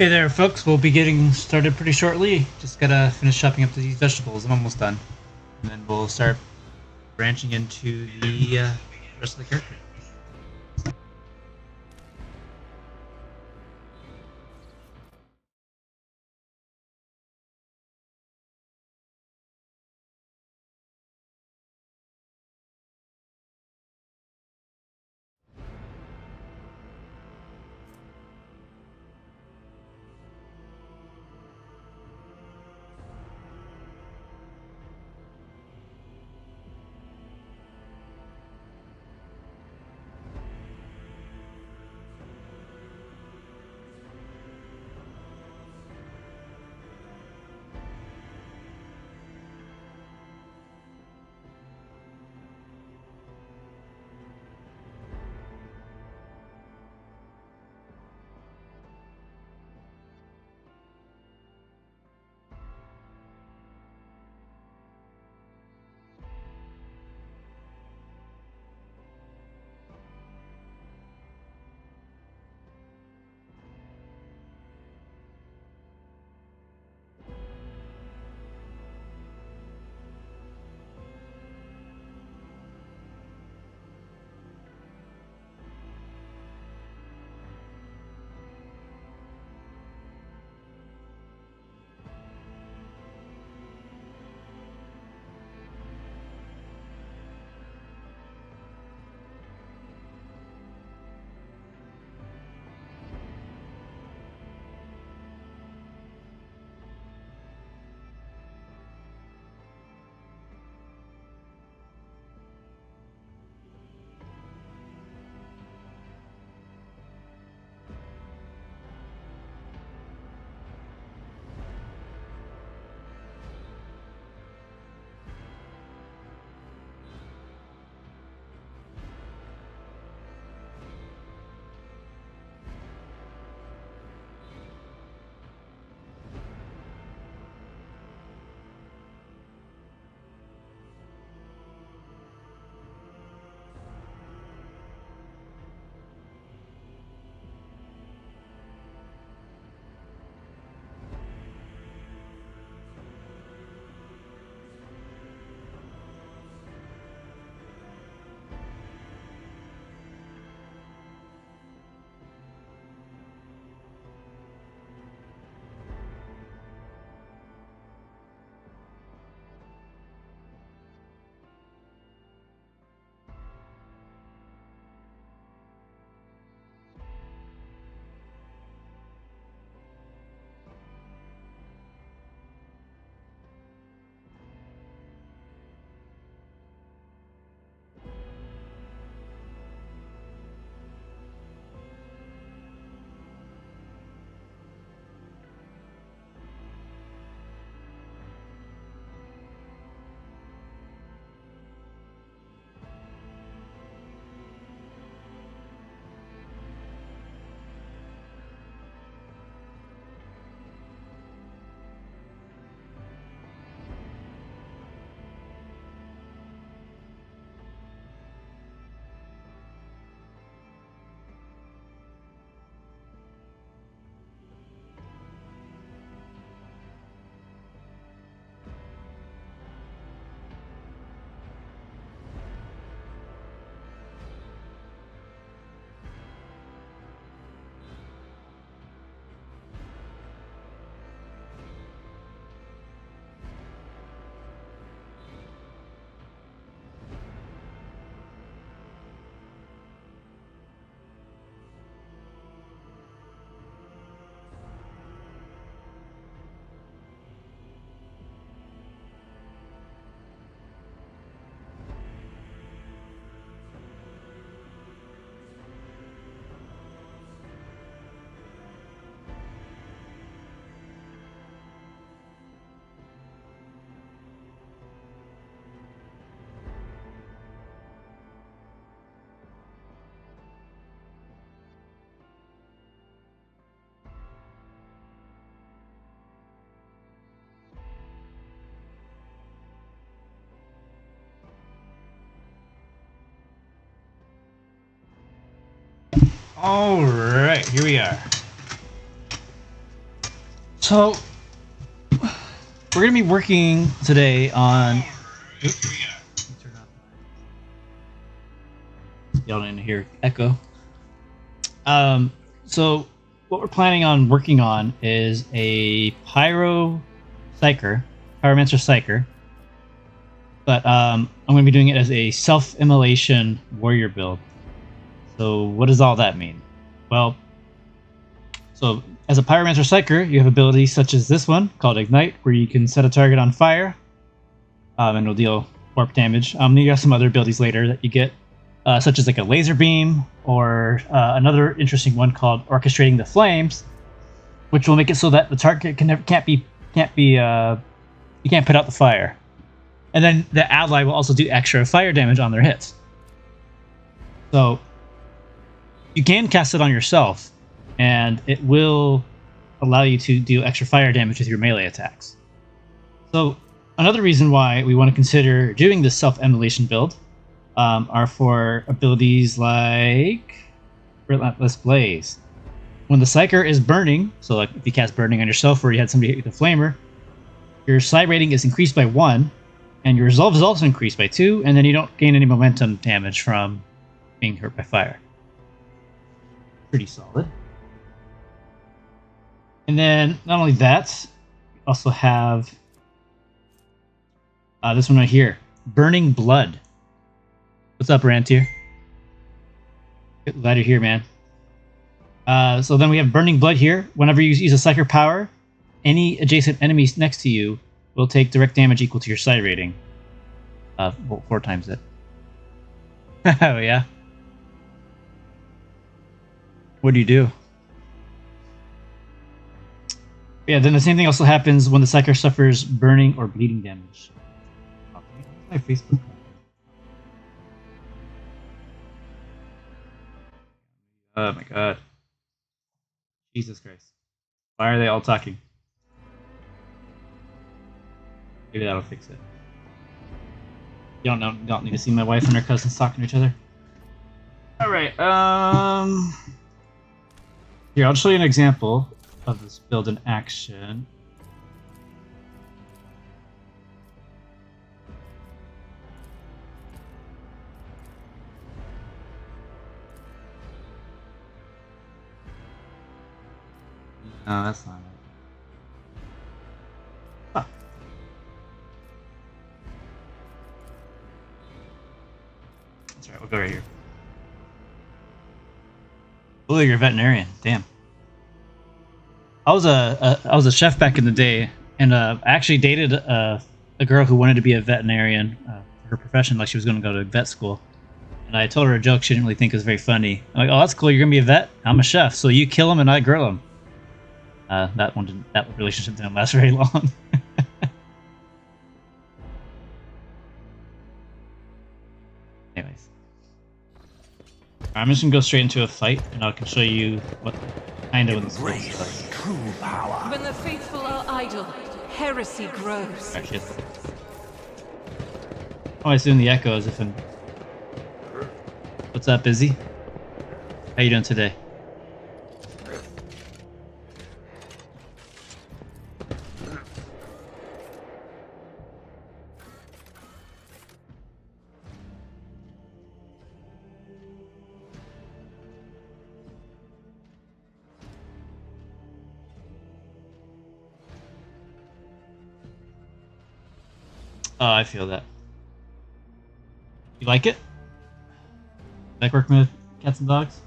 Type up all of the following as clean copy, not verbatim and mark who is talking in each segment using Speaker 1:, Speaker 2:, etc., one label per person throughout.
Speaker 1: Hey there, folks. We'll be getting started pretty shortly. Just gotta finish chopping up these vegetables. I'm almost done. And then we'll start branching into the rest of the character. All right, here we are. So we're gonna be working today on. Oops, turn off. Y'all didn't hear echo. So what we're planning on working on is a Pyromancer Psyker. But I'm going to be doing it as a self-immolation warrior build. So what does all that mean? Well, so as a Pyromancer Psyker, you have abilities such as this one, called Ignite, where you can set a target on fire, and it'll deal warp damage. You have some other abilities later that you get, such as like a laser beam, or another interesting one called Orchestrating the Flames, which will make it so that the target you can't put out the fire. And then the ally will also do extra fire damage on their hits. So you can cast it on yourself, and it will allow you to do extra fire damage with your melee attacks. So another reason why we want to consider doing this self-immolation build are for abilities like Relentless Blaze. When the Psyker is burning, so like if you cast Burning on yourself or you had somebody hit with a Flamer, your psi rating is increased by 1, and your resolve is also increased by 2, and then you don't gain any momentum damage from being hurt by fire. Pretty solid. And then, not only that, we also have this one right here, Burning Blood. What's up, Rantier? Glad you're here, man. So then we have Burning Blood here. Whenever you use a Psyker power, any adjacent enemies next to you will take direct damage equal to your psi rating. Well, 4 times it. Oh, yeah. What do you do? Yeah, then the same thing also happens when the Psyker suffers burning or bleeding damage. My Facebook. Oh my god. Jesus Christ. Why are they all talking? Maybe that'll fix it. You don't need to see my wife and her cousins talking to each other. Alright, here, I'll show you an example of this build in action. No, that's not it. Huh. That's right, we'll go right here. Oh, you're a veterinarian. Damn. I was a chef back in the day, and I actually dated a girl who wanted to be a veterinarian for her profession, like she was going to go to vet school. And I told her a joke she didn't really think was very funny. I'm like, "Oh, that's cool. You're gonna be a vet. I'm a chef, so you kill them and I grill them." That relationship didn't last very long. Anyways, I'm just gonna go straight into a fight, and I can show you what kind of
Speaker 2: embrace true power.
Speaker 3: When the faithful are idle, heresy grows.
Speaker 1: Oh, shit. Oh, I assume the echo as if in. What's up, Izzy? How you doing today? Oh, I feel that. You like it? Like working with cats and dogs?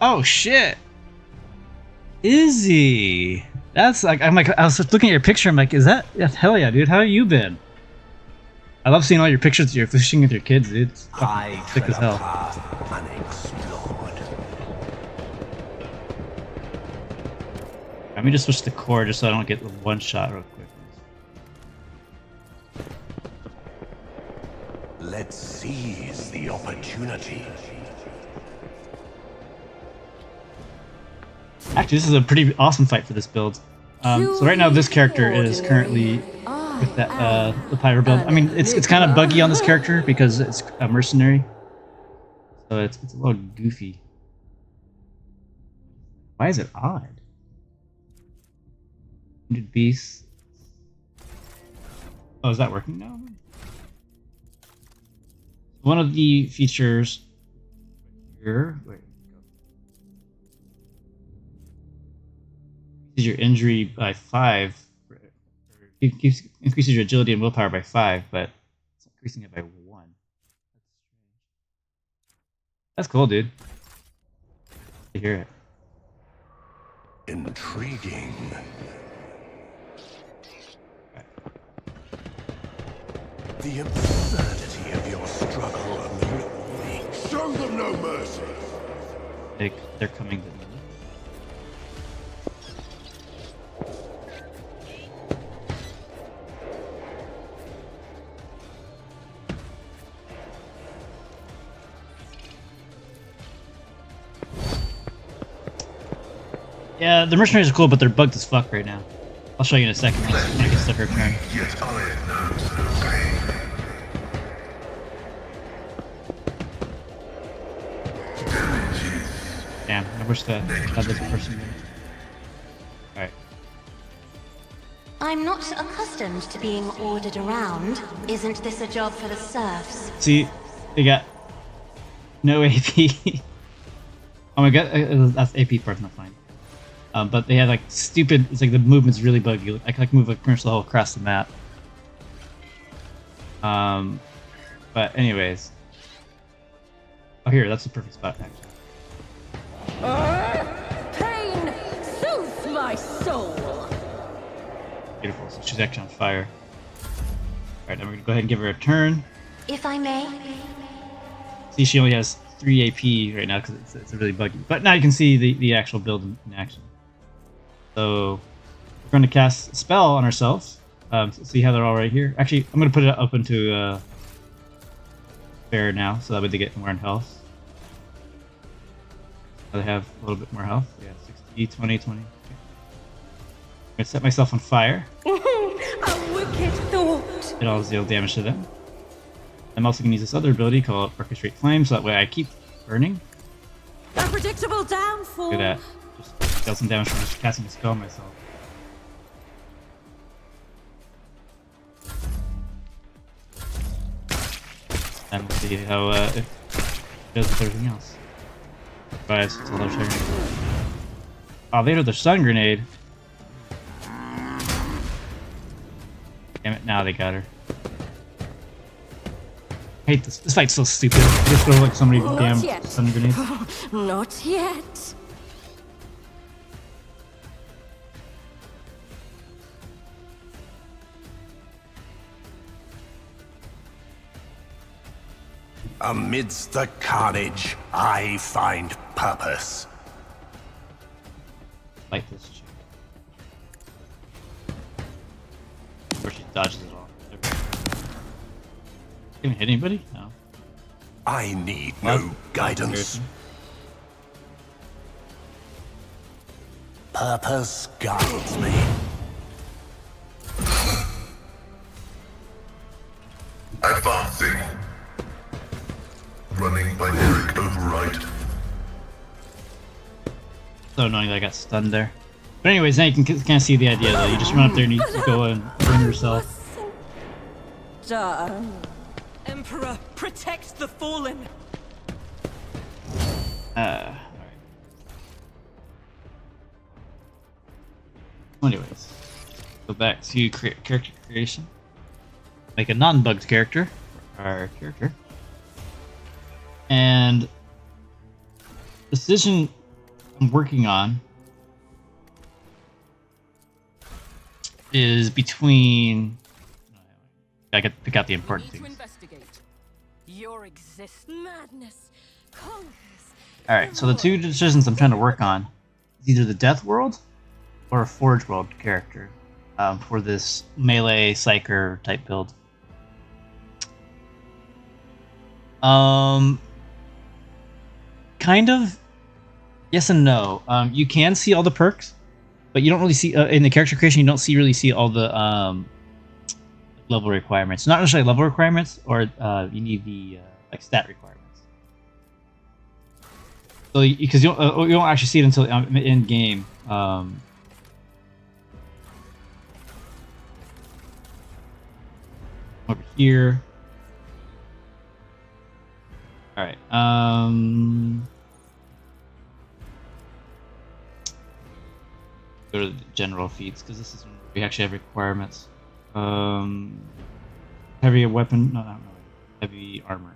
Speaker 1: Oh shit! Izzy! That's like, I'm like, I was looking at your picture, I'm like, is that, yeah, hell yeah, dude, how have you been? I love seeing all your pictures of your fishing with your kids, dude. It's fucking sick as hell. Let me just switch the core just so I don't get the one shot real quick.
Speaker 2: Let's seize the opportunity.
Speaker 1: Actually, this is a pretty awesome fight for this build. So right now this character is currently with that the pyro build. I mean, it's kind of buggy on this character because it's a mercenary, so it's a little goofy. Why is it odd? Wounded beasts. Oh, is that working now? One of the features here. Wait. Increases your injury by 5. Increases your agility and willpower by 5, but it's increasing it by 1. That's cool, dude. I hear it.
Speaker 2: Intriguing. The absurdity of your struggle amuses me. Show them no mercy.
Speaker 1: They're coming to me. Yeah, the mercenaries are cool, but they're bugged as fuck right now. I'll show you in a second when I get to her turn.
Speaker 2: Yet I knows no pain.
Speaker 1: Damn, I wish that had this person there. Alright.
Speaker 4: I'm not accustomed to being ordered around. Isn't this a job for the serfs?
Speaker 1: See, they got no AP. Oh my god, that's AP part's not fine. But they have like stupid. It's like the movement's really buggy. I can like move like pretty much the whole across the map. But anyways. Oh, here, that's the perfect spot actually.
Speaker 3: Pain soothes my soul.
Speaker 1: Beautiful. So she's actually on fire. All right, now we're gonna go ahead and give her a turn.
Speaker 4: If I may.
Speaker 1: See, she only has 3 AP right now because it's really buggy. But now you can see the actual build in action. So we're going to cast a spell on ourselves. See how they're all right here. Actually, I'm going to put it up into fair now, so that way they get more in health. So they have a little bit more health. Yeah, 60, 20, 20. Okay. I'm going to set myself on fire.
Speaker 3: A wicked thought.
Speaker 1: It all deal damage to them. I'm also going to use this other ability called Orchestrate Flame, so that way I keep burning.
Speaker 3: A predictable downfall.
Speaker 1: Look at that. Just deal some damage from just casting a spell myself. And we'll see how if it does with everything else. Survives until their turn. Oh, they have their stun grenade. Damn it, now they got her. I hate this. This fight's so stupid. Just throw like so many damn stun grenades.
Speaker 3: Not yet.
Speaker 2: Amidst the carnage, I find purpose.
Speaker 1: Like this chick. Or she dodges it all. Gonna hit anybody? No.
Speaker 2: I need no guidance. Purpose guides me.
Speaker 5: Advancing. Running by lyric override.
Speaker 1: So annoying that I got stunned there. But anyways, now you can kind of see the idea though. You just run up there and you go and burn yourself.
Speaker 3: Done. Emperor, protect the fallen.
Speaker 1: Alright. Anyways, go back to character creation. Make a non-bugged character for our character. And the decision I'm working on is between. I got to pick out the important things.
Speaker 3: Your madness conquers.
Speaker 1: All right, so the two decisions I'm trying to work on is either the Death World or a Forge World character for this melee psyker type build. Kind of yes and no. You can see all the perks, but you don't really see in the character creation. You don't really see all the level requirements. Not necessarily level requirements, or you need the like stat requirements. So because you don't actually see it until in game. Over here. All right. Go to the general feats because this is when we actually have requirements. Heavy weapon, no, heavy armor.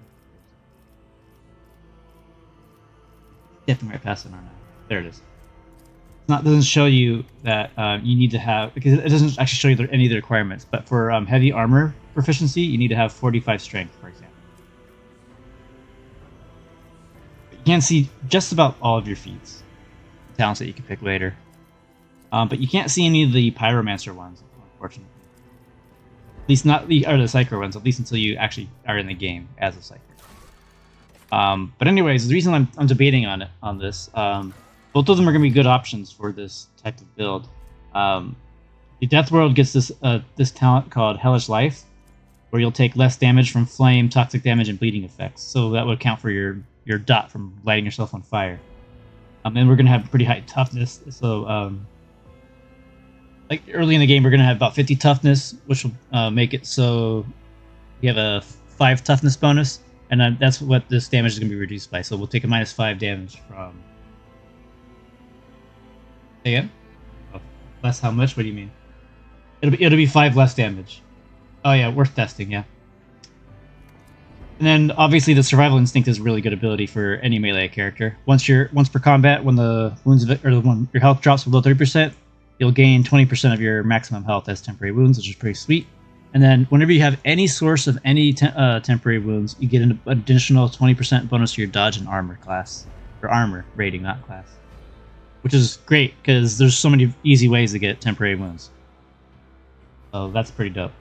Speaker 1: Definitely right past it, aren't I? There it is. It's not doesn't show you that you need to have, because it doesn't actually show you any of the requirements. But for heavy armor proficiency, you need to have 45 strength, for example. But you can see just about all of your feats, talents that you can pick later. But you can't see any of the Pyromancer ones, unfortunately. At least not the Psycho ones, at least until you actually are in the game as a Psycho. But anyways, the reason I'm debating on this, both of them are going to be good options for this type of build. The Death World gets this talent called Hellish Life, where you'll take less damage from flame, toxic damage, and bleeding effects. So that would account for your dot from lighting yourself on fire. And we're going to have pretty high toughness, so like early in the game, we're going to have about 50 toughness, which will make it so you have a 5 toughness bonus, and that's what this damage is going to be reduced by. So we'll take a -5 damage from. Again? Oh, less how much? What do you mean? It'll be 5 less damage. Oh yeah, worth testing. Yeah. And then obviously the survival instinct is a really good ability for any melee character. Once per combat, when the wounds when your health drops below 30%. You'll gain 20% of your maximum health as temporary wounds, which is pretty sweet. And then whenever you have any source of any temporary wounds, you get an additional 20% bonus to your dodge and armor class. Or armor rating, not class. Which is great, because there's so many easy ways to get temporary wounds. So that's pretty dope.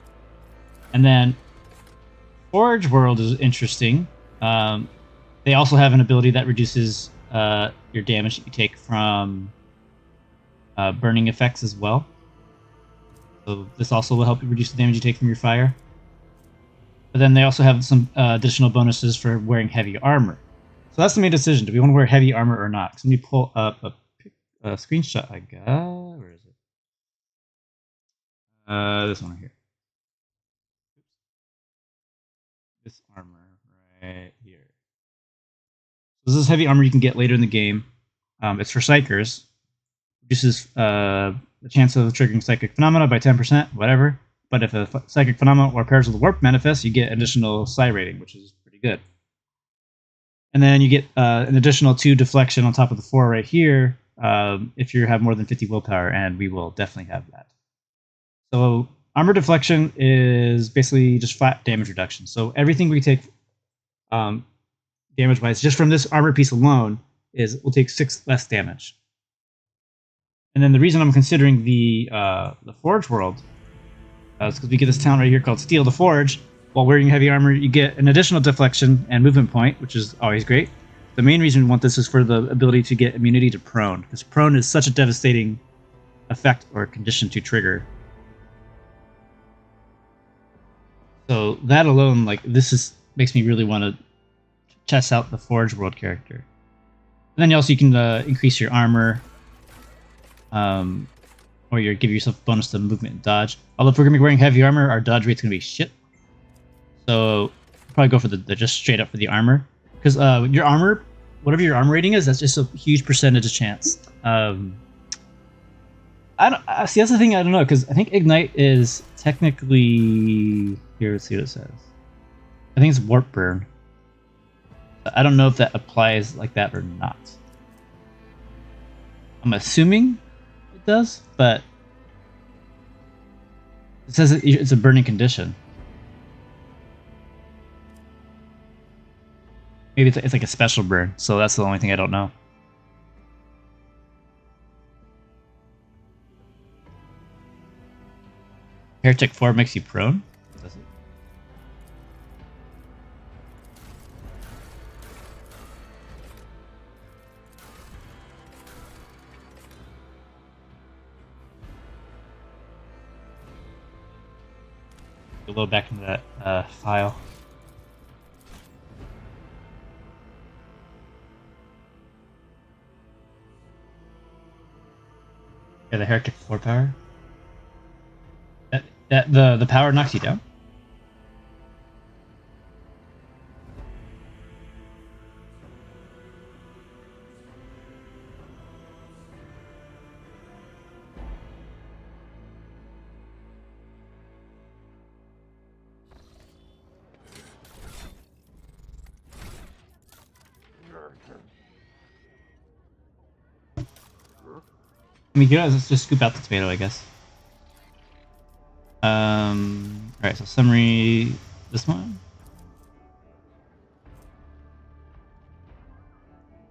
Speaker 1: And then Forge World is interesting. They also have an ability that reduces your damage that you take from burning effects as well. So this also will help you reduce the damage you take from your fire. But then they also have some additional bonuses for wearing heavy armor. So that's the main decision. Do we want to wear heavy armor or not? So let me pull up a screenshot I got. Where is it? This one right here. This armor right here. So this is heavy armor you can get later in the game. It's for Psychers. Reduces the chance of triggering psychic phenomena by 10%, whatever. But if a psychic phenomena or pairs with a warp manifest, you get additional psi rating, which is pretty good. And then you get an additional 2 deflection on top of the 4 right here if you have more than 50 willpower, and we will definitely have that. So armor deflection is basically just flat damage reduction. So everything we take damage-wise, just from this armor piece alone, will take 6 less damage. And then the reason I'm considering the Forge World is because we get this talent right here called Steel the Forge. While wearing heavy armor, you get an additional deflection and movement point, which is always great. The main reason we want this is for the ability to get immunity to prone, because prone is such a devastating effect or condition to trigger. So that alone, like makes me really want to test out the Forge World character. And then you can increase your armor. Or you give yourself a bonus to movement and dodge. Although if we're going to be wearing heavy armor, our dodge rate's going to be shit. So probably go for the just straight up for the armor. Because your armor, whatever your armor rating is, that's just a huge percentage of chance. I don't see. That's the thing. I don't know, because I think Ignite is technically here. Let's see what it says. I think it's Warp Burn. I don't know if that applies like that or not. I'm assuming it does, but it says it's a burning condition. Maybe it's like a special burn, so that's the only thing I don't know. Heretic 4 makes you prone? Does it? Load back into that file. Yeah, the heretic 4 power. The power knocks you down. I mean, let's just scoop out the tomato, I guess. Alright, so summary, this one.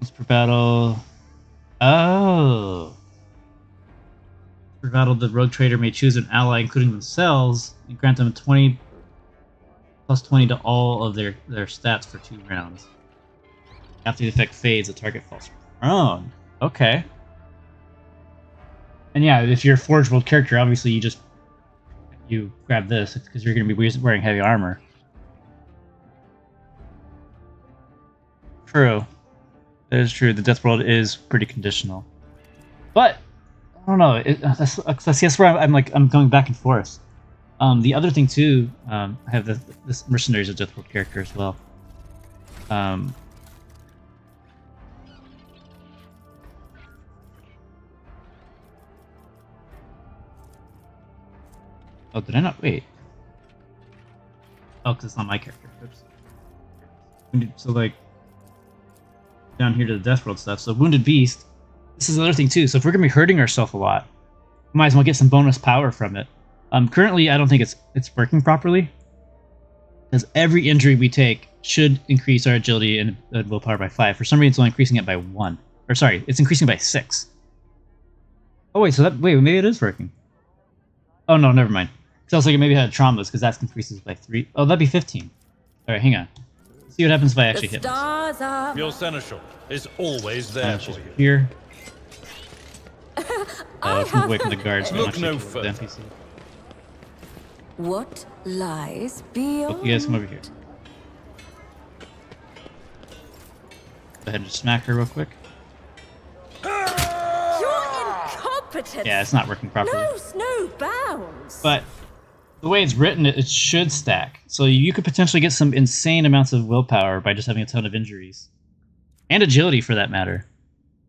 Speaker 1: Once per battle. Oh! Per battle, the rogue trader may choose an ally, including themselves, and grant them 20 plus 20 to all of their stats for 2 rounds. After the effect fades, the target falls prone. Okay. And yeah, if you're a Forge World character, obviously you grab this because you're going to be wearing heavy armor. True. That is true. The Death World is pretty conditional. But I don't know. That's where I'm going back and forth. The other thing too, I have this Mercenaries of Death World character as well. Oh, did I not wait? Oh, because it's not my character. Oops. So like down here to the Death World stuff. So Wounded Beast. This is another thing too. So if we're gonna be hurting ourselves a lot, we might as well get some bonus power from it. Currently, I don't think it's working properly, because every injury we take should increase our agility and willpower by 5. For some reason, it's only increasing it by 1. Or sorry, it's increasing by 6. Oh wait, maybe it is working. Oh no, never mind. Because I was like, maybe I had traumas, because that increases by 3. Oh, that'd be 15. Alright, hang on. Let's see what happens if I actually hit this.
Speaker 6: Your seneschal is always there for you.
Speaker 1: Here. Let's move away from the guards.
Speaker 6: Look no further.
Speaker 1: NPC.
Speaker 7: What lies beyond?
Speaker 1: Oh, you guys come over here. Go ahead and just smack her real quick.
Speaker 7: You're incompetent.
Speaker 1: Yeah, it's not working properly.
Speaker 7: No bounds.
Speaker 1: But the way it's written, it should stack. So you could potentially get some insane amounts of willpower by just having a ton of injuries. And agility, for that matter.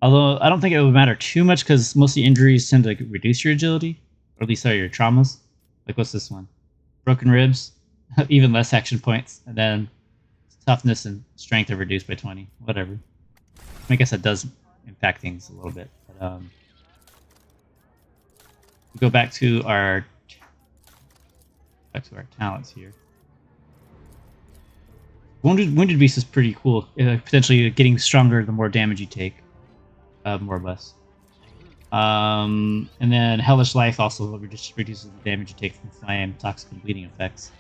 Speaker 1: Although, I don't think it would matter too much, because most of the injuries tend to reduce your agility. Or at least your traumas. Like, what's this one? Broken ribs. Even less action points. And then toughness and strength are reduced by 20. Whatever. I guess that does impact things a little bit. But, go back to our talents here. Wounded Beast is pretty cool. Potentially getting stronger the more damage you take, more or less. And then Hellish Life also reduces the damage you take from flame, toxic, and bleeding effects.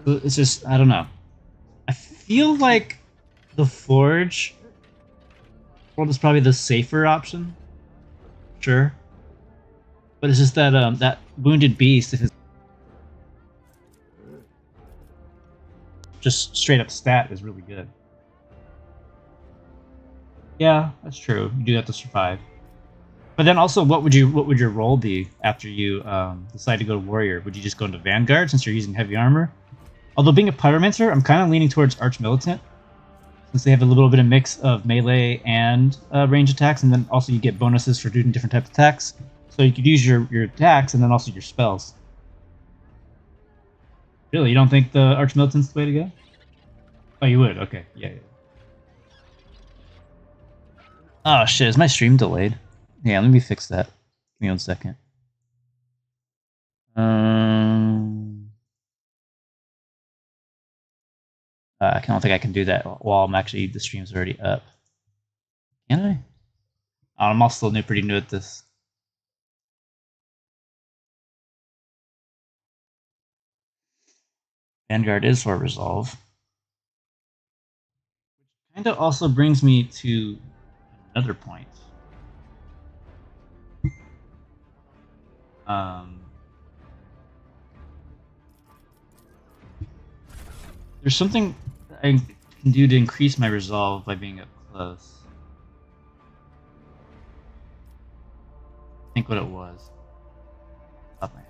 Speaker 1: It's just, I don't know. I feel like the Forge World is probably the safer option. Sure. But it's just that that Wounded Beast, if it's just straight up stat, is really good. Yeah, that's true. You do have to survive. But then also, what would your role be after you decide to go to Warrior? Would you just go into Vanguard since you're using heavy armor? Although being a Pyromancer, I'm kind of leaning towards Arch-Militant, since they have a little bit of mix of melee and range attacks, and then also you get bonuses for doing different types of attacks. So you could use your attacks and then also your spells. Really? You don't think the Arch-Militant's the way to go? Oh, you would? Okay. Yeah. Oh shit, is my stream delayed? Yeah, let me fix that. Give me 1 second. I don't think I can do that while the stream's already up. Can I? Oh, I'm also pretty new at this. Vanguard is for Resolve. Which kind of also brings me to another point. Um, there's something I can do to increase my resolve by being up close. I think what it was. Top of my head.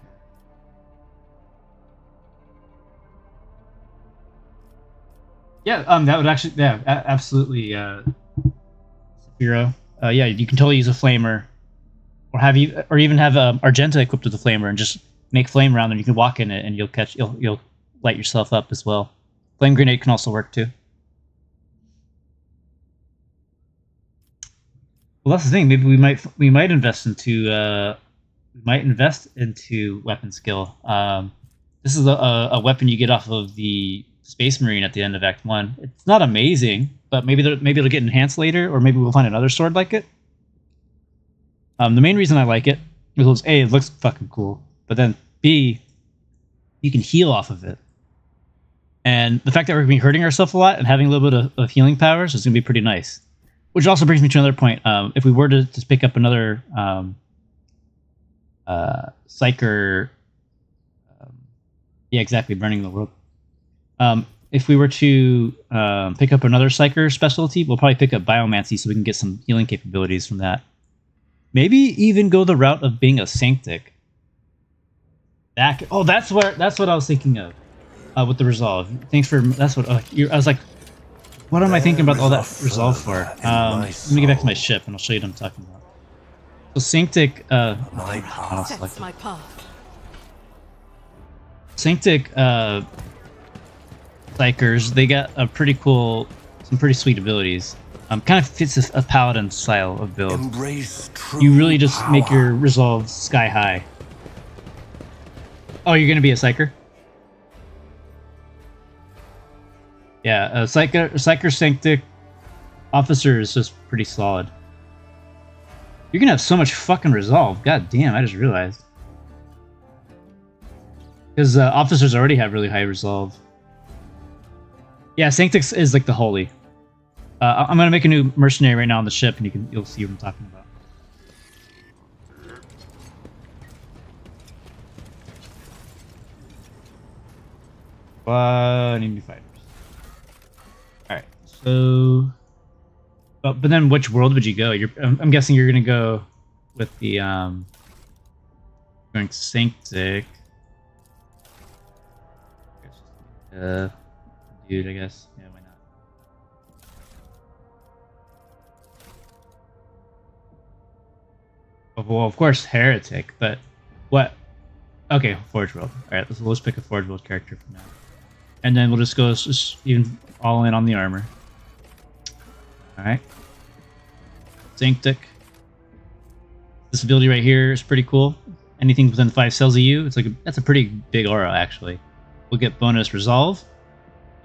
Speaker 1: Yeah, that would actually, yeah, absolutely, Zero. Yeah, you can totally use a flamer, or even have Argenta equipped with a flamer and just make flame around, and you can walk in it, and you'll light yourself up as well. Flame grenade can also work too. Well, that's the thing. Maybe we might invest into weapon skill. This is a weapon you get off of the Space Marine at the end of Act 1. It's not amazing, but maybe it'll get enhanced later, or maybe we'll find another sword like it. The main reason I like it is A, it looks fucking cool, but then B, you can heal off of it. And the fact that we're going to be hurting ourselves a lot and having a little bit of healing powers is going to be pretty nice. Which also brings me to another point. If we were to just pick up another Psyker... yeah, exactly, burning the world. If we were to pick up another Psyker specialty, we'll probably pick up Biomancy so we can get some healing capabilities from that. Maybe even go the route of being a Sanctic. That's what I was thinking of with the resolve. Thanks for that's what I was like. What am I thinking about all that resolve for? Let me get back to my ship and I'll show you what I'm talking about. So Sanctic,
Speaker 2: My path.
Speaker 3: That's my path.
Speaker 1: Sanctic Psykers, they got some pretty sweet abilities. Kind of fits a paladin style of build.
Speaker 2: Embrace true
Speaker 1: You really just
Speaker 2: power.
Speaker 1: make your resolve sky high. Oh, you're gonna be a Psyker? Yeah, a Psyker Sanctic officer is just pretty solid. You're gonna have so much fucking resolve. God damn, I just realized. Because officers already have really high resolve. Yeah, Sanctix is like the holy. I'm gonna make a new mercenary right now on the ship, and you'll see what I'm talking about. I need new fighters. All right, so, but then which world would you go? I'm guessing you're gonna go with the going Sanctic. Dude, I guess. Yeah, why not? Oh, well, of course, Heretic, but what? Okay, Forge World. Alright, let's pick a Forge World character for now. And then we'll just go even all in on the armor. Alright. Sanctic. This ability right here is pretty cool. Anything within 5 cells of you, that's a pretty big aura, actually. We'll get bonus resolve.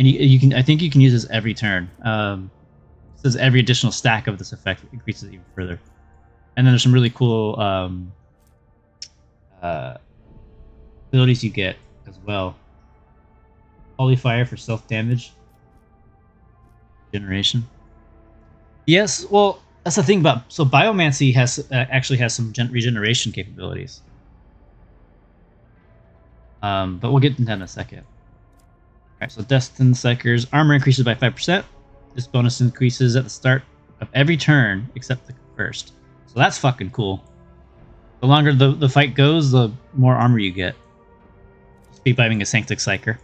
Speaker 1: And I think you can use this every turn. It says every additional stack of this effect increases it even further. And then there's some really cool abilities you get as well. Holy Fire for self-damage. Generation. Yes, well, that's the thing about... So Biomancy actually has some regeneration capabilities. But we'll get into that in a second. Alright, so Destined Psykers. Armor increases by 5%. This bonus increases at the start of every turn except the first. So that's fucking cool. The longer the fight goes, the more armor you get. Speed by being a Sanctic Psyker.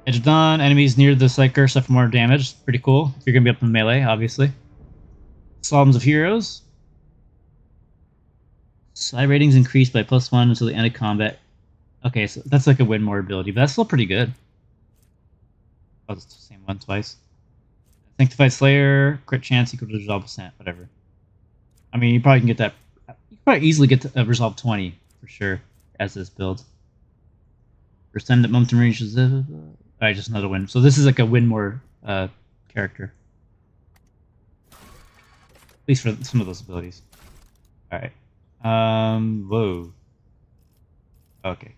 Speaker 1: Edge of Dawn. Enemies near the Psyker suffer more damage. Pretty cool. If you're going to be up in melee, obviously. Psalms of Heroes. Side ratings increased by +1 until the end of combat. Okay, so that's like a win more ability, but that's still pretty good. Oh, it's the same one twice. Sanctified Slayer, crit chance equal to resolve %, whatever. I mean, you probably can get that. You can probably easily get to resolve 20 for sure as this build. Percent at momentum range is alright, just another win. So this is like a win more character, at least for some of those abilities. All right. Whoa. Okay.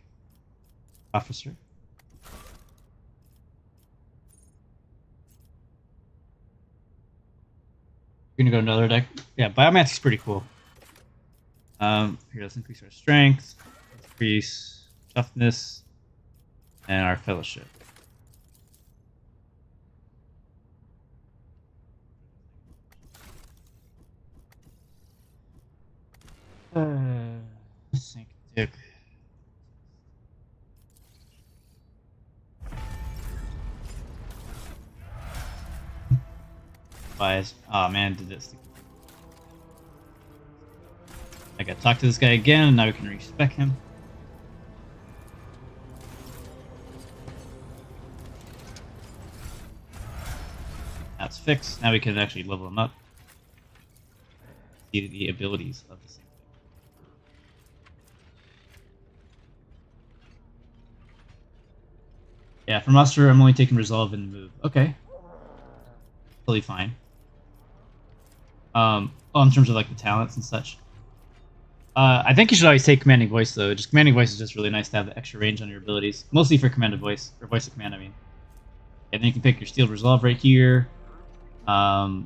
Speaker 1: Officer. We're gonna go another deck. Yeah, Biomancy's pretty cool. Here, let's increase our strength, let's increase toughness, and our fellowship. Sanctic. Bias. Oh man, did this. I gotta talk to this guy again, and now we can respec him. That's fixed. Now we can actually level him up. See the abilities of the same thing. Yeah, for muster, I'm only taking resolve and move. Okay. Totally fine. Oh, in terms of like the talents and such. I think you should always take commanding voice though. Just commanding voice is just really nice to have the extra range on your abilities, mostly for command of voice or voice of command. I mean, and then you can pick your steel resolve right here. I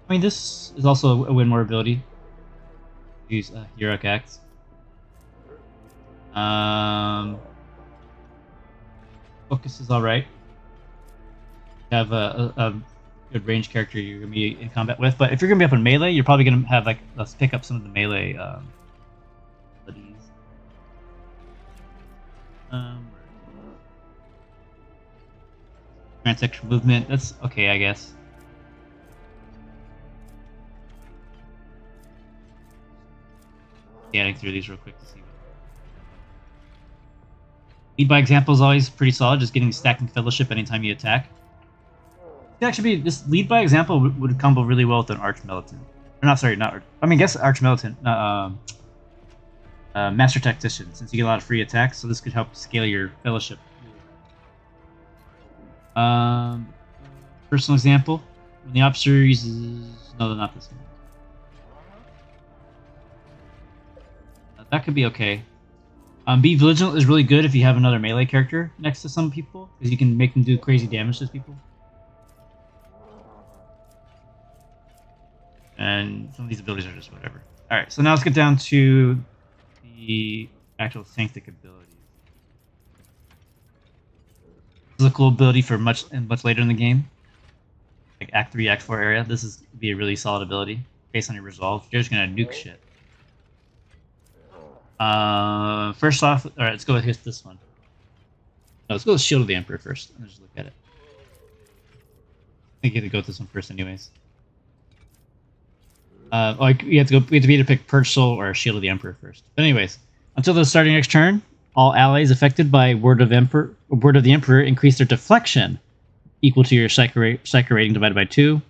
Speaker 1: mean, this is also a win more ability. Use heroic acts. Focus is all right. You have a good range character you're gonna be in combat with, but if you're gonna be up in melee, you're probably gonna have like let's pick up some of the melee abilities. Transexual movement. That's okay, I guess. Scanning through these real quick to see. Lead by example is always pretty solid. Just getting stacking fellowship anytime you attack. It actually be this lead by example would combo really well with an arch militant. Or not, sorry, not. I mean, guess arch militant. Master tactician, since you get a lot of free attacks, so this could help scale your fellowship. Personal example. When the officer uses no, not this one. That could be okay. Be vigilant is really good if you have another melee character next to some people, because you can make them do crazy damage to people. And some of these abilities are just whatever. Alright, so now let's get down to the actual Sanctic abilities. This is a cool ability for much later in the game. Like Act 3, Act 4 area. This is be a really solid ability based on your resolve. You're just gonna nuke shit. First off, alright, let's go with this one. No, let's go with Shield of the Emperor first. Let's just look at it. I think you have to go with this one first anyways. Like we have to either pick Purge Soul or Shield of the Emperor first. But anyways, until the starting next turn, all allies affected by Word of the Emperor increase their deflection equal to your Psycho rating divided by 2,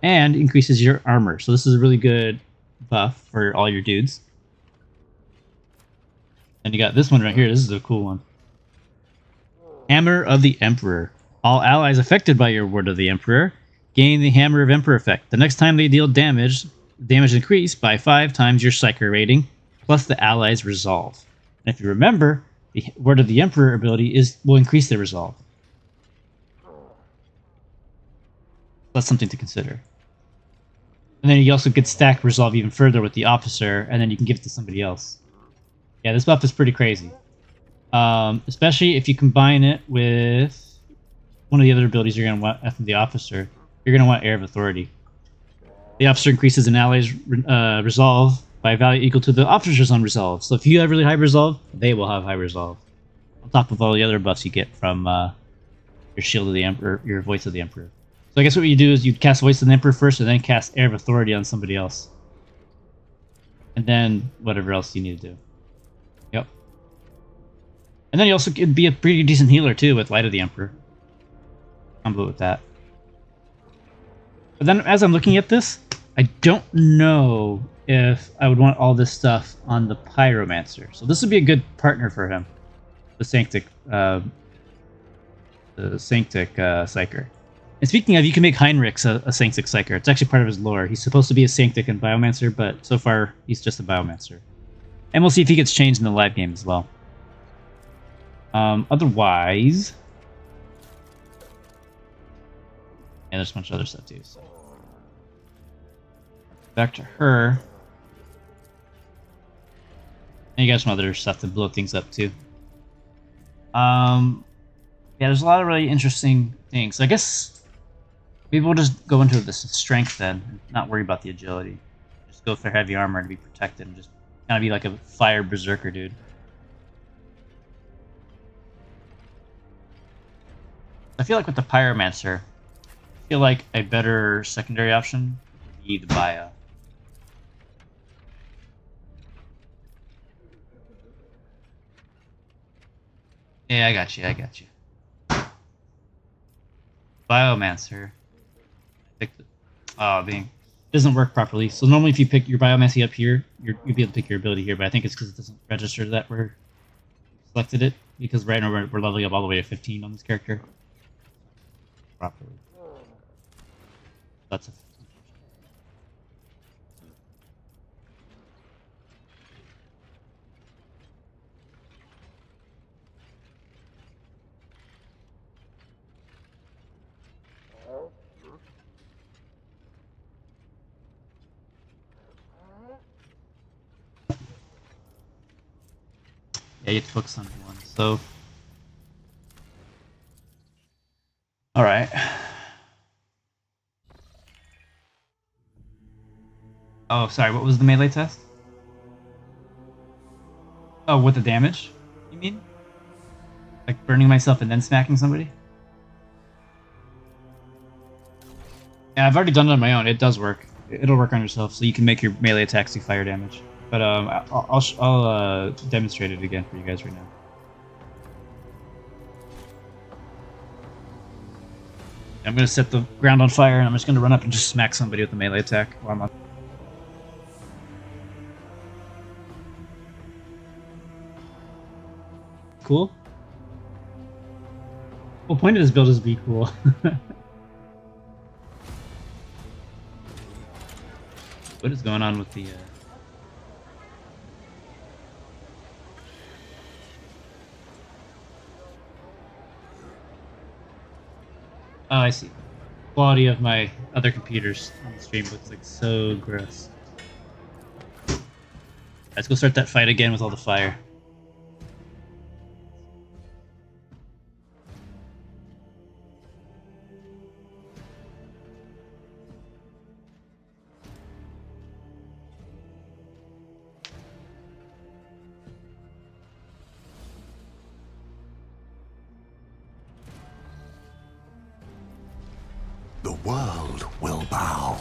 Speaker 1: and increases your armor. So this is a really good buff for all your dudes. And you got this one right here. This is a cool one. Hammer of the Emperor. All allies affected by your Word of the Emperor gain the Hammer of Emperor effect. The next time they deal damage increased by 5 times your Psycho rating, plus the allies' resolve. And if you remember, the Word of the Emperor ability will increase their resolve. That's something to consider. And then you also get stack resolve even further with the officer, and then you can give it to somebody else. Yeah, this buff is pretty crazy. Especially if you combine it with one of the other abilities you're going to want after the officer. You're going to want Air of Authority. The officer increases an ally's resolve by a value equal to the officer's own resolve. So if you have really high resolve, they will have high resolve. On top of all the other buffs you get from your Shield of the Emperor, your Voice of the Emperor. So I guess what you do is you cast Voice of the Emperor first, and then cast Air of Authority on somebody else. And then whatever else you need to do. Yep. And then you also could be a pretty decent healer too with Light of the Emperor. Combo with that. But then as I'm looking at this, I don't know if I would want all this stuff on the Pyromancer. So this would be a good partner for him. The Sanctic Psyker. And speaking of, you can make Heinrichs a Sanctic Psyker. It's actually part of his lore. He's supposed to be a Sanctic and Biomancer, but so far he's just a Biomancer. And we'll see if he gets changed in the live game as well. Otherwise... yeah, there's a bunch of other stuff too. So. Back to her. And you got some other stuff to blow things up too. Yeah, there's a lot of really interesting things. I guess maybe we'll just go into the strength then, and not worry about the agility. Just go for heavy armor to be protected and just kind of be like a fire berserker dude. I feel like with the Pyromancer, I feel like a better secondary option would be the bio. Yeah, I got you. Biomancer. I picked it. Oh, dang. It doesn't work properly. So normally if you pick your Biomancy up here, you'll be able to pick your ability here, but I think it's because it doesn't register that we're selected it, because right now we're leveling up all the way to 15 on this character. Properly. That's a... Yeah, you have to focus on one. So, all right. Oh, sorry. What was the melee test? Oh, with the damage? You mean? Like burning myself and then smacking somebody? Yeah, I've already done it on my own. It does work. It'll work on yourself, so you can make your melee attacks do fire damage. But I'll demonstrate it again for you guys right now. I'm gonna set the ground on fire, and I'm just gonna run up and just smack somebody with a melee attack while I'm on. Cool. Well, point of this build is to be cool. What is going on with the? Oh, I see. Quality of my other computers on the stream looks like so gross. Let's go start that fight again with all the fire.
Speaker 2: The world will bow.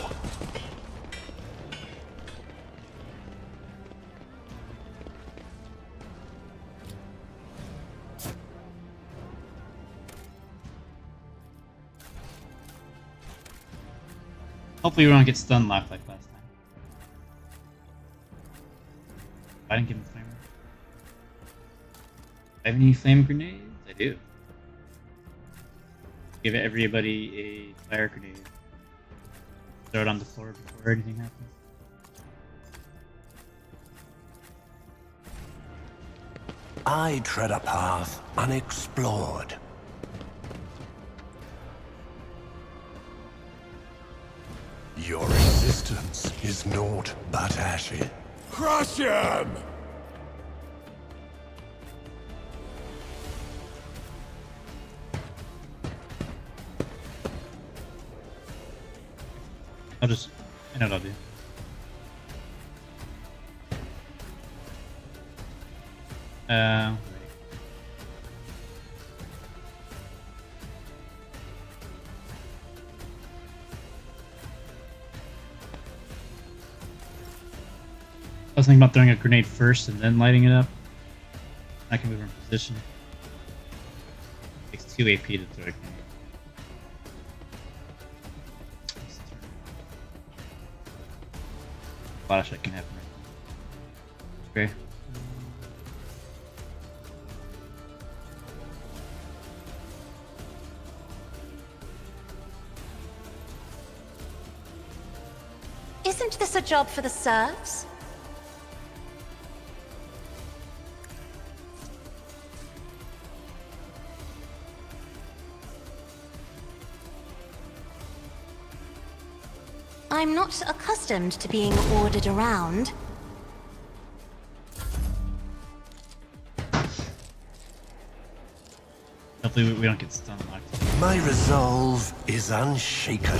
Speaker 1: Hopefully we don't get stun locked like last time. I didn't give him flamer. I have any flame grenades? I do. Give everybody a fire grenade. Throw it on the floor before anything happens.
Speaker 2: I tread a path unexplored. Your existence is naught but ashes. Crush him!
Speaker 1: I know what I'll do. I was thinking about throwing a grenade first and then lighting it up. I can move in position. It takes 2 AP to throw a grenade. A lot of shit can happen right now. Okay.
Speaker 4: Isn't this a job for the serfs? I'm not accustomed to being ordered around.
Speaker 1: Hopefully we don't get stun locked.
Speaker 2: My resolve is unshaken.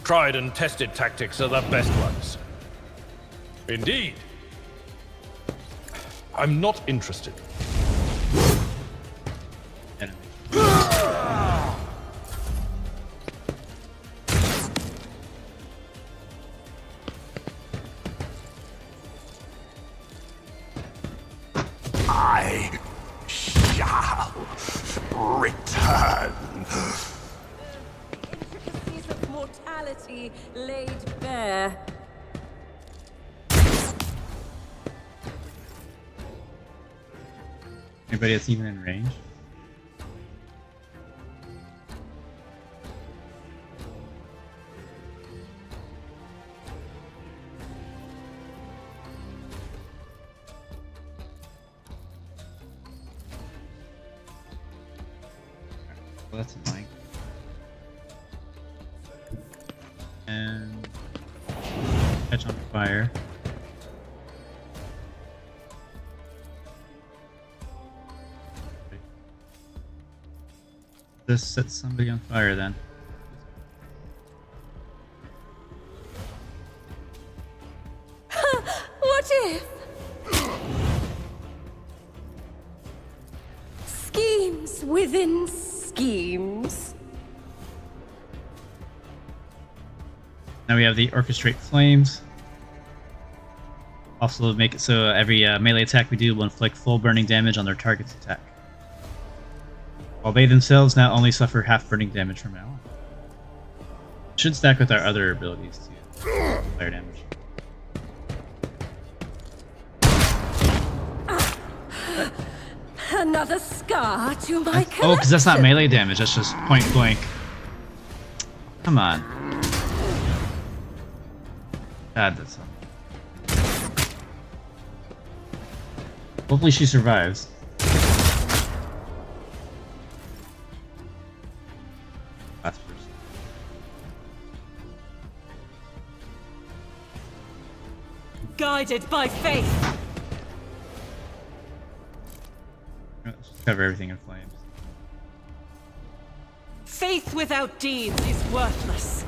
Speaker 6: Tried and tested tactics are the best ones. Indeed. I'm not interested.
Speaker 1: Enemy.
Speaker 2: I shall return.
Speaker 7: Intricacies of mortality laid bare.
Speaker 1: Anybody that's even in range? Well, that's annoying. And catch on fire. This sets somebody on fire then.
Speaker 7: What if? Schemes within schemes.
Speaker 1: Now we have the orchestrate flames. Also make it so every melee attack we do will inflict full burning damage on their target's attack. While they themselves now only suffer half burning damage from now on. Should stack with our other abilities too. Fire damage.
Speaker 7: Another scar to my collection.
Speaker 1: Oh, because that's not melee damage, that's just point blank. Come on. God, that's so... Hopefully she survives. Last person.
Speaker 3: Guided by faith.
Speaker 1: Let's just cover everything in flames.
Speaker 3: Faith without deeds is worthless.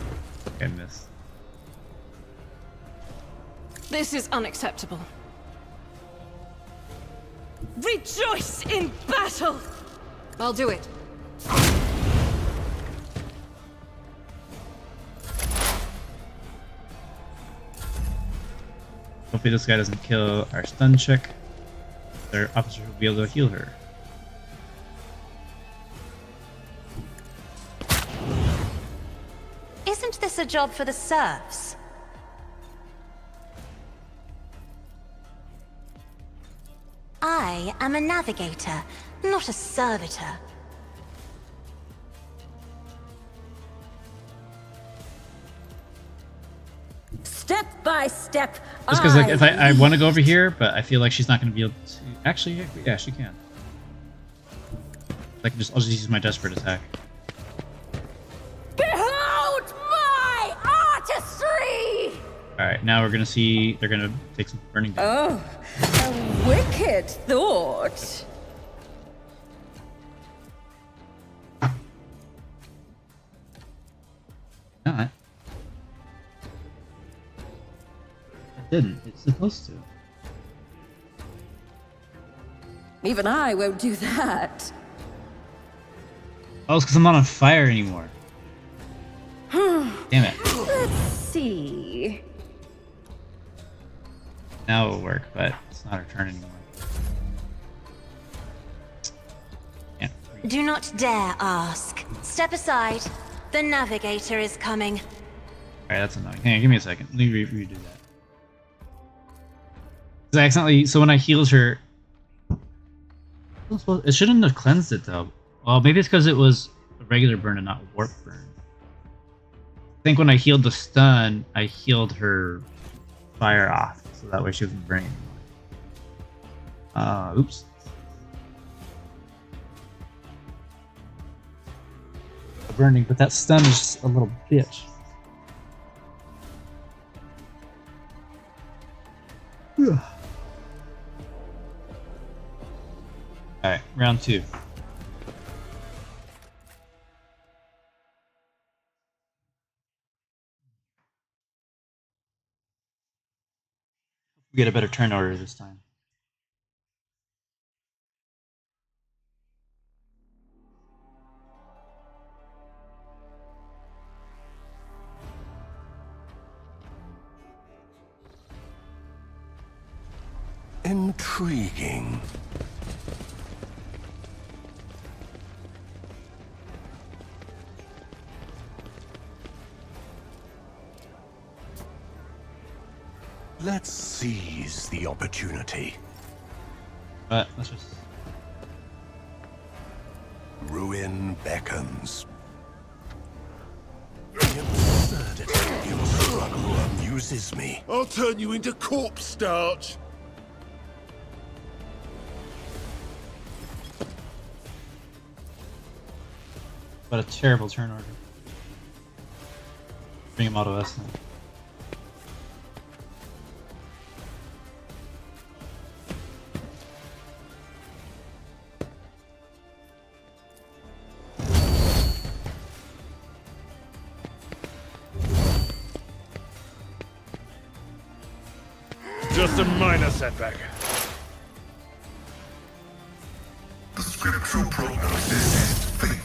Speaker 1: I missed.
Speaker 3: This is unacceptable. Rejoice in battle! I'll do it.
Speaker 1: Hopefully this guy doesn't kill our stun chick. Their officer will be able to heal her.
Speaker 4: Isn't this a job for the serfs? I am a navigator, not a servitor.
Speaker 7: Step by step.
Speaker 1: Just because like if I want to go over here, but I feel like she's not going to be able to. Actually, yeah, she can. I'll just use my desperate attack.
Speaker 7: Behold my artistry!
Speaker 1: All right, now we're gonna see they're gonna take some burning damage.
Speaker 7: Oh, a wicked thought.
Speaker 1: Not. It didn't. It's supposed to.
Speaker 7: Even I won't do that.
Speaker 1: Oh, it's because I'm not on fire anymore. Damn it.
Speaker 7: Let's see.
Speaker 1: Now it'll work, but it's not our turn anymore. Yeah.
Speaker 4: Do not dare ask. Step aside. The navigator is coming.
Speaker 1: Alright, that's annoying. Hang on, give me a second. Let me redo that. 'Cause I accidentally, so when I healed her, it shouldn't have cleansed it though. Well, maybe it's because it was a regular burn and not warp burn. I think when I healed the stun, I healed her fire off, so that way she wasn't burning anymore. Oops. Burning, but that stun is just a little bitch. Alright, round 2. We get a better turn order this time.
Speaker 2: Intriguing. Let's seize the opportunity.
Speaker 1: But let's just...
Speaker 2: Ruin beckons. The absurdity of your struggle amuses me. I'll turn you into corpse starch.
Speaker 1: What a terrible turn order. Bring him out of us now.
Speaker 6: Just a minor setback.
Speaker 5: The scriptural prognosis is favorable.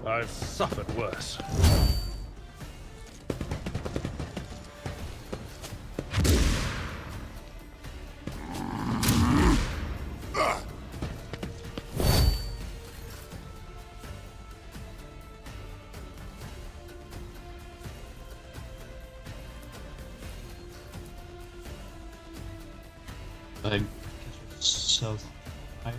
Speaker 6: I've suffered worse.
Speaker 1: I guess we're so tired.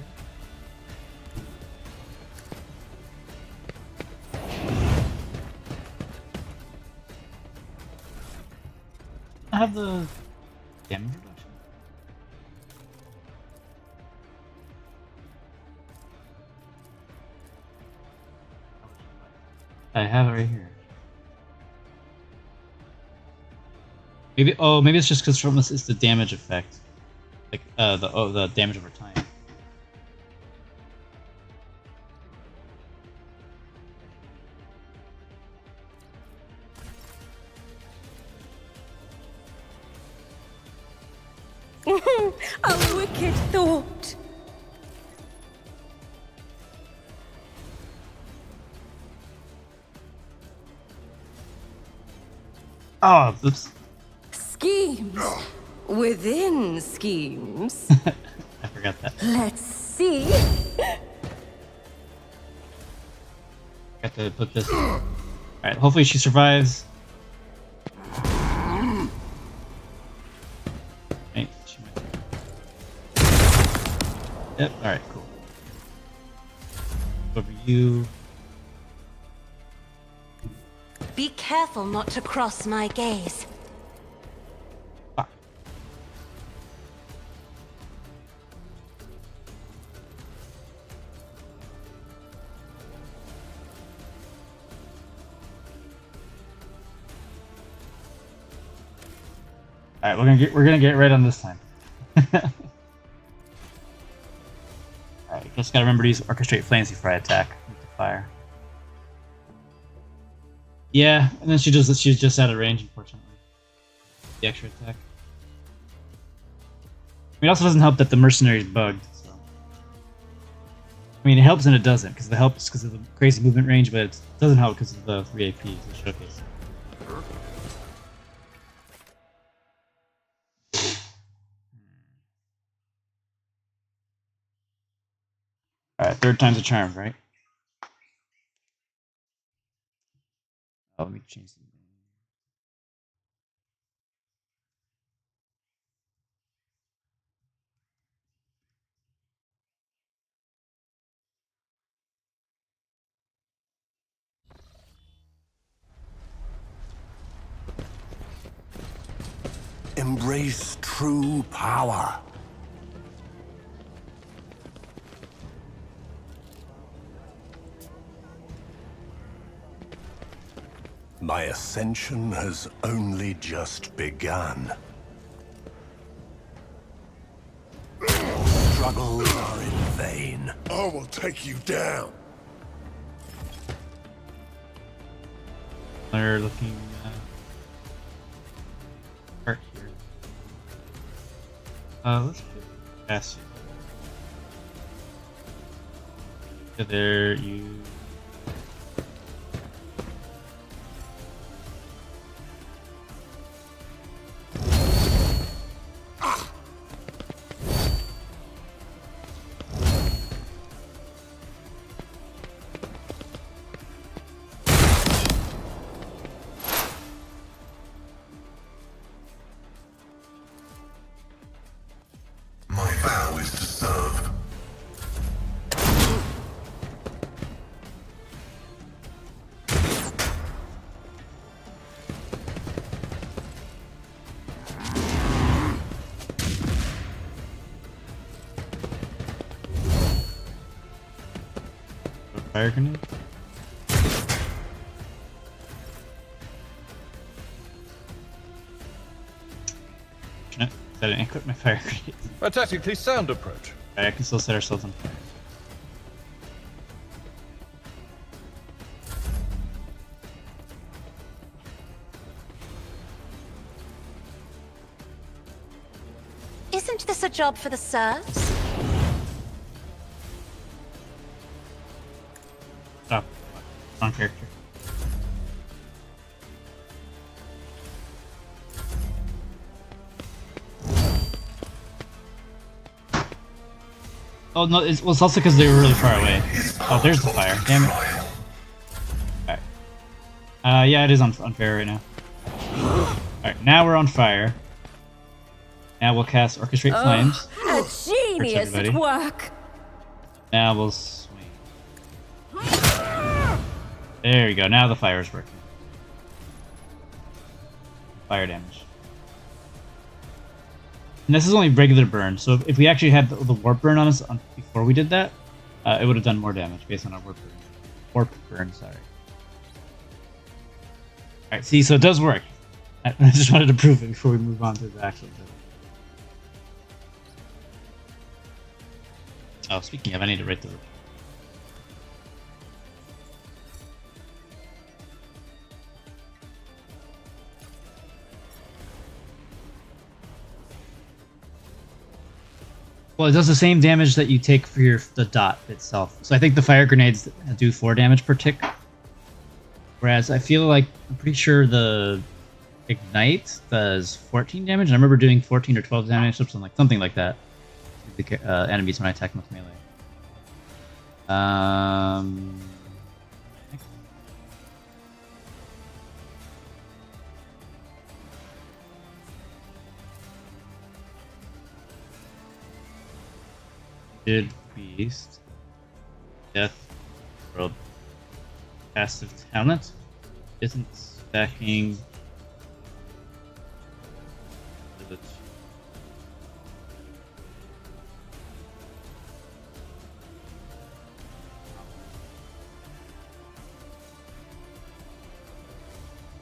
Speaker 1: I have the damage reduction. I have it right here. Maybe maybe it's just because from this is the damage effect, like the damage over time.
Speaker 7: A wicked thought.
Speaker 1: Oh, oops.
Speaker 7: Schemes within schemes.
Speaker 1: I forgot that.
Speaker 7: Let's see.
Speaker 1: Got to put this. All right. Hopefully she survives. Right, she might. Yep. All right. Cool. Over you.
Speaker 4: Be careful not to cross my gaze.
Speaker 1: Fuck. All right, we're gonna get right on this time. All right, just gotta remember to use orchestrate flames before I attack with the fire. Yeah, and then she's just out of range, unfortunately. The extra attack. I mean, it also doesn't help that the mercenary's bugged. So. I mean, it helps and it doesn't, because it helps because of the crazy movement range, but it doesn't help because of the 3 AP, the showcase. Alright, third time's a charm, right? Oh, let me change something.
Speaker 2: Embrace true power. My ascension has only just begun. Struggles are in vain. I will take you down.
Speaker 1: They're looking part here. Let's put Cassie. There, you.
Speaker 5: My vow is to serve.
Speaker 1: Fire grenade? No, I didn't equip my fire grenade.
Speaker 6: A tactically sound approach.
Speaker 1: I can still set ourselves on fire.
Speaker 4: Isn't this a job for the serfs?
Speaker 1: Oh, wrong character. Oh no, it's also because they were really far away. Oh, there's the fire. Damn it. Alright. Yeah, it is unfair right now. Alright, now we're on fire. Now we'll cast Orchestrate Flames.
Speaker 7: A genius at
Speaker 1: everybody.
Speaker 7: work.
Speaker 1: Now we'll swing. There we go. Now the fire is working. Fire damage. And this is only regular burn, so if we actually had the warp burn on us before we did that, it would have done more damage based on our warp burn. Warp burn, sorry. Alright, see, so it does work. I just wanted to prove it before we move on to the actual build. Oh, speaking of, I need to write the... Well, it does the same damage that you take for the dot itself. So I think the fire grenades do 4 damage per tick. Whereas I feel like, I'm pretty sure the Ignite does 14 damage. I remember doing 14 or 12 damage, something like that. To the enemies when I attack them with melee. Good Beast. Death World. Passive talent. Isn't stacking. Village.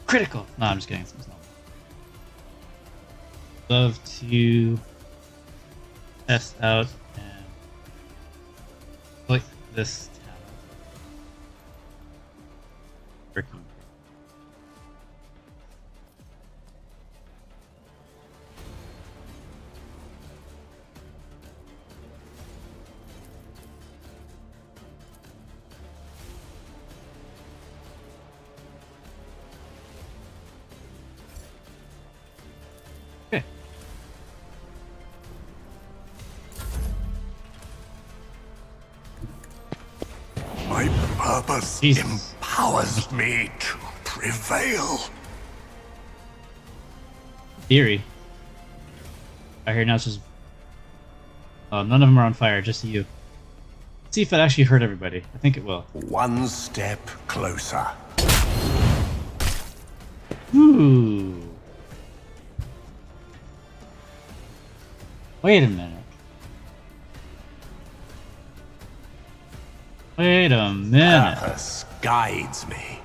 Speaker 1: Critical! No, I'm just kidding. It's not. Love to test out and click this talent. Working. Okay.
Speaker 2: My purpose
Speaker 1: Jesus.
Speaker 2: empowers me to prevail.
Speaker 1: Theory. I hear now it's just... Oh, none of them are on fire, just you. Let's see if it actually hurt everybody. I think it will.
Speaker 2: One step closer.
Speaker 1: Ooh. Wait a minute. Wait a minute.
Speaker 2: Purpose guides me.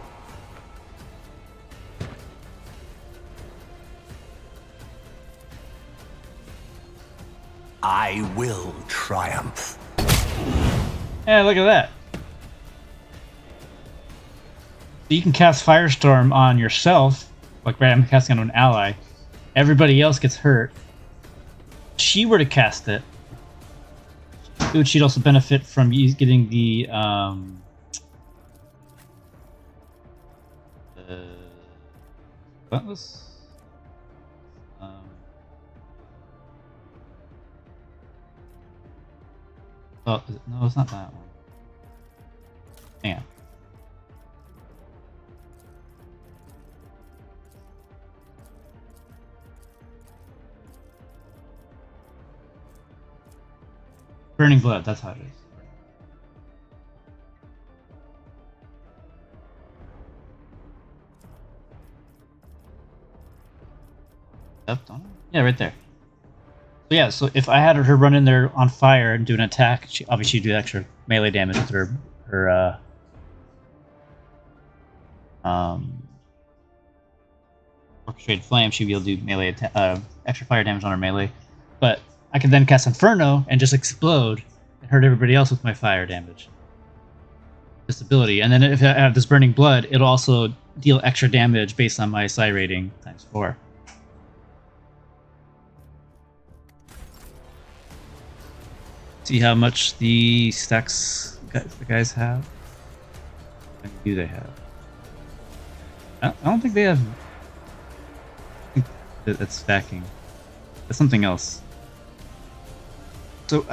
Speaker 2: I will triumph.
Speaker 1: Yeah, look at that. So you can cast Firestorm on yourself, like right, I'm casting on an ally. Everybody else gets hurt. If she were to cast it, she'd also benefit from getting the what was oh no, it's not that one. Hang on. Burning Blood, that's how it is. Up, don't I? Yeah, right there. So yeah, so if I had her run in there on fire and do an attack, she obviously do extra melee damage with her orchestrated flame. She'd be able to do melee extra fire damage on her melee. But I could then cast Inferno and just explode and hurt everybody else with my fire damage. This ability, and then if I have this Burning Blood, it'll also deal extra damage based on my psi rating times 4. See how much the stacks the guys have? How many do they have? I don't think they have. I think that's stacking. That's something else. So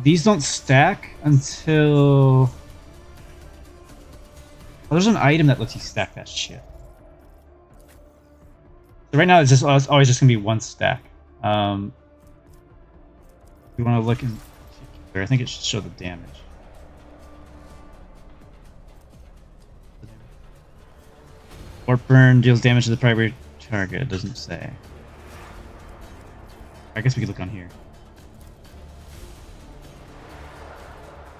Speaker 1: these don't stack until. Well, there's an item that lets you stack that shit. So right now it's just always just gonna be one stack. We want to look in. I think it should show the damage. Warp burn deals damage to the primary target. It doesn't say. I guess we could look on here.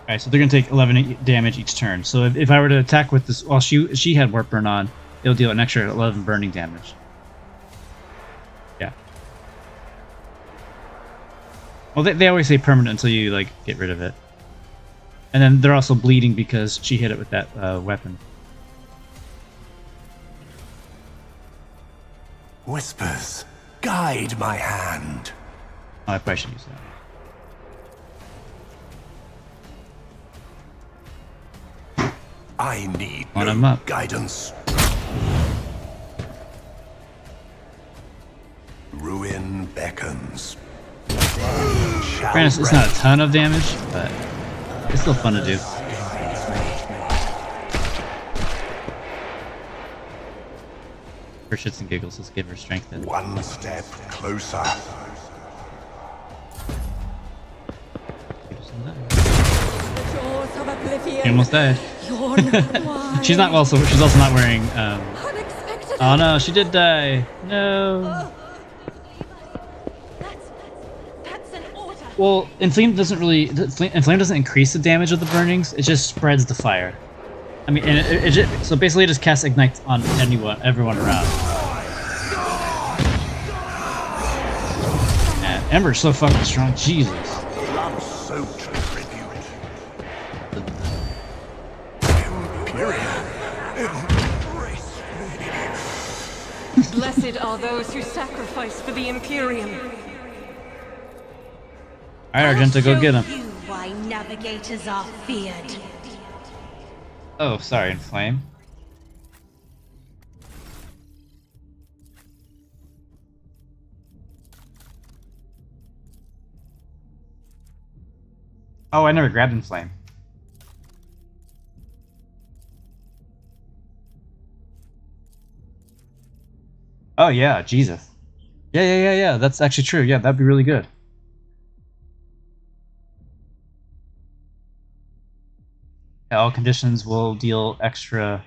Speaker 1: Alright, so they're gonna take 11 damage each turn. So if I were to attack with this, while she had warp burn on, it'll deal an extra 11 burning damage. Yeah. Well, they always say permanent until you like get rid of it. And then they're also bleeding because she hit it with that weapon.
Speaker 2: Whispers, guide my hand.
Speaker 1: Oh, I probably should use that.
Speaker 2: I need
Speaker 1: On
Speaker 2: no
Speaker 1: him up.
Speaker 2: guidance. Ruin beckons.
Speaker 1: Granted, it's not a ton of damage, but it's still fun to do. For shits and giggles, let's give her strength then.
Speaker 2: One step closer.
Speaker 7: Jaws of oblivion.
Speaker 1: She almost died.
Speaker 7: You're not wise.
Speaker 1: She's not also. She's also not wearing.
Speaker 7: Unexpected.
Speaker 1: Oh no, she did die. No.
Speaker 3: That's an order.
Speaker 1: Well, Inflame doesn't really. Inflame doesn't increase the damage of the burnings. It just spreads the fire. I mean, and it just, so basically, it just casts ignites on everyone around. Man, Ember's so fucking strong. Jesus.
Speaker 2: Blood-soaked tribute. Imperium, embrace me.
Speaker 3: Blessed are those who sacrifice for the Imperium.
Speaker 1: Alright, Argenta, go get him.
Speaker 4: You why navigators are feared.
Speaker 1: Oh, sorry, Inflame. Oh, I never grabbed Inflame. Oh yeah, Jesus. Yeah. That's actually true. Yeah, that'd be really good. Yeah, all conditions will deal extra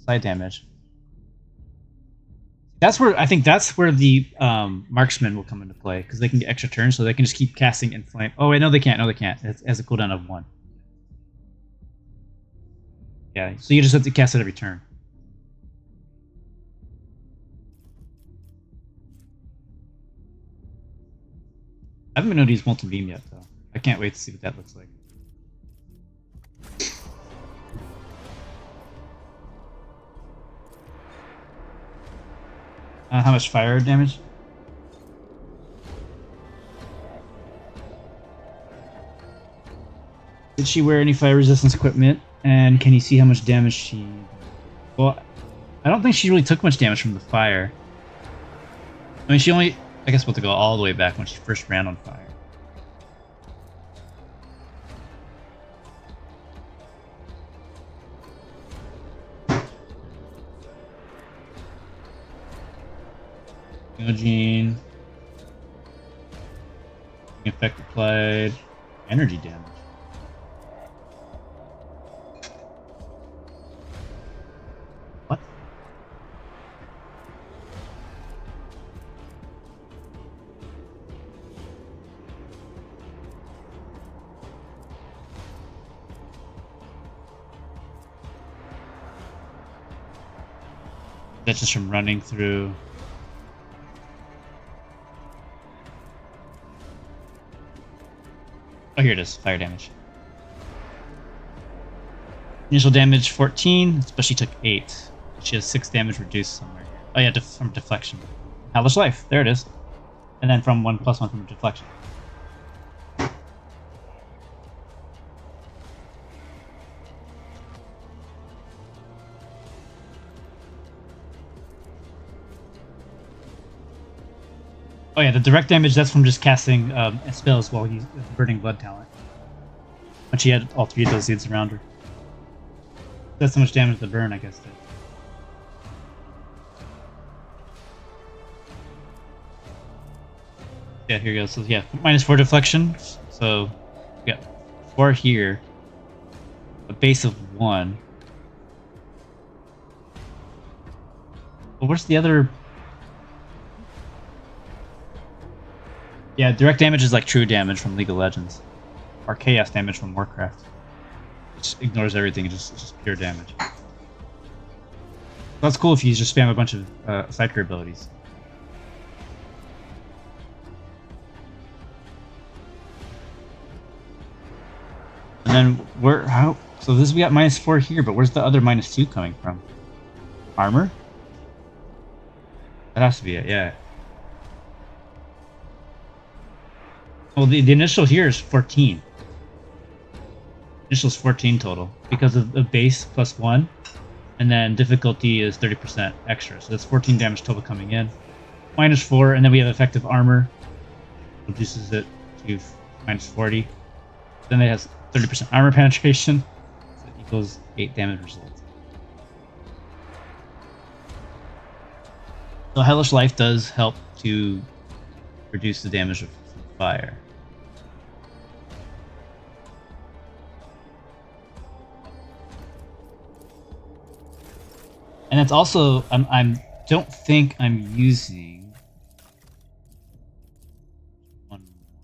Speaker 1: side damage. That's where I think that's where the marksman will come into play because they can get extra turns, so they can just keep casting Inflame. Oh wait, no, they can't. No, they can't. It has a cooldown of 1. Yeah, so you just have to cast it every turn. I haven't been able to use Molten Beam yet, though. I can't wait to see what that looks like. How much fire damage? Did she wear any fire resistance equipment? And can you see how much damage she... Well, I don't think she really took much damage from the fire. I mean, she only... I guess we'll have to go all the way back when she first ran on fire. Gene. Effect applied. Energy damage. What? That's just from running through. Oh, here it is. Fire damage. Initial damage 14, but she took 8. She has 6 damage reduced somewhere. Oh yeah, from deflection. Hellish Life. There it is. And then from 1+1 from deflection. Oh yeah, the direct damage, that's from just casting spells while he's burning blood talent. When she had all 3 of those dudes around her. That's so much damage to burn, I guess. Yeah, here we go. So yeah, -4 deflection. So we got 4 here. A base of 1. Well, where's the other... Yeah, direct damage is like true damage from League of Legends. Or chaos damage from Warcraft. Which ignores everything, it's just pure damage. That's cool if you just spam a bunch of Psyker abilities. And then how? So this we got -4 here, but where's the other -2 coming from? Armor? That has to be it, yeah. Well, the initial here is 14. Initial is 14 total because of the base +1, and then difficulty is 30% extra. So that's 14 damage total coming in. -4, and then we have effective armor, reduces it to -40. Then it has 30% armor penetration, so it equals 8 damage results. So Hellish Life does help to reduce the damage of fire. And it's also don't think I'm using one more.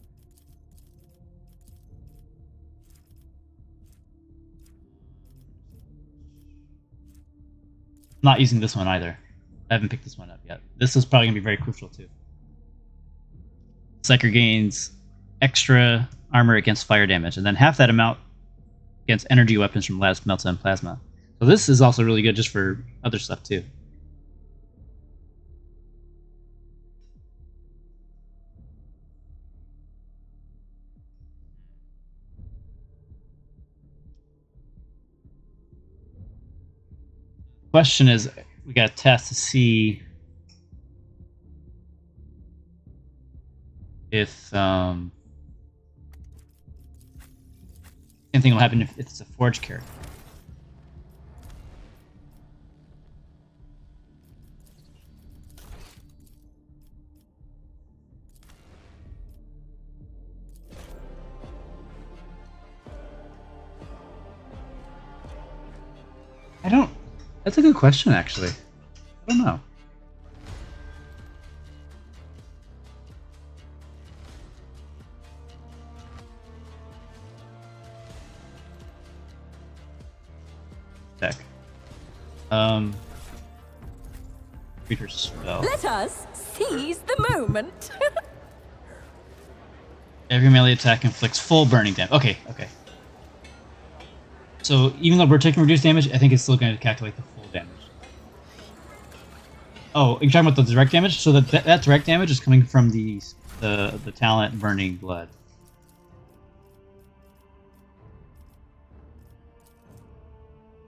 Speaker 1: I'm not using this one either. I haven't picked this one up yet. This is probably gonna be very crucial too. Psyker gains extra armor against fire damage, and then half that amount against energy weapons from Las Melta and Plasma. So this is also really good just for other stuff too. Question is, we got to test to see if same thing will happen if it's a forge character. That's a good question, actually. I don't know. Deck. Read her spell.
Speaker 7: Let us seize the moment.
Speaker 1: Every melee attack inflicts full burning damage. Okay, okay. So even though we're taking reduced damage, I think it's still going to calculate the full damage. Oh, you're talking about the direct damage? So that direct damage is coming from the talent Burning Blood.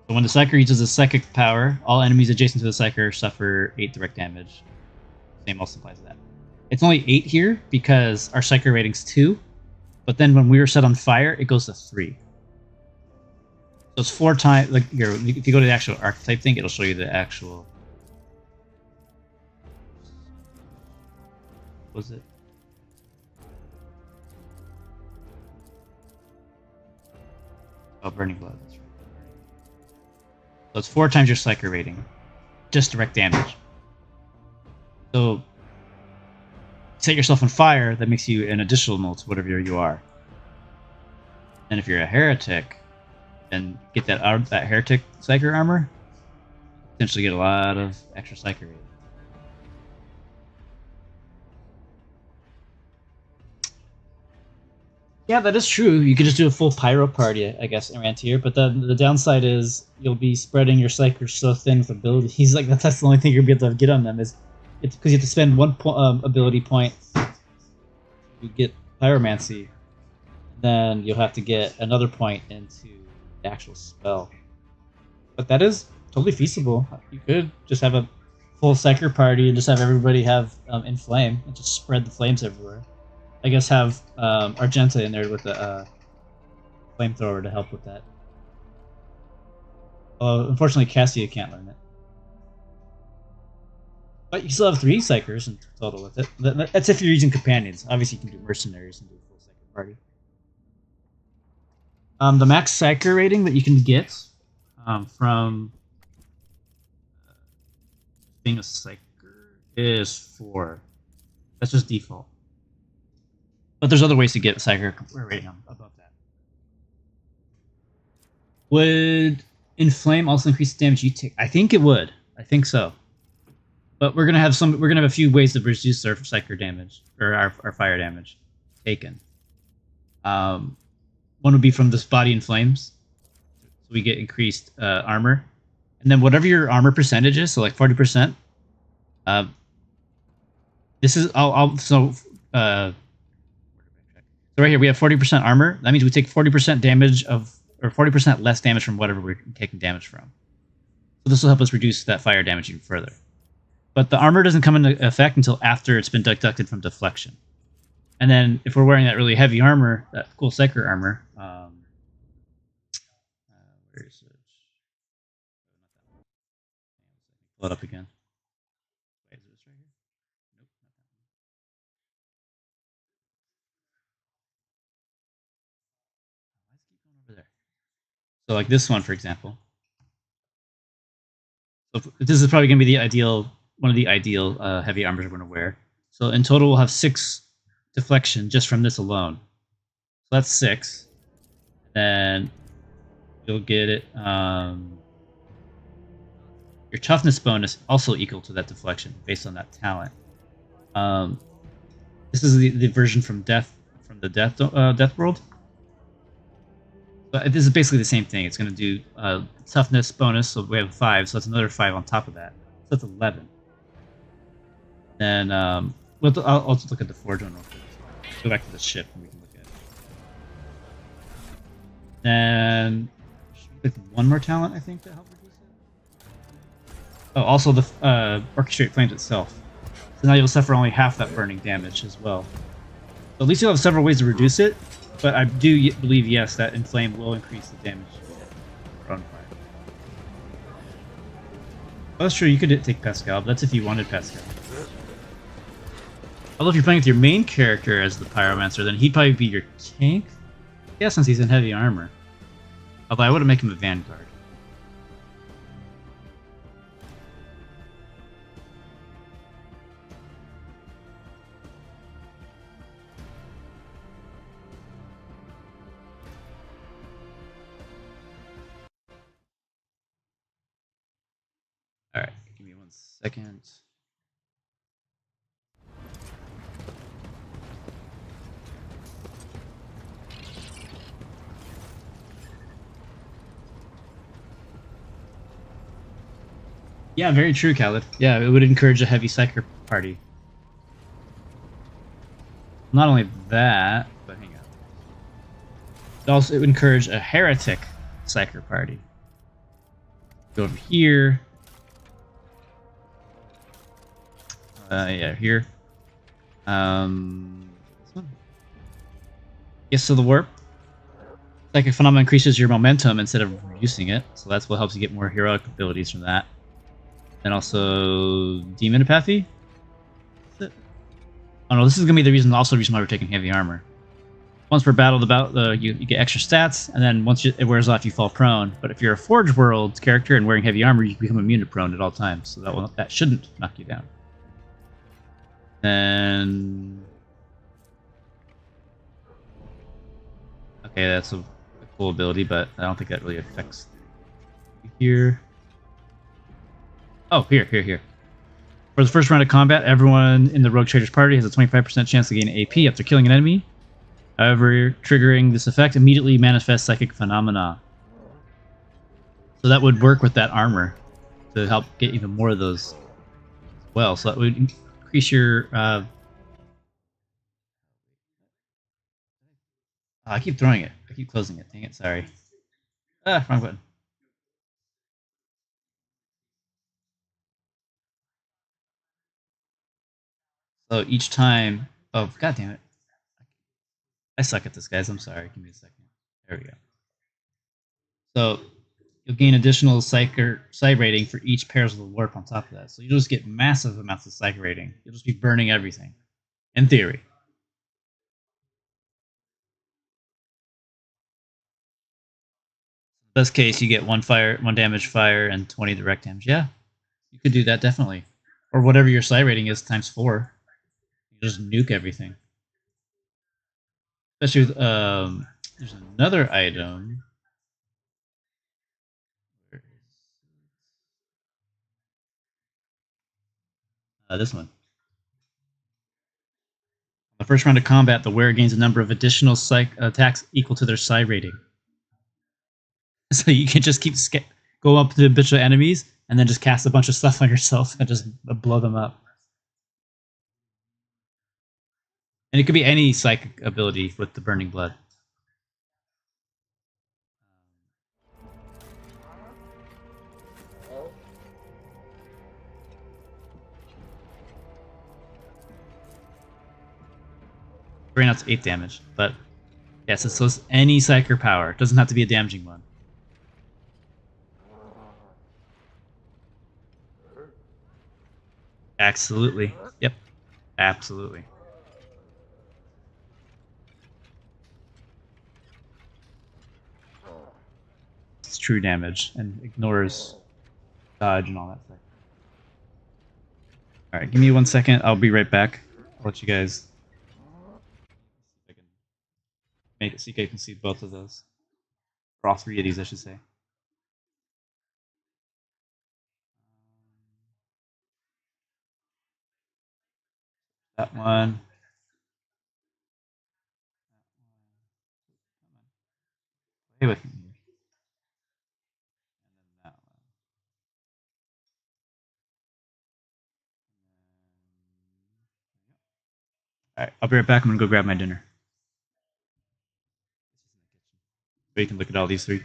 Speaker 1: So when the Psyker uses a psychic power, all enemies adjacent to the Psyker suffer 8 direct damage. Same also applies to that. It's only 8 here because our Psyker rating's 2, but then when we are set on fire, it goes to 3. So it's 4 times. Like here, if you go to the actual archetype thing, it'll show you the actual. Was it? Oh, Burning Blood. That's right. So it's 4 times your Psyker rating, just direct damage. So set yourself on fire. That makes you an additional to whatever you are. And if you're a heretic, then get that heretic Psyker armor. Potentially get a lot of extra Psyker rating. Yeah, that is true. You could just do a full pyro party, I guess, around here. But the downside is you'll be spreading your Psykers so thin with abilities. Like that's the only thing you're gonna be able to get on them is it's because you have to spend 1 ability point to get Pyromancy. Then you'll have to get another point into the actual spell. But that is totally feasible. You could just have a full Psyker party and just have everybody have Inflame and just spread the flames everywhere. I guess have Argenta in there with the flamethrower to help with that. Unfortunately, Cassia can't learn it. But you still have 3 Psykers in total with it. That's if you're using companions. Obviously, you can do mercenaries and do a full Psyker party. The max Psyker rating that you can get from being a Psyker is 4. That's just default. But there's other ways to get Psyker rating above that. Would Inflame also increase the damage you take? I think it would. I think so. But we're gonna have a few ways to reduce our Psyker damage or our fire damage taken. One would be from this body in flames, so we get increased armor, and then whatever your armor percentage is, so like 40%. This is So right here we have 40% armor. That means we take 40% damage or 40% less damage from whatever we're taking damage from. So this will help us reduce that fire damage even further. But the armor doesn't come into effect until after it's been deducted from deflection. And then if we're wearing that really heavy armor, that cool Psyker armor, where is it? Pull it up again. Wait, is this right here? Nope, not that one. Why does it keep going over there? So like this one, for example. So this is probably going to be one of the ideal heavy armors we're going to wear. So in total, we'll have 6 deflection just from this alone. So that's 6. Then you'll get it. Your toughness bonus also equal to that deflection based on that talent. This is the version from the Death World. But this is basically the same thing. It's going to do toughness bonus, so we have 5, so that's another 5 on top of that. So that's 11. Then I'll also look at the Forge one real quick. Go back to the ship and we can look at it. Then like one more talent, I think, to help reduce it. Oh, also the Orchestrate Flames itself. So now you'll suffer only half that burning damage as well. So at least you'll have several ways to reduce it, but I do believe, yes, that Inflame will increase the damage on fire. Oh, that's true, you could take Pascal, but that's if you wanted Pascal. Although if you're playing with your main character as the Pyromancer, then he'd probably be your tank. Yeah, since he's in heavy armor. Although I wouldn't make him a Vanguard. Alright, give me 1 second. Yeah, very true, Khaled. Yeah, it would encourage a heavy psyker party. Not only that, but hang on. It would encourage a heretic psyker party. Go over here. Yeah, here. This one. Yes, so the warp. Psychic phenomena increases your momentum instead of reducing it, so that's what helps you get more heroic abilities from that. And also demonopathy. Oh no, this is gonna be the reason. Also, the reason why we're taking heavy armor. Once per battle, you get extra stats, and then once it wears off, you fall prone. But if you're a Forge World character and wearing heavy armor, you become immune to prone at all times, so that shouldn't knock you down. Then, okay, that's a cool ability, but I don't think that really affects here. Oh, here. For the first round of combat, everyone in the Rogue Trader's party has a 25% chance to gain AP after killing an enemy. However, triggering this effect immediately manifests psychic phenomena. So that would work with that armor to help get even more of those as well. So that would increase your... Oh, I keep throwing it. I keep closing it. Dang it, sorry. Ah, wrong button. So each time... Oh, god damn it. I suck at this, guys. I'm sorry. Give me a second. There we go. So you'll gain additional psych rating for each pairs of the warp on top of that. So you'll just get massive amounts of psych rating. You'll just be burning everything. In theory. Best case, you get one damage fire, and 20 direct damage. Yeah, you could do that definitely. Or whatever your psi rating is times 4. You just nuke everything. Especially with, there's another item. This one. The first round of combat, the wearer gains a number of additional psych attacks equal to their psi rating. So you can just go up to habitual enemies and then just cast a bunch of stuff on yourself and just blow them up. And it could be any psychic ability with the burning blood. Right now it's 8 damage, but yes, it's any psyker power. It doesn't have to be a damaging one. Absolutely. Yep. Absolutely. It's true damage and ignores dodge and all that stuff. Alright, give me 1 second. I'll be right back. I'll let you guys make it so you guys can see both of those. Or all 3 of these, I should say. That one. Stay with me. And then that one. Alright, I'll be right back. I'm gonna go grab my dinner. So you can look at all these 3.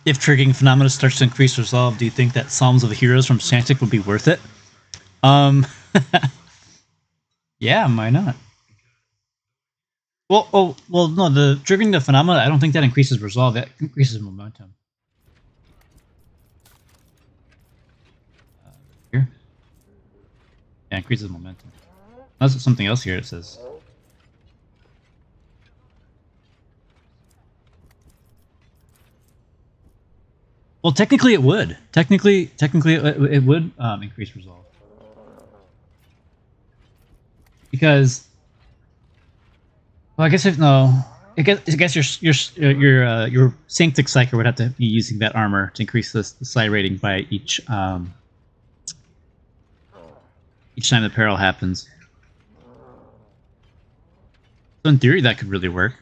Speaker 1: If triggering phenomena starts to increase resolve, do you think that Psalms of the Heroes from Shantic would be worth it? Yeah, why not? Well, no, the triggering the phenomena, I don't think that increases resolve, that increases momentum. Here? Yeah, increases momentum. That's something else here it says. Well, technically it would. Technically it would increase resolve. Because, well, I guess if no, I guess your Sanctic Psyker would have to be using that armor to increase the psi rating by each time the peril happens. So in theory, that could really work.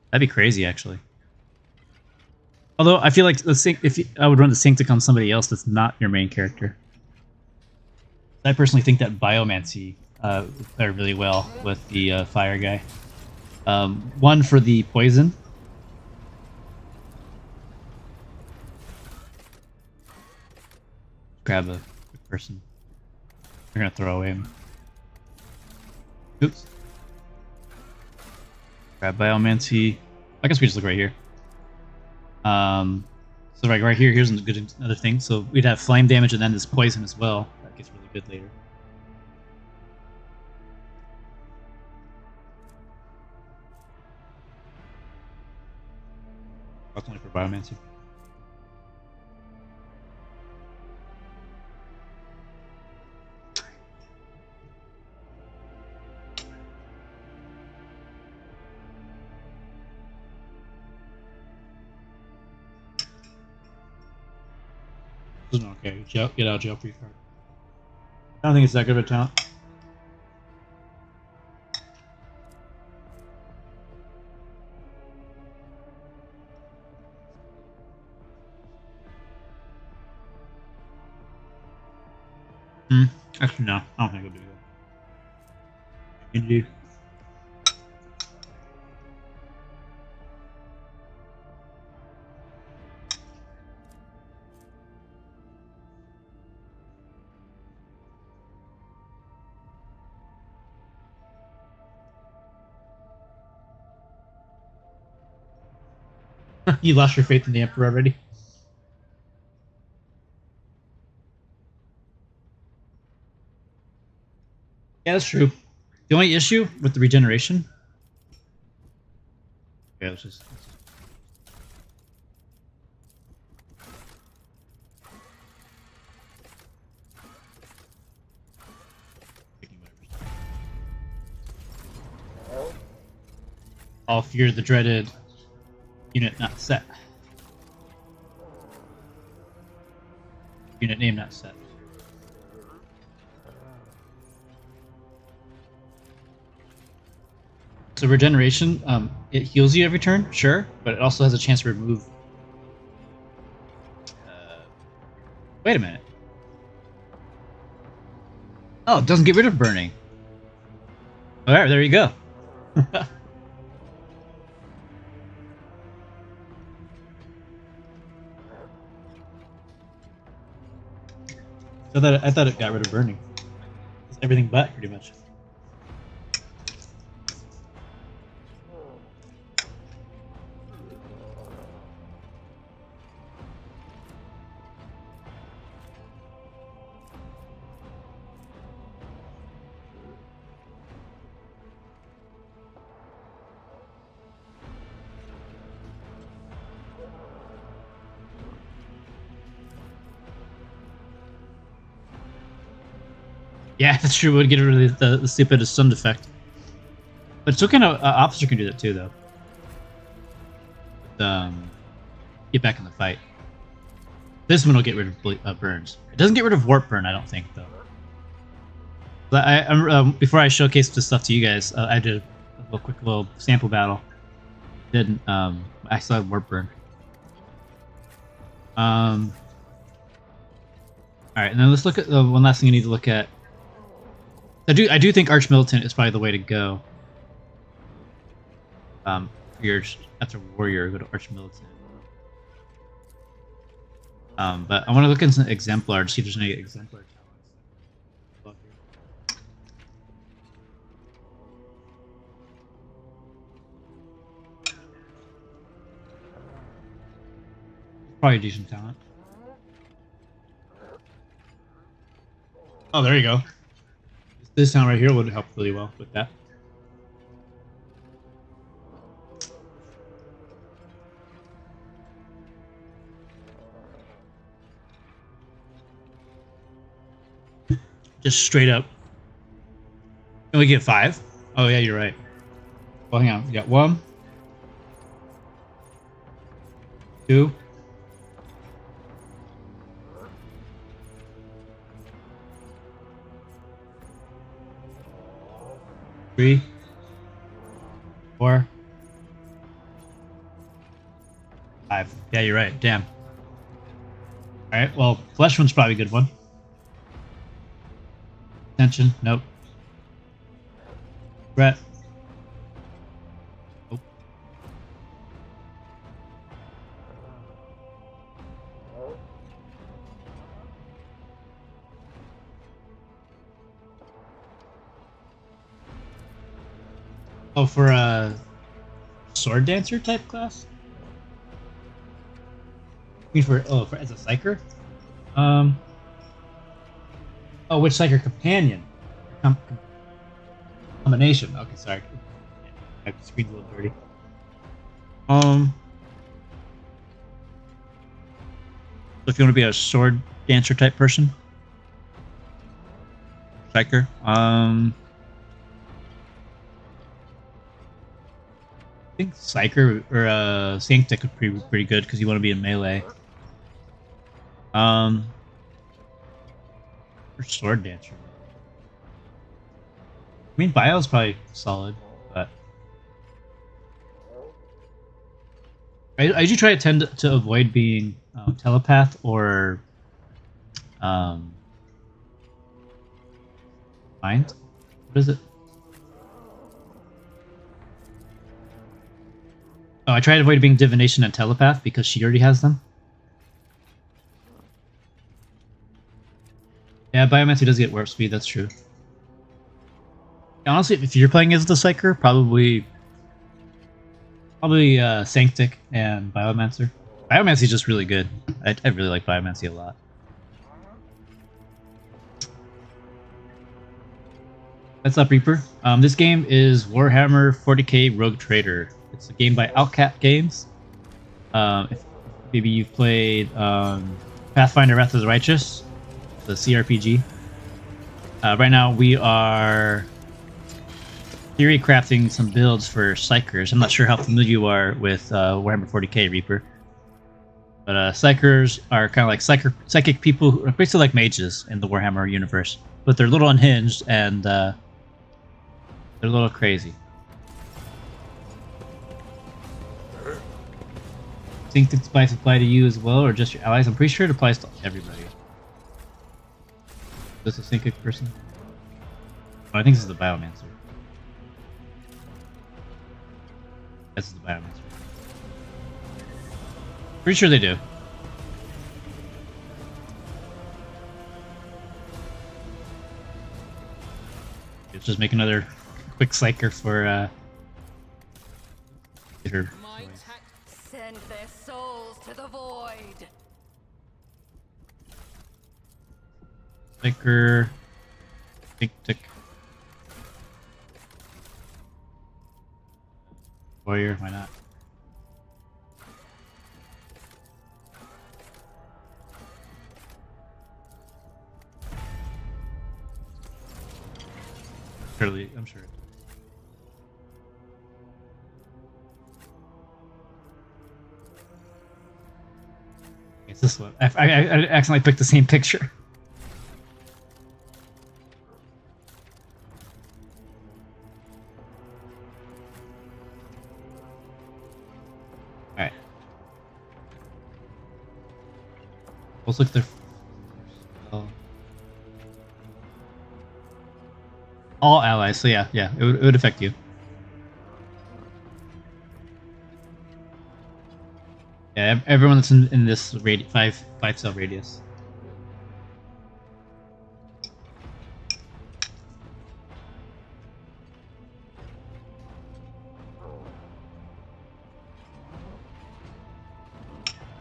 Speaker 1: That'd be crazy, actually. Although I feel like I would run the Sanctic on somebody else that's not your main character. I personally think that Biomancy would play really well with the fire guy. One for the poison. Grab a quick person. We're gonna throw away him. Oops. Grab Biomancy. I guess we just look right here. So right here, here's another thing. So we'd have flame damage and then this poison as well. That gets really good later. That's only for Biomancy. This is an okay. Get out of jail free card. I don't think it's that good of a talent. Actually, no. I don't think it'll do that. Indeed. You lost your faith in the Emperor already? Yeah, that's true. The only issue with the regeneration... Okay, let's just... All fear the dreaded unit not set. Unit name not set. So regeneration, it heals you every turn, sure, but it also has a chance to remove... wait a minute. Oh, it doesn't get rid of burning. Alright, there you go. I thought it got rid of burning. It's everything but, pretty much. Yeah, that's true. It would get rid of the stupid stunned effect. But still kind of officer can do that too, though. Get back in the fight. This one will get rid of burns. It doesn't get rid of warp burn, I don't think, though. But before I showcase this stuff to you guys, I did a quick little sample battle. Didn't I still have warp burn. All right, and then let's look at the one last thing you need to look at. I do think Arch Militant is probably the way to go. After Warrior, go to Arch Militant. But I want to look in some exemplar to see if there's any exemplar talents. Probably a decent talent. Oh, there you go. This sound right here would help really well with that. Just straight up. Can we get 5? Oh yeah, you're right. Well, hang on. We got 1, 2. 3, 4, 5. Yeah, you're right. Damn. Alright, well, flesh one's probably a good one. Attention, nope. Threat. Nope. Oh, for a sword dancer type class? I mean for as a psyker? Oh, which psyker companion? Combination. Okay, sorry. My screen's a little dirty. So if you want to be a sword dancer type person, psyker. I think psyker or Sanctic would be pretty good because you want to be in melee. Or sword dancer. I mean, Bio's probably solid, but I usually try to tend to avoid being telepath or mind. What is it? Oh, I try to avoid being divination and telepath because she already has them. Yeah, Biomancer does get warp speed, that's true. Honestly, if you're playing as the Psyker, probably Sanctic and Biomancer. Biomancer is just really good. I really like Biomancer a lot. What's up, Reaper? This game is Warhammer 40k Rogue Trader. It's a game by Outcat Games. If maybe you've played Pathfinder Wrath of the Righteous, the CRPG. Right now we are theorycrafting some builds for Psychers. I'm not sure how familiar you are with Warhammer 40k, Reaper. But Psychers are kind of like psychic people who are basically like mages in the Warhammer universe. But they're a little unhinged and they're a little crazy. Think this might apply to you as well, or just your allies? I'm pretty sure it applies to everybody. Is this a psychic person? Oh, I think this is the Biomancer. This is the Biomancer. Pretty sure they do. Let's just make another quick psyker for her.
Speaker 7: Send their souls to the void.
Speaker 1: Psyker. Tick. Warrior, why not? Surely, I'm sure. It's this one. I accidentally picked the same picture. Alright. Let's look at their... All allies, so yeah, it would affect you. Yeah, everyone that's in this five cell radius.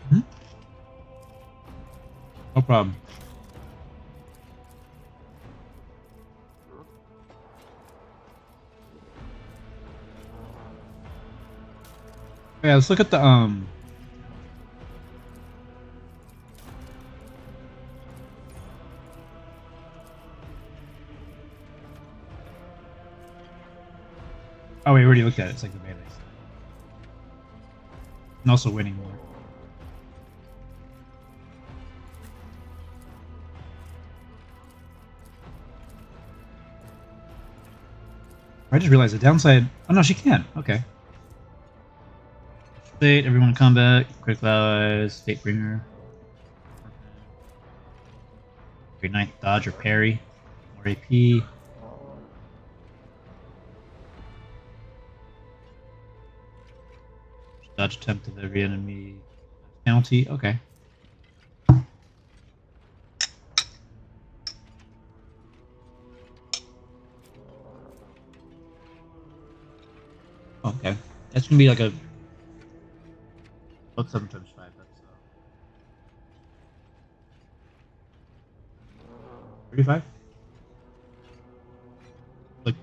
Speaker 1: Hmm? No problem. Yeah, let's look at the Oh wait, we already looked at it. It's like the melee. And also winning more. I just realized the downside. Oh no, she can. Okay. Fate, everyone in combat, critical allies, Fate Bringer. Great Ninth dodge or parry. More AP. Dodge attempt of every enemy. Penalty. Okay. Okay. That's gonna be like a. What's 7 times 5? That's 35? Like.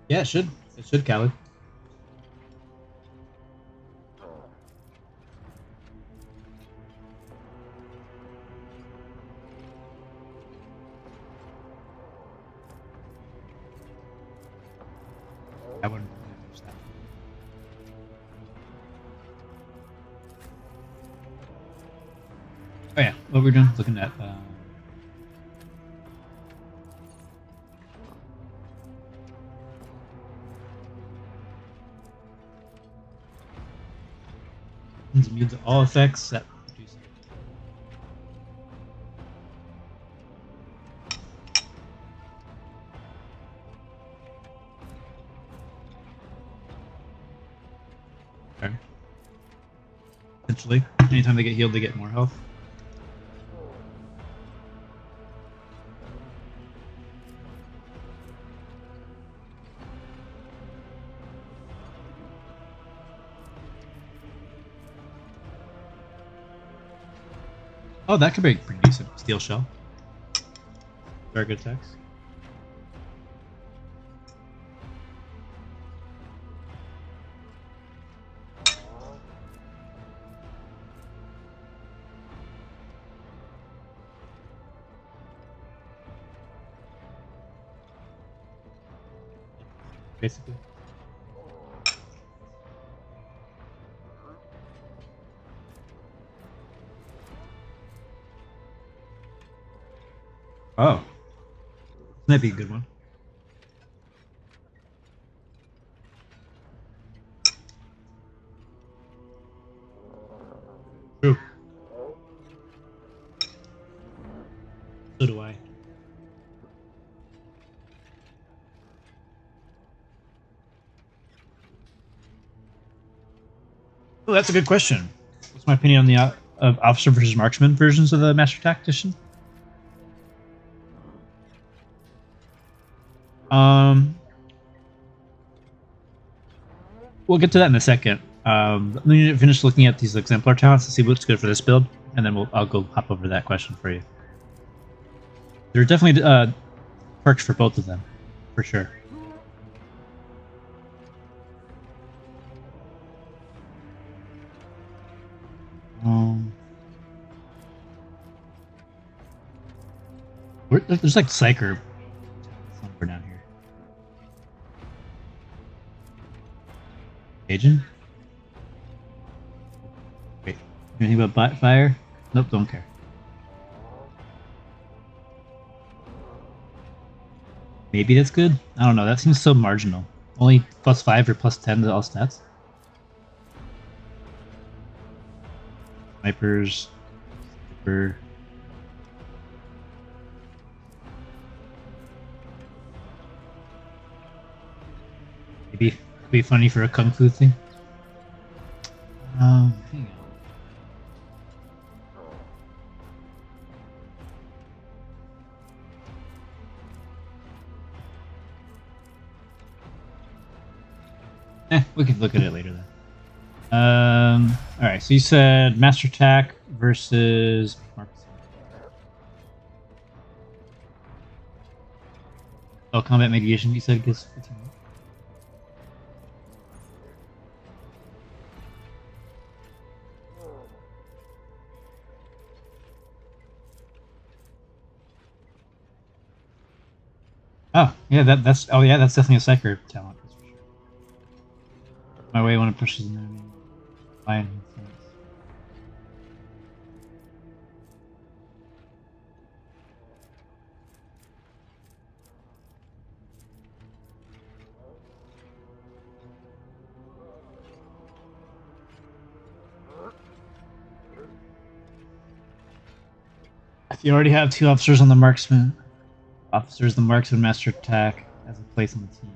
Speaker 1: Yeah, it should. It should, Callie. I wouldn't use that. Oh yeah, what we're doing? Looking at. Immune to all effects that produce. Okay. Essentially, anytime they get healed, they get more health. Oh, that could be pretty decent. Steel shell. Very good attacks. Basically. Oh. That'd be a good one. True. So do I. Oh, that's a good question. What's my opinion on the of officer versus marksman versions of the master tactician? We'll get to that in a second. Let me finish looking at these exemplar talents to see what's good for this build, and then I'll go hop over that question for you. There are definitely perks for both of them, for sure. There's like Psyker somewhere down here. Agent? Wait, anything about fire? Nope, don't care. Maybe that's good? I don't know, that seems so marginal. Only +5 or +10 to all stats? Snipers. Sniper. Maybe Be funny for a kung fu thing. Hang on. We can look at it later then. Alright, so you said Master Attack versus Marcus. Oh, combat mediation, you said gets 15. Oh, yeah, that's definitely a Psyker talent. That's for sure. My way when it pushes an enemy. Fine. If you already have 2 officers on the marksman, the marksman master attack as a place on the team.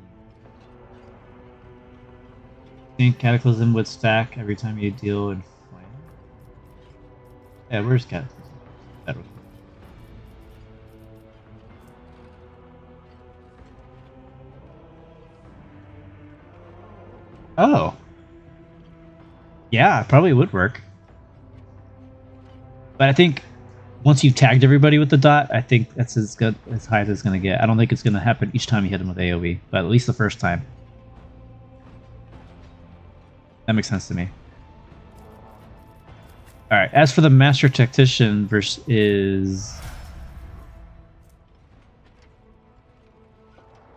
Speaker 1: Think Cataclysm would stack every time you deal in flame. Yeah, where's Cataclysm? That was Oh. Yeah, it probably would work. But I think once you've tagged everybody with the dot, I think that's as good as high as it's going to get. I don't think it's going to happen each time you hit them with AoE, but at least the first time. That makes sense to me. Alright, as for the Master Tactician versus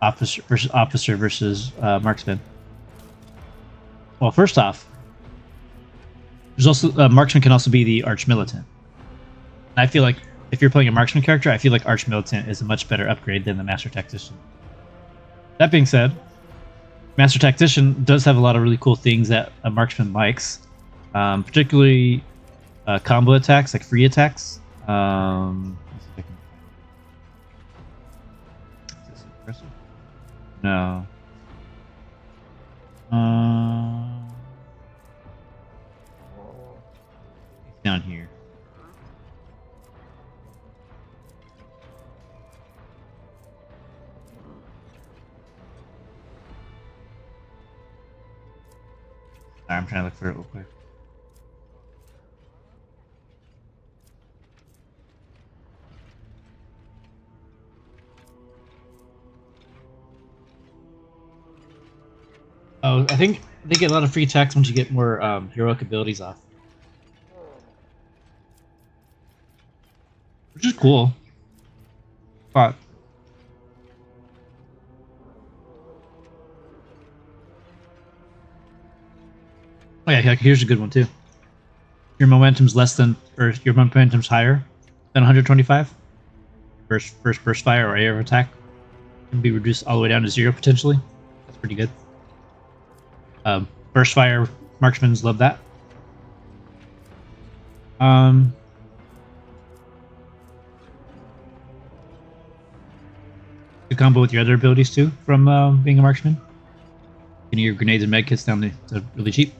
Speaker 1: Officer versus Marksman. Well, first off, there's also Marksman can also be the Arch Militant. I feel like if you're playing a Marksman character, I feel like Arch Militant is a much better upgrade than the Master Tactician. That being said, Master Tactician does have a lot of really cool things that a Marksman likes, particularly combo attacks, like free attacks. Let's see if I can... Is this impressive? No. It's down here. Sorry, I'm trying to look for it real quick. Oh, I think they get a lot of free attacks once you get more heroic abilities off. Which is cool. But oh yeah, here's a good one too. Your momentum's less than, or your momentum's higher than 125. First burst fire or area of attack can be reduced all the way down to 0 potentially. That's pretty good. Burst fire marksmans love that. To combo with your other abilities too from being a marksman. Getting your grenades and medkits down to really cheap.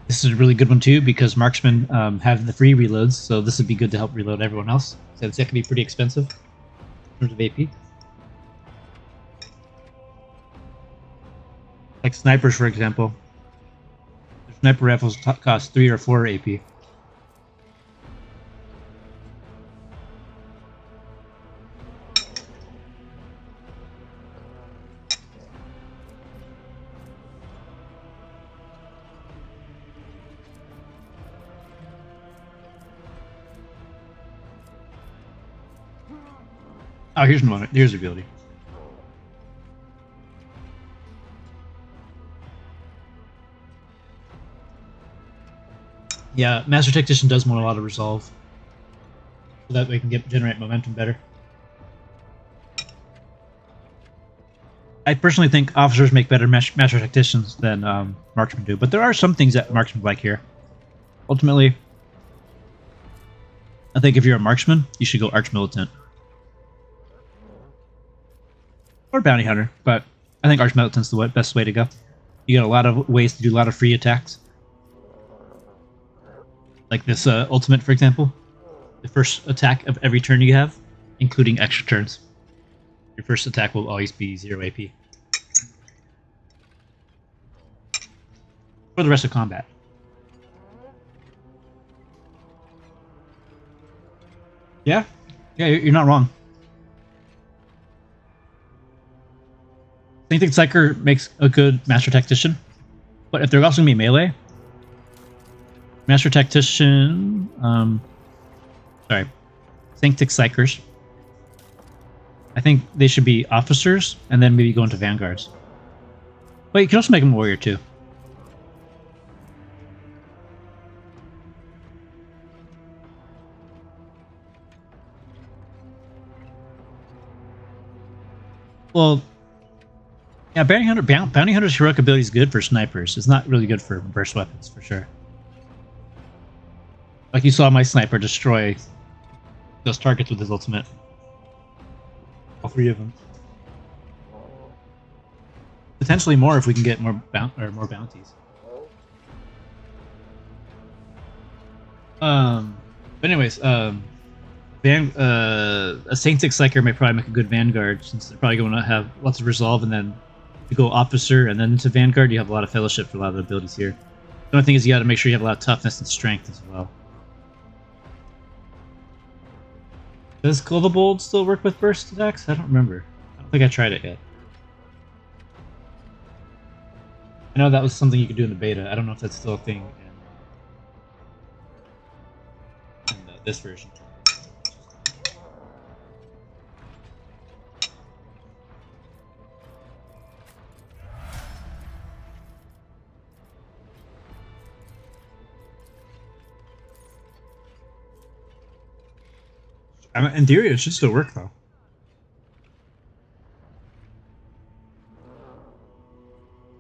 Speaker 1: This is a really good one too because marksmen have the free reloads, so this would be good to help reload everyone else. Since that can be pretty expensive in terms of AP. Like snipers, for example. Their sniper rifles cost 3 or 4 AP. Oh, here's one. Here's the ability. Yeah, Master Tactician does want a lot of resolve, so that we can generate momentum better. I personally think officers make better Master Tacticians than marksmen do, but there are some things that marksmen like here. Ultimately, I think if you're a marksman, you should go Arch Militant. or Bounty Hunter, but I think Arch Militant's the best way to go. You got a lot of ways to do a lot of free attacks. Like this ultimate, for example. The first attack of every turn you have, including extra turns. Your first attack will always be 0 AP. For the rest of combat. Yeah, you're not wrong. I think Psyker makes a good Master Tactician, but if they're also going to be melee, Master Tactician, sorry, Sanctic Psychers, I think they should be officers, and then maybe go into vanguards. But you can also make them warrior too. Well, yeah, Bounty Hunter's heroic ability is good for snipers. It's not really good for burst weapons, for sure. Like you saw my sniper destroy those targets with his ultimate. All 3 of them. Potentially more if we can get more bounties. But anyways, a Saint Six Psyker may probably make a good Vanguard, since they're probably going to have lots of resolve, and then you go Officer and then into Vanguard, you have a lot of Fellowship for a lot of the abilities here. The only thing is you got to make sure you have a lot of toughness and strength as well. Does Clovabold still work with burst attacks? I don't remember. I don't think I tried it yet. I know that was something you could do in the beta. I don't know if that's still a thing in this version. In theory, it should still work, though.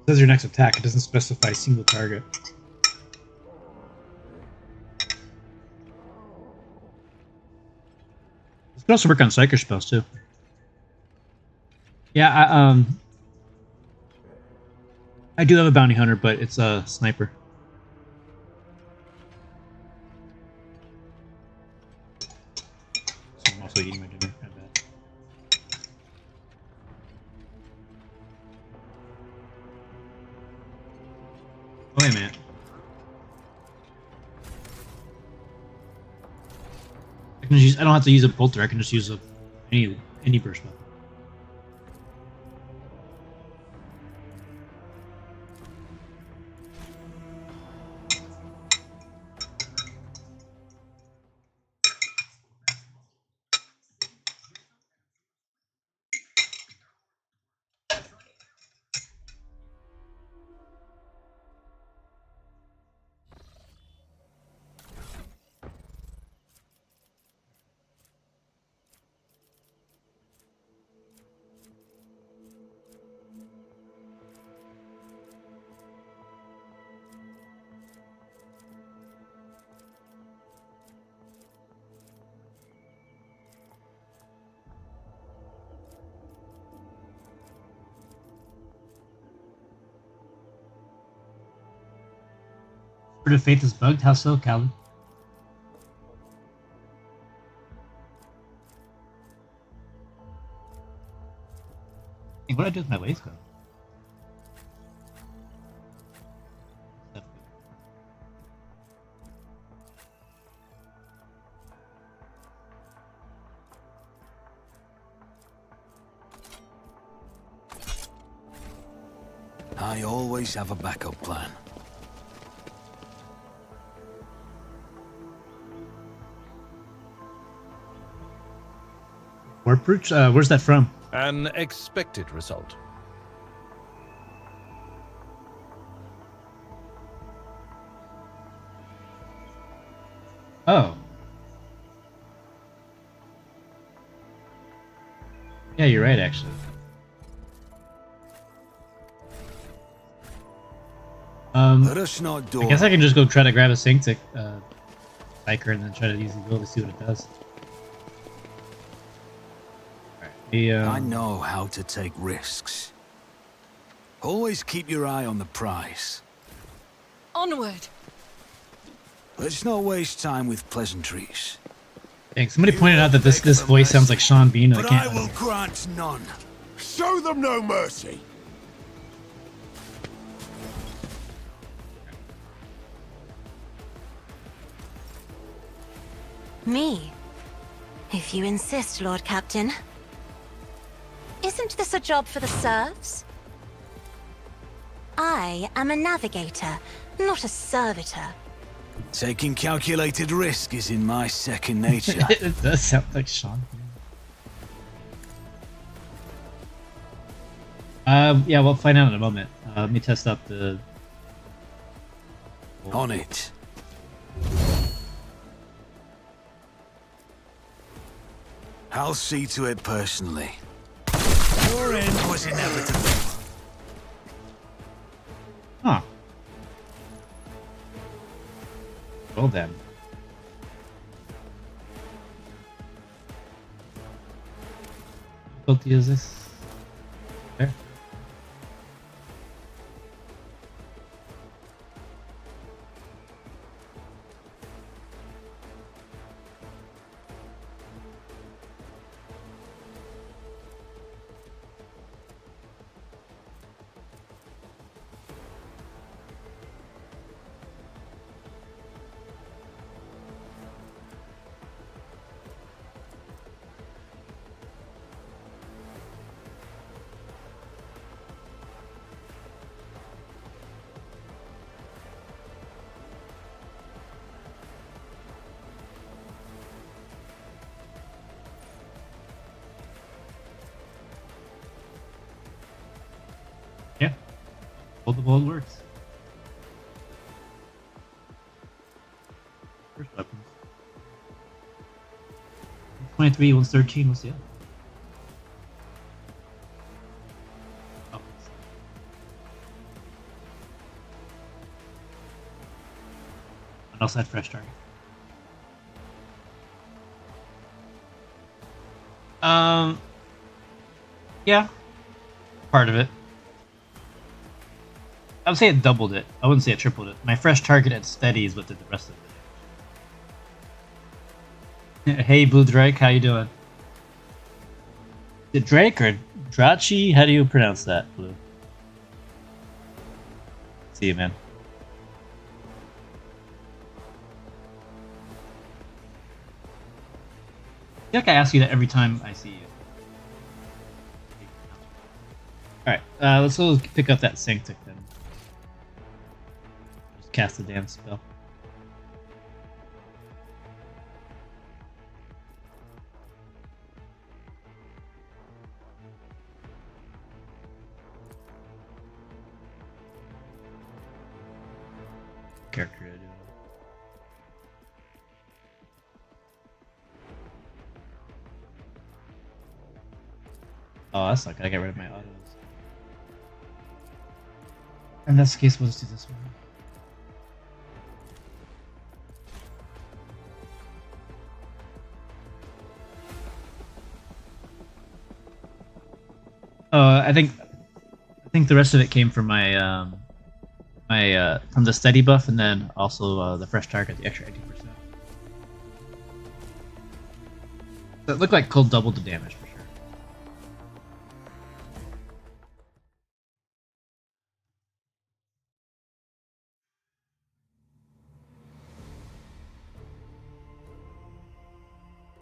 Speaker 1: It says your next attack. It doesn't specify single target. It can also work on Psyker spells, too. Yeah, I do have a Bounty Hunter, but it's a Sniper. Eating my dinner. Kind of bad. Oh, wait a minute. I don't have to use a bolter. I can just use any burst weapon. Spirit of Faith is bugged? How so, Calvin? Hey, what did I do with my lace gun?
Speaker 8: I always have a backup plan.
Speaker 1: Warp Brooch? Where's that from?
Speaker 6: An expected result.
Speaker 1: Oh. Yeah, you're right, actually.
Speaker 8: Let us not do.
Speaker 1: I guess I can just go try to grab a Sanctic Psyker and then try to use the ability to see what it does. Alright,
Speaker 8: I know how to take risks. Always keep your eye on the prize.
Speaker 3: Onward!
Speaker 8: Let's not waste time with pleasantries.
Speaker 1: Dang, somebody pointed out that this voice sounds like Sean Bean, and I
Speaker 8: But I
Speaker 1: can't.
Speaker 8: will grant none.
Speaker 2: Show them no mercy.
Speaker 4: Me? If you insist, Lord Captain. Isn't this a job for the serfs? I am a navigator, not a servitor.
Speaker 8: Taking calculated risk is in my second nature.
Speaker 1: It does sound like Sean Bean. Yeah, we'll find out in a moment. Let me test out the.
Speaker 8: On it. I'll see to it personally. Your end was inevitable.
Speaker 1: Huh. Well then. What difficulty is this? There. Yeah. Hold the bold works. First weapons. 23, 113, what's the other? Oh. And also had fresh target. Yeah. Part of it. I would say it doubled it. I wouldn't say it tripled it. My fresh target at steady is what did the rest of it. Hey, Blue Drake, how you doing? Is it Drake or Drachi? How do you pronounce that, Blue? See you, man. I feel like I ask you that every time I see you. Alright, let's go pick up that Sanctic then. Just cast the damn spell. Character to do it. Oh, that's not good. I got rid of my autos. In this case, we'll just do this one. I think the rest of it came from my from the steady buff, and then also the fresh target, the extra 80%. So it looked like Cold doubled the damage for sure.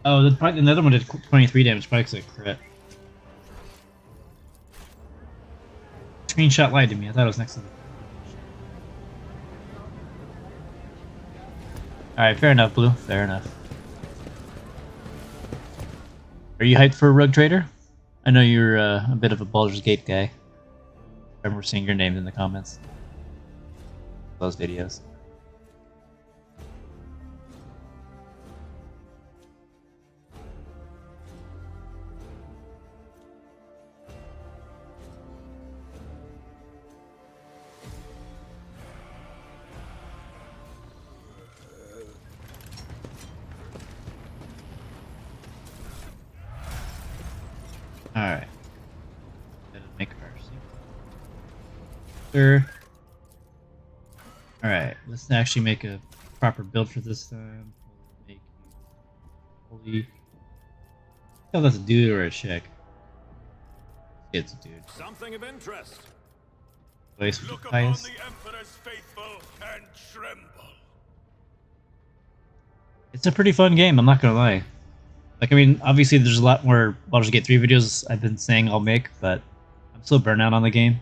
Speaker 1: Oh, the other one did 23 damage, probably because of crit. Screenshot lied to me. I thought it was next to the. Alright, fair enough, Blue. Fair enough. Are you hyped for a Rogue Trader? I know you're a bit of a Baldur's Gate guy. I remember seeing your name in the comments. Those videos. Alright. Make our sure. Alright, let's actually make a proper build for this time. We'll make you holy. Oh, that's a dude or a chick. It's a dude.
Speaker 6: Something of interest.
Speaker 1: Place with
Speaker 2: Look
Speaker 1: the
Speaker 2: upon
Speaker 1: highest.
Speaker 2: the Emperor's faithful and tremble.
Speaker 1: It's a pretty fun game, I'm not gonna lie. Like, I mean, obviously there's a lot more Baldur's Gate 3 videos I've been saying I'll make, but I'm still burnt out on the game.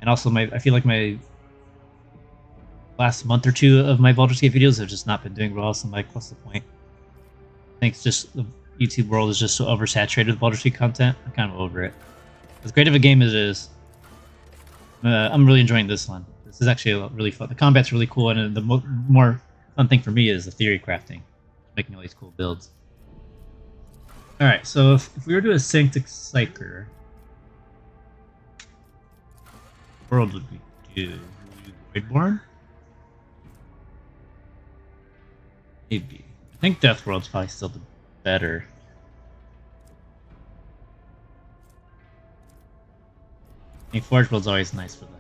Speaker 1: And also, I feel like my last month or two of my Baldur's Gate videos have just not been doing well, so I'm like, what's the point? I think it's just the YouTube world is just so oversaturated with Baldur's Gate content. I'm kind of over it. As great of a game as it is, I'm really enjoying this one. This is actually really fun. The combat's really cool, and the more fun thing for me is the theory crafting, making all these cool builds. Alright, so if we were to do a Sanctic Psyker, world would be Voidborn? Maybe. I think Death World's probably still the better. I think Forge World's always nice for the head.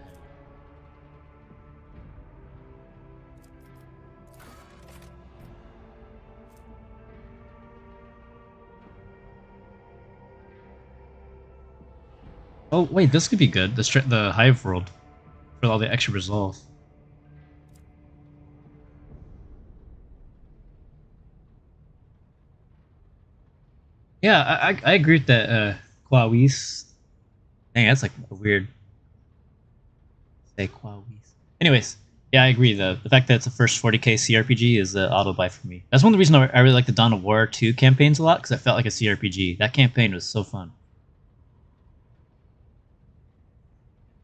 Speaker 1: Oh wait, this could be good. The Hive World for all the extra resolve. Yeah, I agree with that. Quawis. Dang, that's like a weird. Say Quawis. Anyways, yeah, I agree. The fact that it's the first 40k CRPG is the auto buy for me. That's one of the reasons I really like the Dawn of War 2 campaigns a lot, because it felt like a CRPG. That campaign was so fun.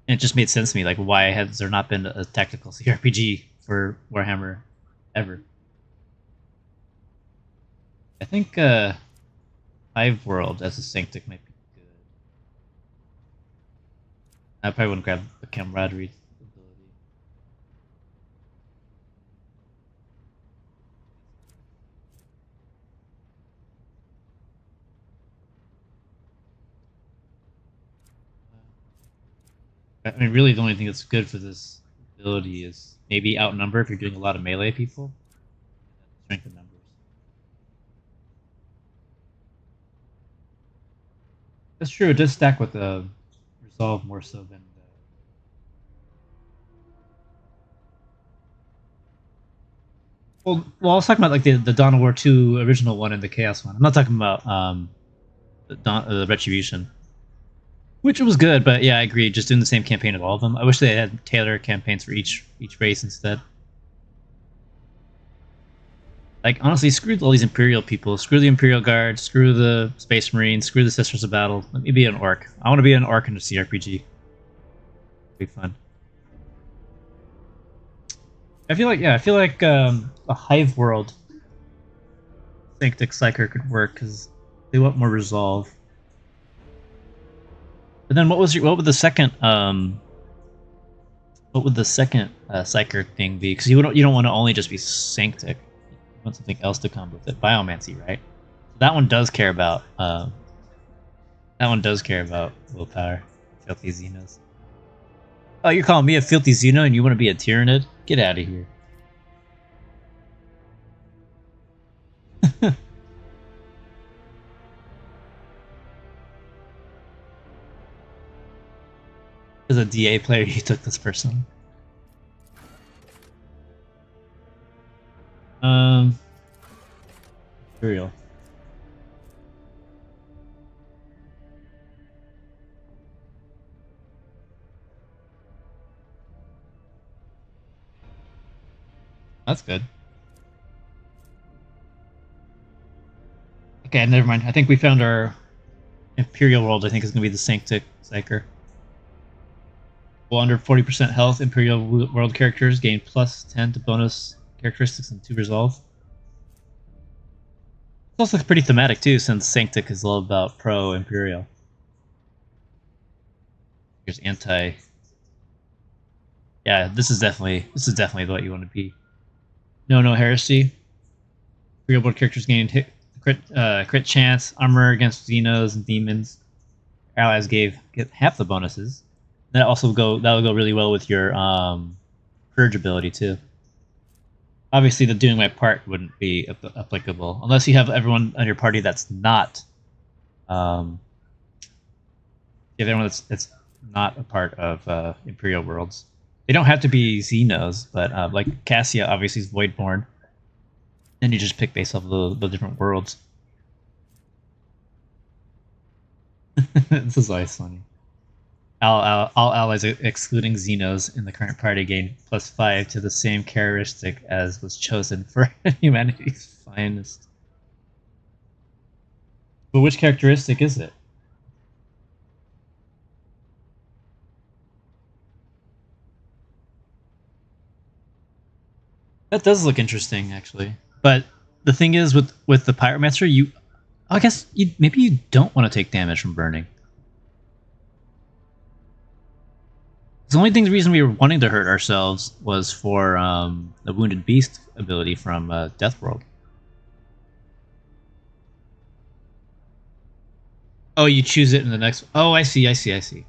Speaker 1: And it just made sense to me, like, why has there not been a tactical CRPG for Warhammer ever? I think Hive World as a Sanctic might be good. I probably wouldn't grab the camaraderie ability. I mean, really, the only thing that's good for this ability is maybe outnumber if you're doing a lot of melee people. Strength in numbers. That's true. It does stack with the resolve more so than the... Well, I was talking about like the Dawn of War 2 original one and the Chaos one. I'm not talking about the Retribution. Which was good, but yeah, I agree. Just doing the same campaign of all of them. I wish they had tailored campaigns for each race instead. Like, honestly, screw all these Imperial people. Screw the Imperial Guard. Screw the Space Marines. Screw the Sisters of Battle. Let me be an orc. I want to be an orc in a CRPG. It'd be fun. I feel like a Hive World Sanctic Psyker could work because they want more resolve. But then what would the second Psyker thing be? Because you don't want to only just be Sanctic. You want something else to come with it. Biomancy, right? That one does care about willpower. Filthy Xenos. Oh, you're calling me a filthy Xeno and you want to be a Tyranid? Get out of here. As a DA player, you took this personally. Imperial. That's good. Okay, never mind. I think we found our Imperial world. I think is going to be the Sanctic Psyker. Well, under 40% health, Imperial world characters gain plus 10 to bonus characteristics and 2 resolve. It's also pretty thematic too, since Sanctic is all about pro-Imperial. Here's anti. Yeah, this is definitely what you want to be. No heresy. Imperial world characters gain crit chance, armor against Xenos and demons. allies get half the bonuses. That'll go really well with your purge ability too. Obviously, the doing my part wouldn't be applicable unless you have everyone on your party that's not. You have everyone that's not a part of Imperial Worlds. They don't have to be Xenos, but like Cassia obviously is Voidborn. Then you just pick based off of the different worlds. This is always funny. All allies excluding Xenos in the current party gain +5 to the same characteristic as was chosen for humanity's finest. But which characteristic is it? That does look interesting, actually. But the thing is, with the Pyromancer, I guess maybe you don't want to take damage from burning. The only reason we were wanting to hurt ourselves was for the Wounded Beast ability from Death World. Oh, you choose it in the next. Oh, I see. So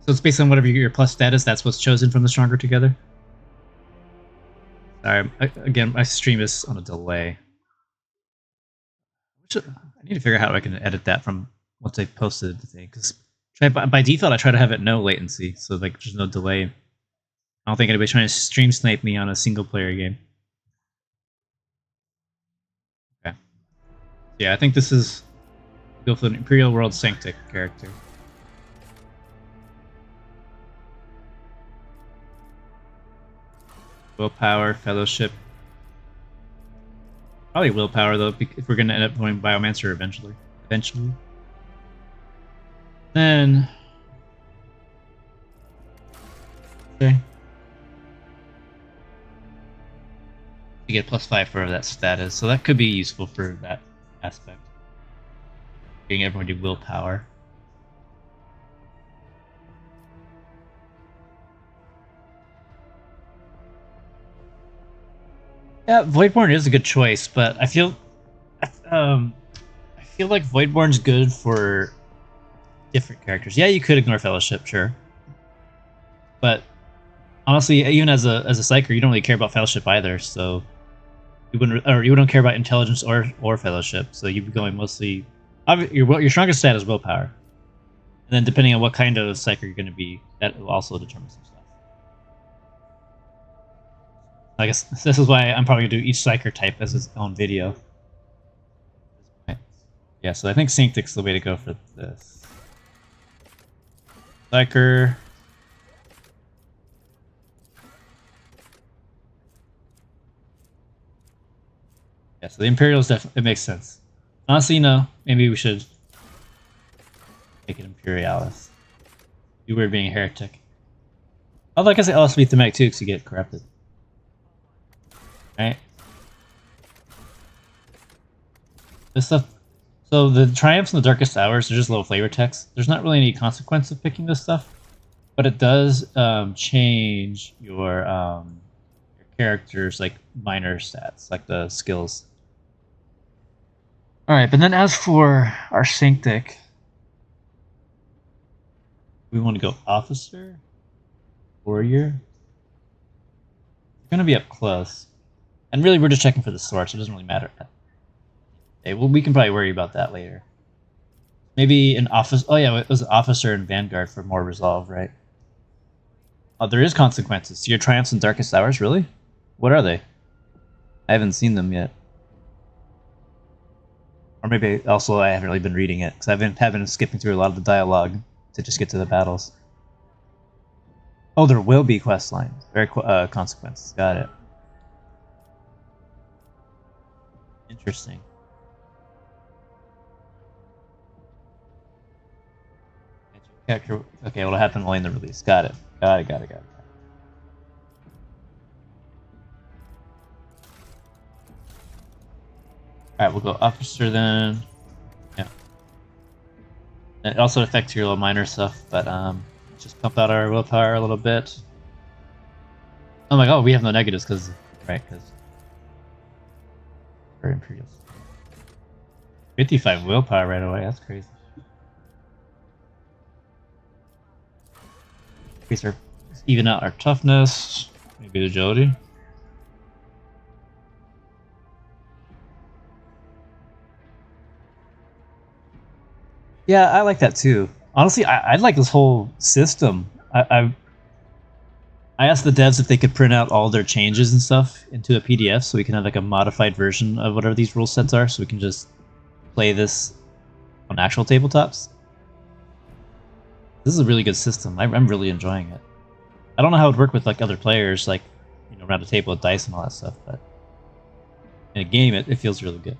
Speaker 1: it's based on whatever your plus status. That's what's chosen from the Stronger Together. Sorry, again, my stream is on a delay. I need to figure out how I can edit that from once I posted the thing, because by default I try to have it no latency, so like there's no delay. I don't think anybody's trying to stream snipe me on a single player game. Okay. Yeah, I think this is go for an Imperial World Sanctic character. Willpower, Fellowship. Probably Willpower, though, if we're going to end up going Biomancer eventually. Then... Okay. You get +5 for that status, so that could be useful for that aspect. Getting everyone to Willpower. Yeah, Voidborn is a good choice, but I feel like Voidborn's good for different characters. Yeah, you could ignore Fellowship, sure, but honestly, even as a Psyker, you don't really care about Fellowship either. So you wouldn't care about Intelligence or Fellowship. So you'd be going mostly. Your strongest stat is Willpower, and then depending on what kind of Psyker you're going to be, that will also determine some stuff. I guess this is why I'm probably going to do each Psyker type as its own video. Yeah, so I think Sanctic's the way to go for this. Psyker. Yeah, so the Imperials definitely, it makes sense. Honestly, no, maybe we should make it Imperialis. You were being a heretic. Although I guess it also be thematic too, because you get corrupted. Right? This stuff. So the Triumphs and the Darkest Hours are just little flavor text. There's not really any consequence of picking this stuff, but it does change your character's like minor stats, like the skills. All right, but then as for our Sanctic, we want to go Officer, Warrior. We're gonna be up close. And really, we're just checking for the sword, so it doesn't really matter. Okay, well, we can probably worry about that later. Maybe an office. Oh yeah, it was Officer and Vanguard for more resolve, right? Oh, there is consequences. So your Triumphs and Darkest Hours, really? What are they? I haven't seen them yet. Or maybe also I haven't really been reading it, because I've been skipping through a lot of the dialogue to just get to the battles. Oh, there will be quest lines. Very consequences. Got it. Interesting. Okay, what'll happen only in the release. Got it. Got it. Alright, we'll go Officer then. Yeah. It also affects your little minor stuff, but just pump out our willpower a little bit. Oh my god, we have no negatives because we're Imperials. 55 willpower right away, that's crazy. increase our, even out our toughness, maybe agility. Yeah, I like that too. Honestly, I like this whole system. I asked the devs if they could print out all their changes and stuff into a PDF so we can have like a modified version of whatever these rule sets are, so we can just play this on actual tabletops. This is a really good system. I'm really enjoying it. I don't know how it would work with like other players, like, you know, around a table with dice and all that stuff, but in a game, it feels really good.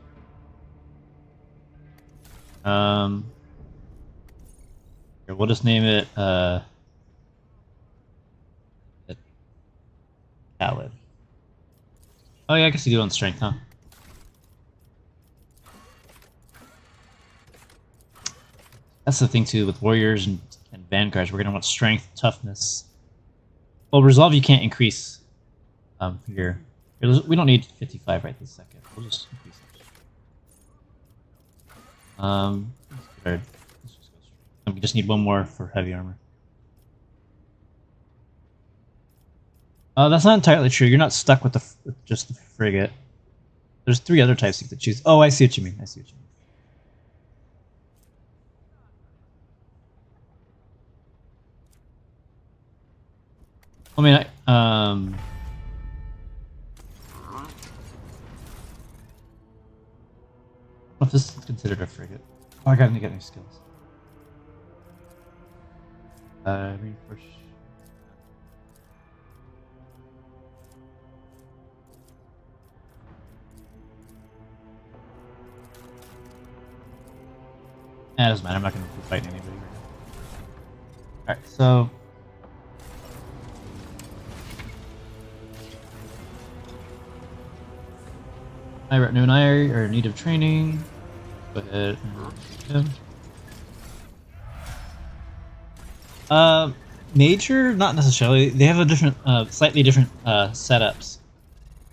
Speaker 1: Here, we'll just name it Khaled. Oh yeah, I guess you do it on strength, huh? That's the thing too with warriors and vanguards. We're gonna want strength, toughness. Well, resolve you can't increase here. We don't need 55 right this second. We'll just increase it. Let's just go straight. We just need one more for heavy armor. That's not entirely true. You're not stuck with just the frigate. There's 3 other types you could choose. Oh, I see what you mean. I see what you mean. I mean, if this is considered a frigate. Oh, I gotta get new skills. Reinforce. It doesn't matter. I'm not gonna be fighting anybody right now. Alright, so. I retinue and I are in need of training. Go ahead and major, not necessarily. They have a different, slightly different setups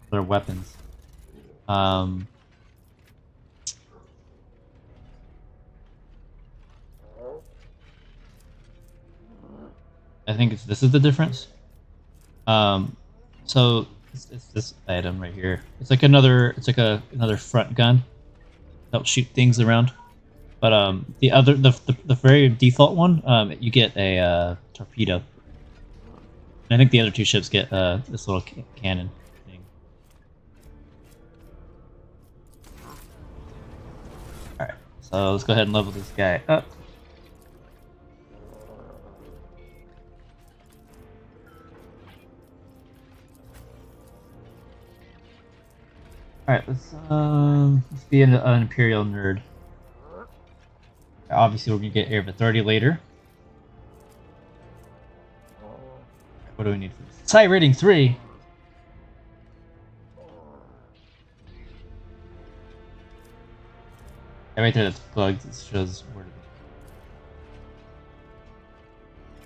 Speaker 1: for their weapons. I think this is the difference. So it's this item right here. It's like another front gun that'll shoot things around. But the very default one, you get a torpedo. And I think the other 2 ships get this little cannon thing. All right, so let's go ahead and level this guy up. Alright, let's be an Imperial nerd. Obviously, we're gonna get Air of Authority later. What do we need for this? Psi rating 3! Yeah, right there, that's bugged. It shows where to be.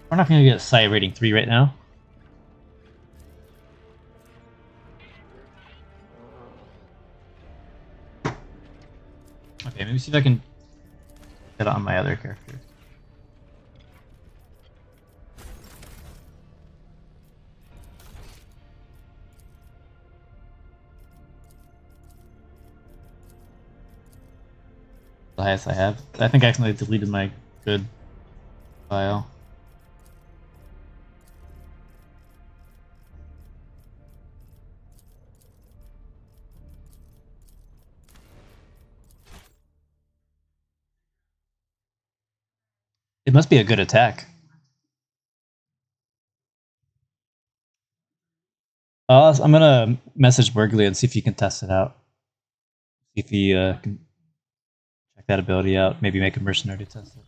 Speaker 1: We're not gonna get Psi rating 3 right now. Okay, maybe see if I can get it on my other character. The highest I have. I think I accidentally deleted my good file. It must be a good attack. I'm gonna message Bergley and see if he can test it out. See if he can check that ability out. Maybe make a mercenary to test it.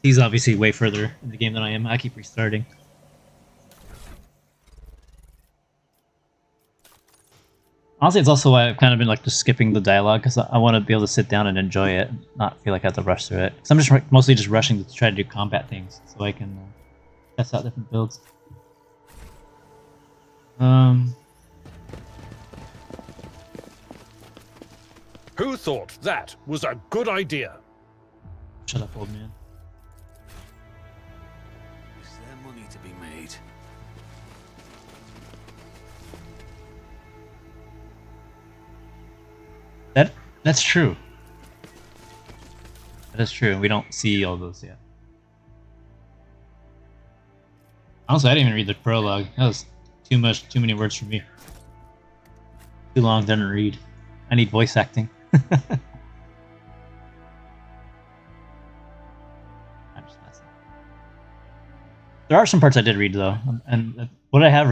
Speaker 1: He's obviously way further in the game than I am. I keep restarting. Honestly, it's also why I've kind of been like just skipping the dialogue, because I want to be able to sit down and enjoy it, and not feel like I have to rush through it. Because I'm just mostly just rushing to try to do combat things, so I can test out different builds.
Speaker 6: Who thought that was a good idea?
Speaker 1: Shut up, old man.
Speaker 8: Is there money to be
Speaker 1: That's true. That is true. We don't see all those yet. Honestly, I didn't even read the prologue. That was too many words for me. Too long, didn't read. I need voice acting. I'm just messing. There are some parts I did read though, and what I have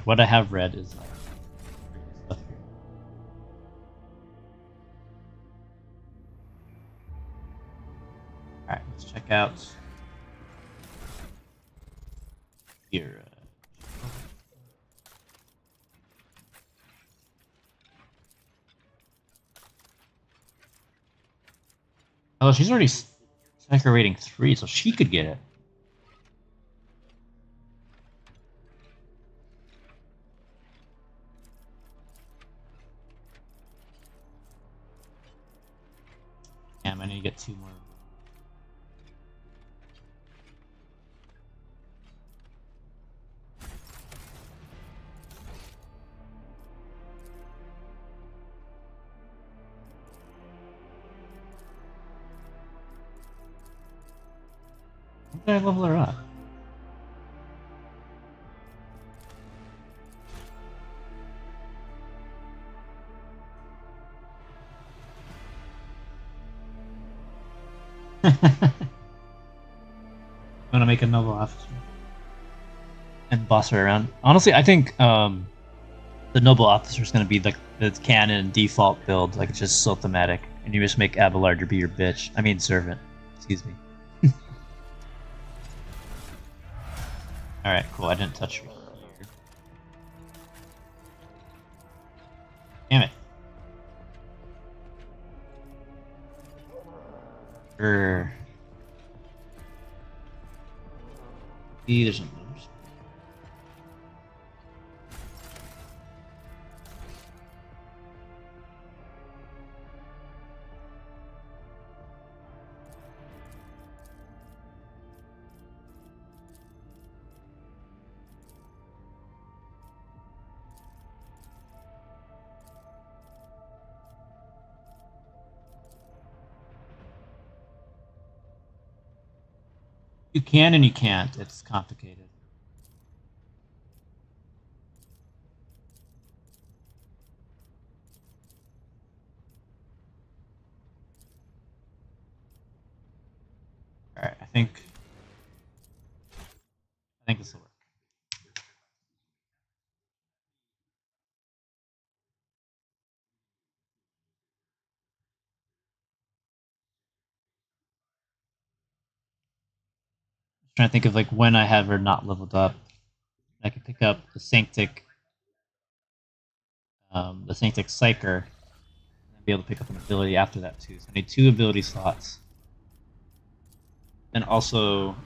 Speaker 1: what I have read is like stuff here. All right, let's check out here. Oh, she's already psycho rating 3, so she could get it. Damn, I need to get 2 more. When did I level her up? I'm gonna make a noble officer and boss her around. Honestly, I think the noble officer is gonna be the canon default build. Like, it's just so thematic, and you just make Abelard to be your bitch. I mean, servant. Excuse me. All right, cool. I didn't touch her here. Damn it. There's some others. You can and you can't. It's complicated. All right, I think this will work. I'm trying to think of like when I have her not leveled up. I can pick up the Sanctic Psyker, and be able to pick up an ability after that too. So I need 2 ability slots. And also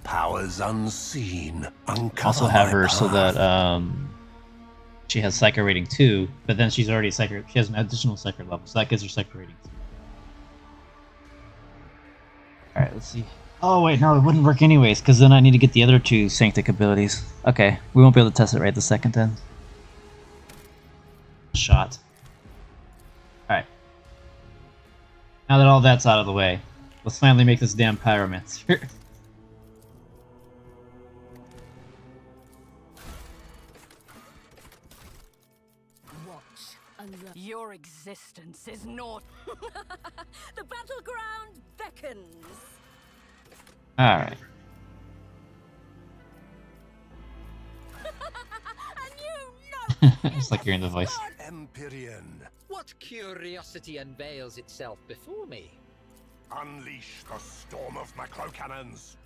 Speaker 2: Powers unseen. Uncover
Speaker 1: also have
Speaker 2: my
Speaker 1: her so
Speaker 2: path.
Speaker 1: that she has Psycho rating 2, but then she's already Psycho. She has an additional Psycho level, so that gives her Psycho rating 2. All right, let's see. Oh wait, no, it wouldn't work anyways, because then I need to get the other 2 Sanctic abilities. Okay, we won't be able to test it right the second then. Shot. All right. Now that all that's out of the way, let's finally make this damn Pyromancer.
Speaker 7: Your existence is not. The battleground beckons.
Speaker 1: All right.
Speaker 7: And you know
Speaker 1: It's like you're in the voice.
Speaker 2: Empyrean,
Speaker 9: What curiosity unveils itself before me?
Speaker 2: unleash the storm of macro cannons.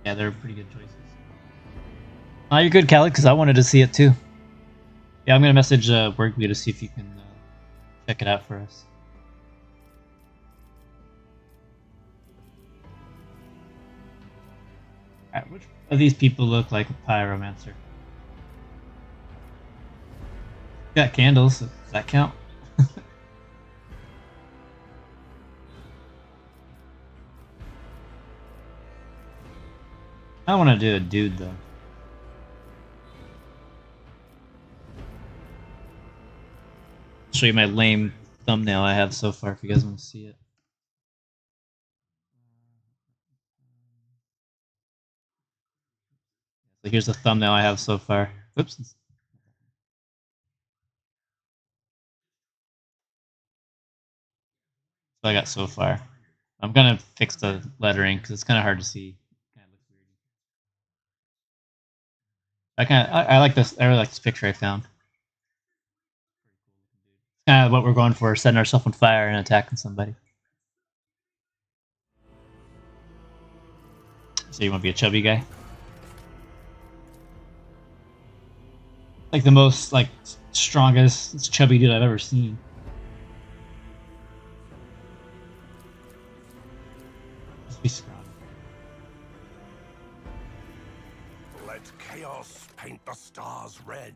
Speaker 1: Yeah, they're pretty good choices. Oh, you're good, Callie, because I wanted to see it too. Yeah, I'm gonna message Workview to see if you can check it out for us. Alright, which of these people look like a Pyromancer? Got candles. Does that count? I want to do a dude though. show you my lame thumbnail I have so far if you guys want to see it. So here's the thumbnail I have so far. Oops. So I got so far. I'm gonna fix the lettering because it's kind of hard to see. Kind of looks weird. I like this. I really like this picture I found. It's kind of what we're going for: setting ourselves on fire and attacking somebody. So you want to be a chubby guy? Like the most strongest chubby dude I've ever seen. Just be strong.
Speaker 2: Let chaos paint the stars red.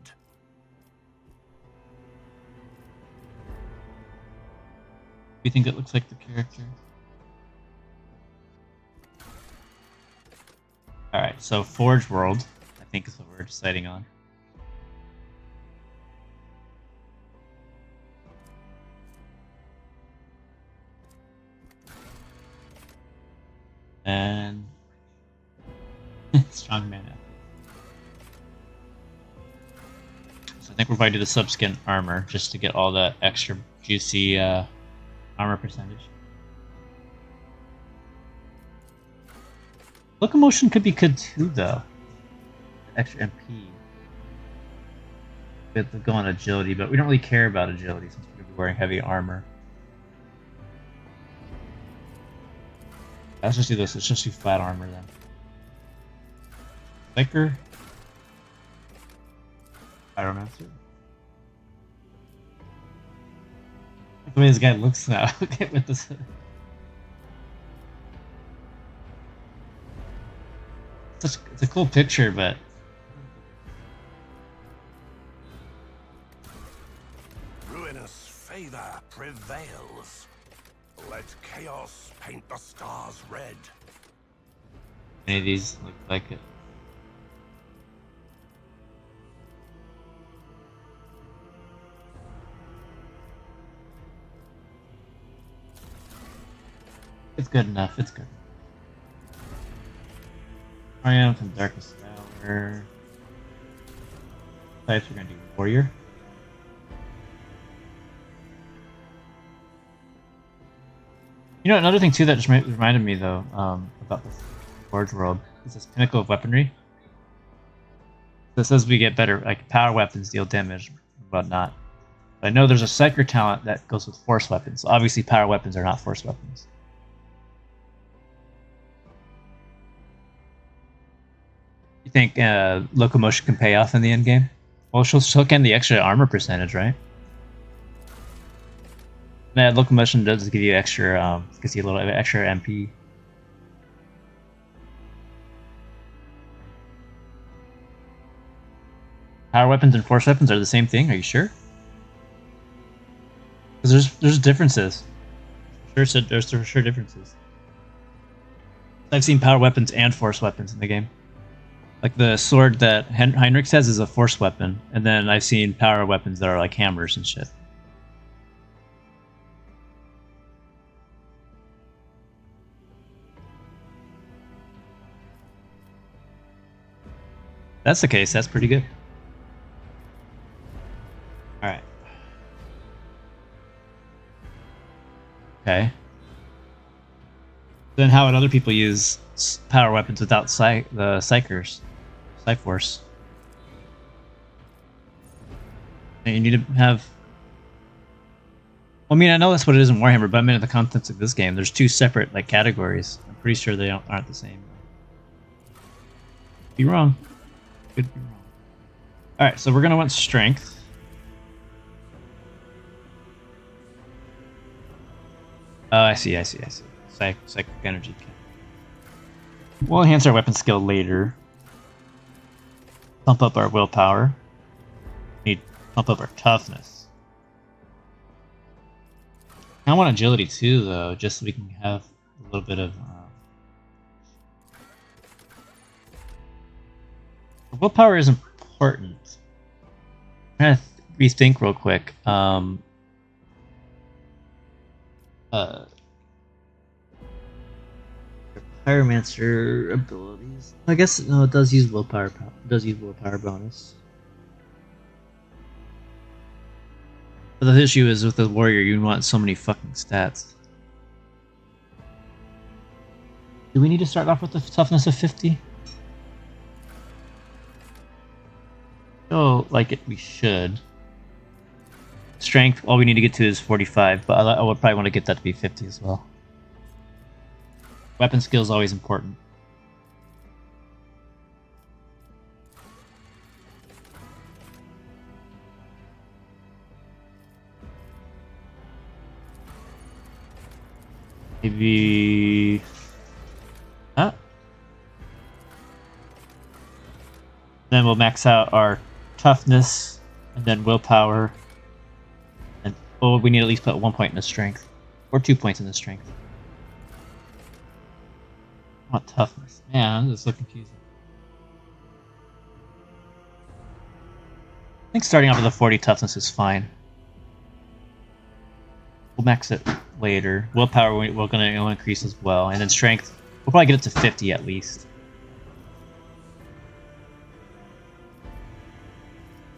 Speaker 1: You think it looks like the character? Alright, so Forge World, I think is what we're deciding on. And strong mana. So I think we're going to do the subskin armor just to get all that extra juicy armor percentage. Locomotion could be good too, though. Extra MP. We have to go on agility, but we don't really care about agility since we're going to be wearing heavy armor. Let's just do this. Let's just do flat armor then. Psyker. Pyromancer. The way this guy looks now. With this. It's a cool picture, but
Speaker 2: Ruinous favor prevails. Let chaos paint the stars red.
Speaker 1: any of these look like it. It's good enough. It's good. I am from Darkest Hour. Types we're gonna do Warrior. You know, another thing too that just reminded me though about this Forge World is this Pinnacle of Weaponry. This says we get better, like power weapons deal damage and whatnot. But I know there's a Psyker talent that goes with force weapons. Obviously, power weapons are not force weapons. You think Locomotion can pay off in the end game? Well, she'll get the extra armor percentage, right? Yeah, Locomotion does give you extra, gives you a little extra MP. Power weapons and force weapons are the same thing. Are you sure? Because there's differences. There's for sure differences. I've seen power weapons and force weapons in the game. Like the sword that Heinrich has is a force weapon, and then I've seen power weapons that are like hammers and shit. That's the case. That's pretty good. All right. Okay. Then how would other people use power weapons without the Psychers? Psyforce. You need to have... Well, I mean, I know that's what it is in Warhammer, but I mean, in the contents of this game, there's two separate like categories. I'm pretty sure they aren't the same. Be wrong. Could be wrong. All right, so we're gonna want strength. Oh, I see. Psychic energy. We'll enhance our weapon skill later. Pump up our willpower. Need to pump up our toughness. I want agility too, though, just so we can have a little bit of. Willpower is important. I'm trying to rethink real quick. Pyromancer abilities. I guess no, it does use willpower. It does use willpower bonus. But the issue is with the warrior, you want so many fucking stats. Do we need to start off with a toughness of 50? Oh, like it, we should. Strength, all we need to get to is 45, but I would probably want to get that to be 50 as well. Weapon skill is always important. Maybe... Huh? Then we'll max out our toughness, and then willpower. And oh, we need to at least put 1 point in the strength. Or 2 points in the strength. I want toughness. Man, this is so confusing. I think starting off with a 40 toughness is fine. We'll max it later. Willpower we're gonna increase as well, and then strength we'll probably get it to 50 at least.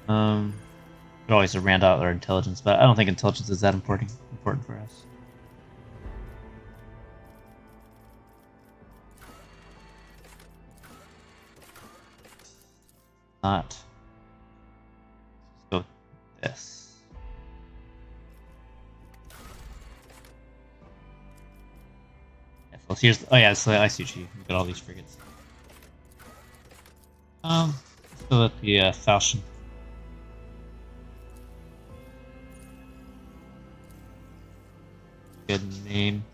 Speaker 1: Could always round out our intelligence, but I don't think intelligence is that important for us. Not. Let's go with this. Yeah, so here's. Oh yeah, so I see what you got all these frigates. Let's go with the Falchion. Good name.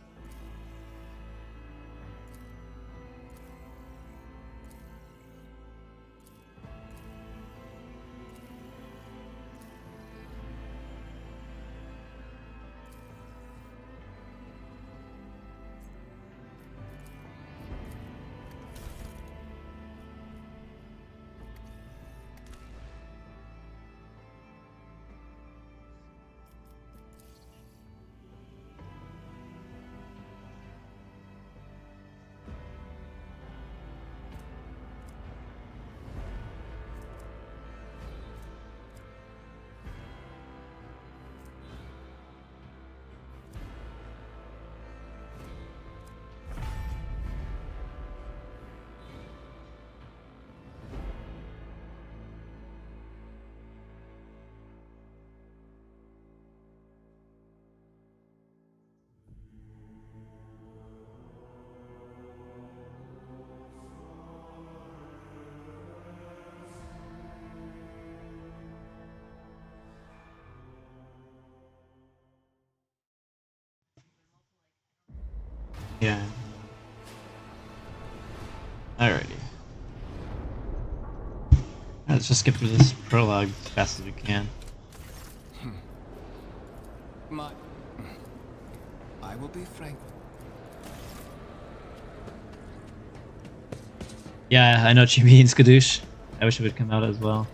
Speaker 1: Yeah. Alrighty. Let's just skip through this prologue as fast as we can.
Speaker 8: I will be frank.
Speaker 1: Yeah, I know what you mean, Skadoosh. I wish it would come out as well.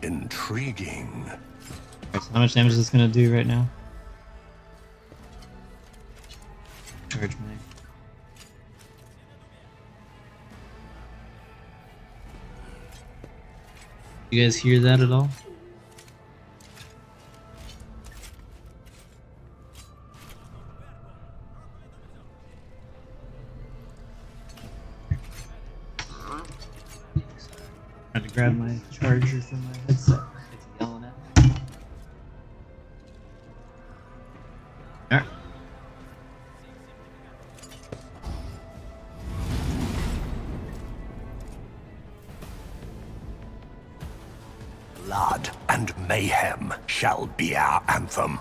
Speaker 2: Intriguing.
Speaker 1: Alright, so how much damage is this gonna do right now? Charge my... You guys hear that at all? Trying to grab my charger from my headset. It's yelling at me. Alright.
Speaker 2: Blood and mayhem shall be our anthem.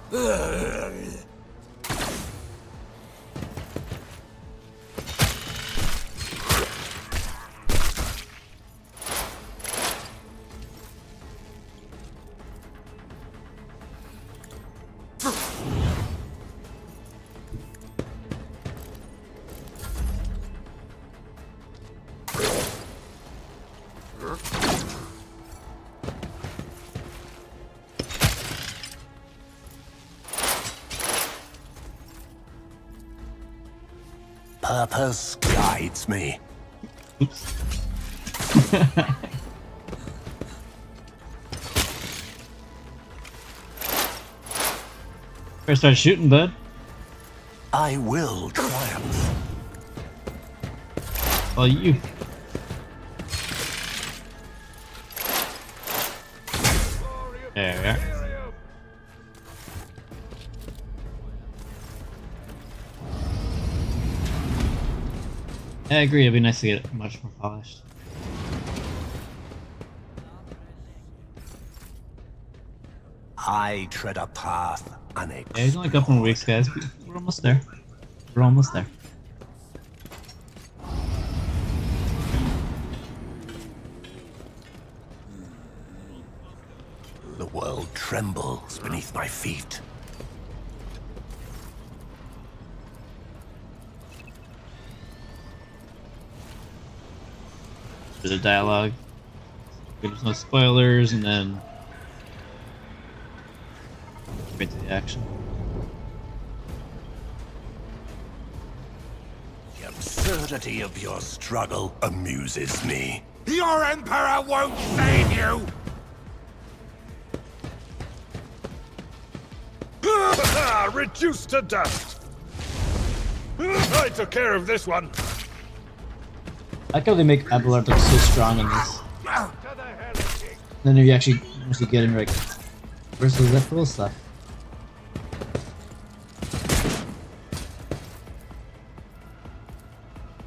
Speaker 2: Purpose guides me.
Speaker 1: Oops. Better start shooting, bud.
Speaker 2: I will triumph.
Speaker 1: Well, you. There we are. I agree, it'd be nice to get it much more polished.
Speaker 2: I tread a path
Speaker 1: Yeah, he's only a couple more weeks, guys. We're almost there. We're almost there.
Speaker 2: The world trembles beneath my feet.
Speaker 1: Bit of dialogue. There's no spoilers, and then straight to the action.
Speaker 2: The absurdity of your struggle amuses me. Your Emperor won't save you!
Speaker 6: Reduced to dust! I took care of this one!
Speaker 1: I like how they make Abelard look so strong in this. Then if you actually, once you get him, you're like, where's that cool stuff?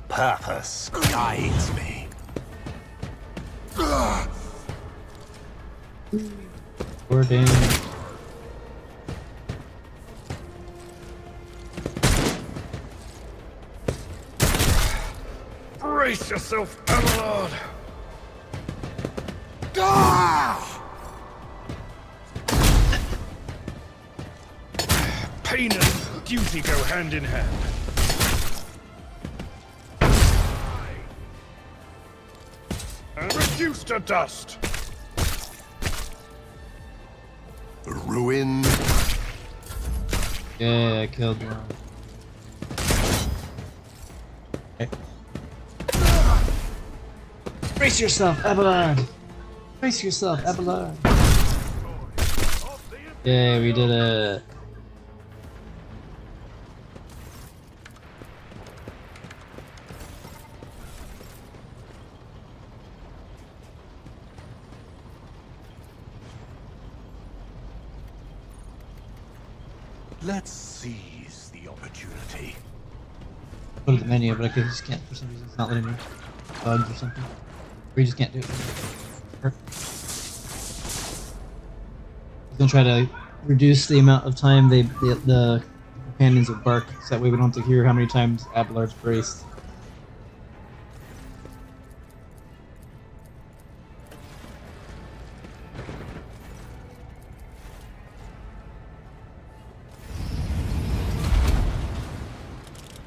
Speaker 2: Purpose guides me.
Speaker 1: Wording.
Speaker 6: Brace yourself, Abelard! Pain and duty go hand in hand. And reduced to dust!
Speaker 2: The ruin.
Speaker 1: Yeah, I killed one. Okay. Brace yourself, Abelard! Brace yourself, Abelard! Yeah, we did it.
Speaker 2: Let's seize the opportunity.
Speaker 1: Go to the menu, but I just can't for some reason. It's not letting me. Bugs or something. Or you just can't do it. He's gonna try to reduce the amount of time the companions will bark, so that way we don't have to hear how many times Abelard's braced.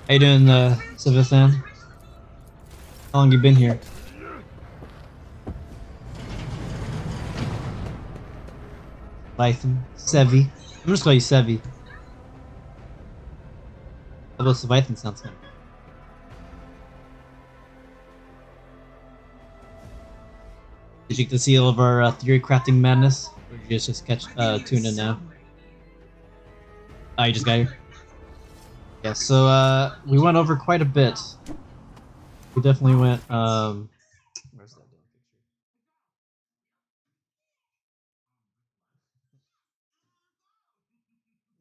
Speaker 1: How you doing, Sebastian? How long you been here? Leviathan. Sevi. I'm just call you Sevi. Although Leviathan sounds good. Did you get to see all of our theory crafting madness? Or did you just catch tune in now? Oh, you just got here? Yeah, so we went over quite a bit. We definitely went where's that damn picture?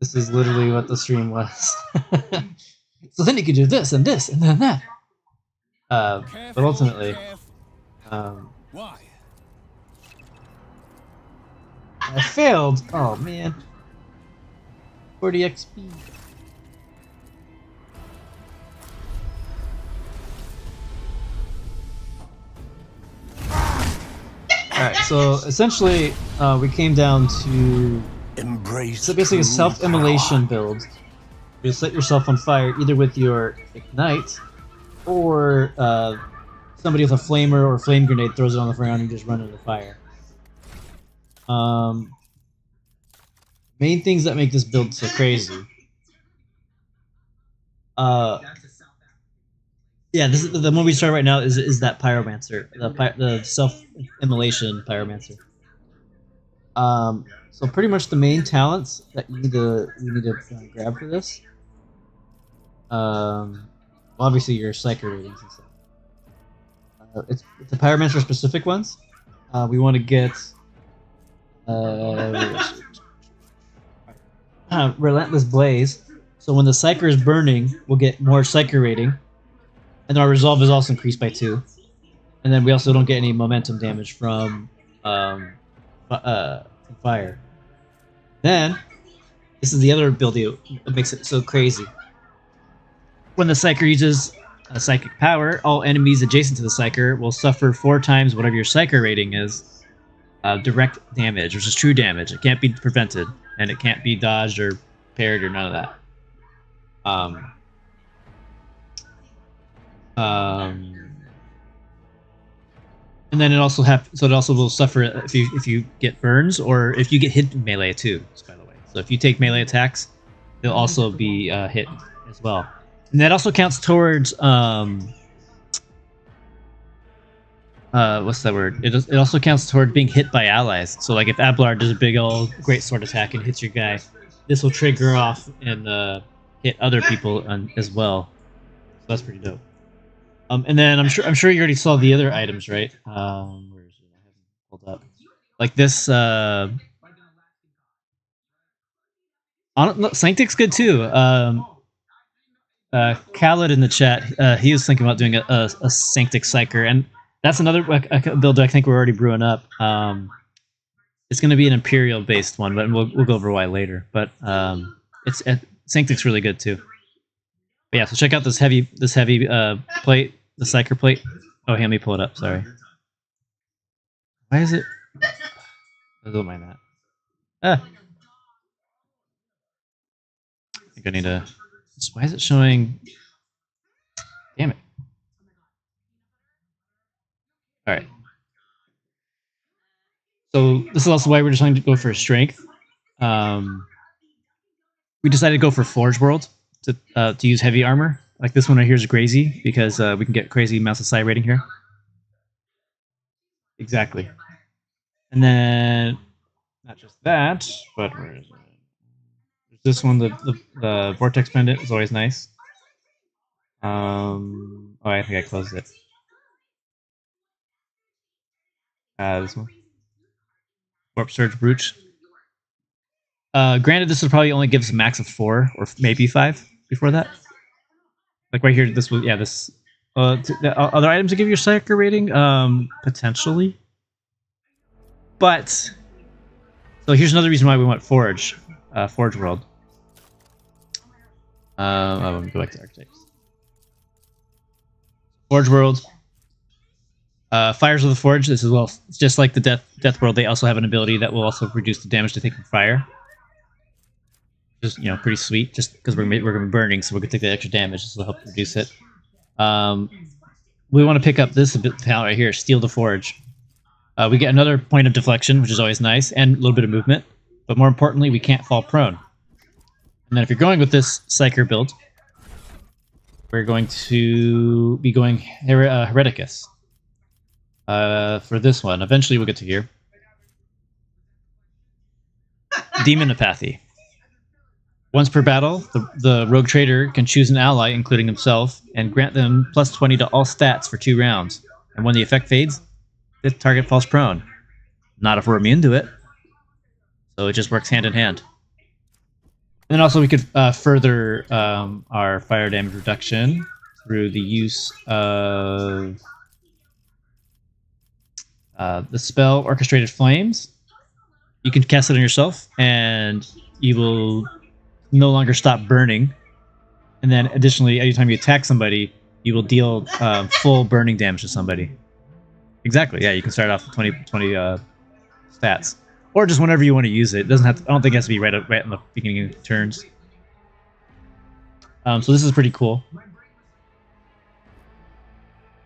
Speaker 1: This is literally what the stream was. So then you could do this and this and then that. But ultimately,
Speaker 8: Why?
Speaker 1: I failed. Oh man. 40 XP. Alright, so essentially, we came down to
Speaker 2: Embrace.
Speaker 1: so basically a
Speaker 2: true
Speaker 1: self-immolation
Speaker 2: power.
Speaker 1: build. You set yourself on fire either with your ignite, or somebody with a flamer or flame grenade throws it on the ground and you just run into the fire. Main things that make this build so crazy. Yeah, this is the one we start right now. Is that Pyromancer, the self-immolation Pyromancer. So pretty much the main talents that you need to grab for this. Well, obviously your psyker ratings and stuff. It's the Pyromancer specific ones. We want to get Relentless Blaze. So when the psyker is burning, we'll get more psyker rating, and then our resolve is also increased by 2. And then we also don't get any momentum damage from fire. Then this is the other ability that makes it so crazy. When the psyker uses a psychic power, all enemies adjacent to the psyker will suffer 4 times whatever your psyker rating is. Direct damage, which is true damage. It can't be prevented, and it can't be dodged or parried or none of that. And then it also will suffer if you get burns or if you get hit in melee too. By the way, so if you take melee attacks, they'll also be hit as well. And that also counts towards what's that word? It also counts toward being hit by allies. So like if Abelard does a big old great sword attack and hits your guy, this will trigger off and hit other people as well. So that's pretty dope. And then I'm sure you already saw the other items, right? Where is it? I haven't pulled up. Like this. Sanctic's good too. Khaled in the chat, he was thinking about doing a Sanctic Psyker, and that's another build I think we're already brewing up. It's going to be an Imperial based one, but we'll go over why later. But Sanctic's really good too. But yeah, so check out this heavy plate, the Psyker plate. Oh, hey, let me pull it up. Sorry. Why is it? I don't mind that. I think I need to. Why is it showing? Damn it. Alright. So this is also why we're deciding to go for strength. We decided to go for Forge World to use heavy armor. Like this one right here is crazy because we can get crazy amounts of psi rating here. Exactly. And then not just that, but where is it? This one, the Vortex Pendant is always nice. Oh, I think I closed it. This one. Warp Surge Brooch. Granted, this would probably only give us a max of 4 or maybe 5 before that. Like right here, this was this. Other items to give you a psyker rating, potentially. But so here's another reason why we want Forge World. Let me go back to Architects. Forge World. Fires of the Forge. This as well. It's just like the Death World. They also have an ability that will also reduce the damage to take from fire. Just pretty sweet. Just because we're going to be burning, so we're going to take the extra damage. This will help reduce it. We want to pick up this talent right here, Steel the Forge. We get another point of deflection, which is always nice, and a little bit of movement. But more importantly, we can't fall prone. And then if you're going with this Psyker build, we're going to be going Hereticus. For this one, eventually we'll get to here. Demon Apathy. Once per battle, the rogue trader can choose an ally, including himself, and grant them plus 20 to all stats for 2 rounds. And when the effect fades, the target falls prone. Not if we're immune to it. So it just works hand in hand. And then also we could further our fire damage reduction through the use of the spell Orchestrated Flames. You can cast it on yourself, and you will no longer stop burning. And then additionally, anytime you attack somebody, you will deal full burning damage to somebody. Exactly, yeah, you can start off with 20 stats. Or just whenever you want to use it. It doesn't have to, I don't think it has to be right in the beginning of turns. So this is pretty cool.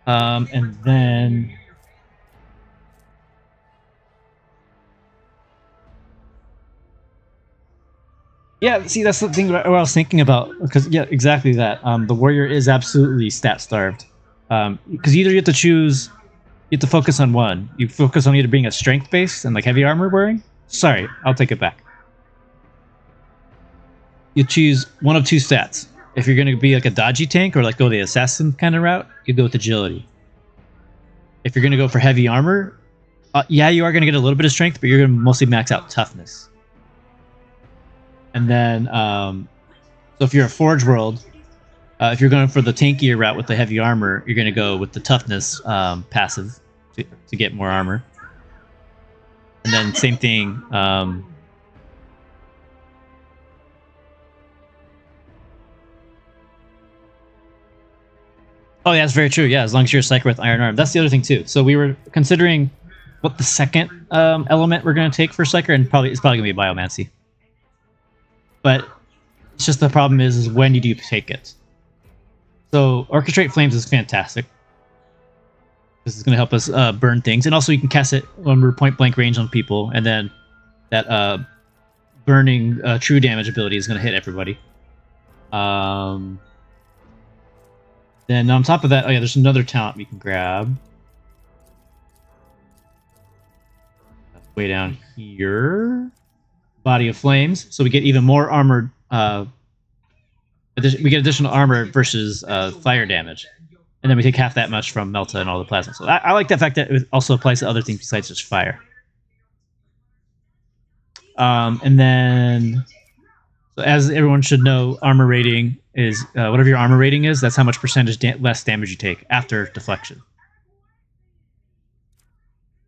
Speaker 1: And then yeah, see, that's the thing what I was thinking about, because yeah, exactly that. The warrior is absolutely stat starved. Because either you have to choose, you have to focus on one. You focus on either being a strength base and like heavy armor wearing. Sorry, I'll take it back. You choose one of two stats. If you're going to be like a dodgy tank or like go the assassin kind of route, you go with agility. If you're going to go for heavy armor, yeah, you are going to get a little bit of strength, but you're going to mostly max out toughness. And then, so if you're a Forge World, if you're going for the tankier route with the heavy armor, you're going to go with the toughness passive to get more armor. And then same thing. Oh, yeah, that's very true. Yeah, as long as you're a Psyker with Iron Arm. That's the other thing, too. So we were considering what the second element we're going to take for Psyker, and it's probably going to be Biomancy. But it's just the problem is when do you take it? So Orchestrate Flames is fantastic. This is going to help us burn things. And also you can cast it when we're point-blank range on people, and then that burning true damage ability is going to hit everybody. Then on top of that, oh yeah, there's another talent we can grab. Way down here. Body of Flames. So we get even more armored. We get additional armor versus fire damage. And then we take half that much from Melta and all the plasma. So I like the fact that it also applies to other things besides just fire. And then, so as everyone should know, armor rating is whatever your armor rating is, that's how much percentage less damage you take after deflection.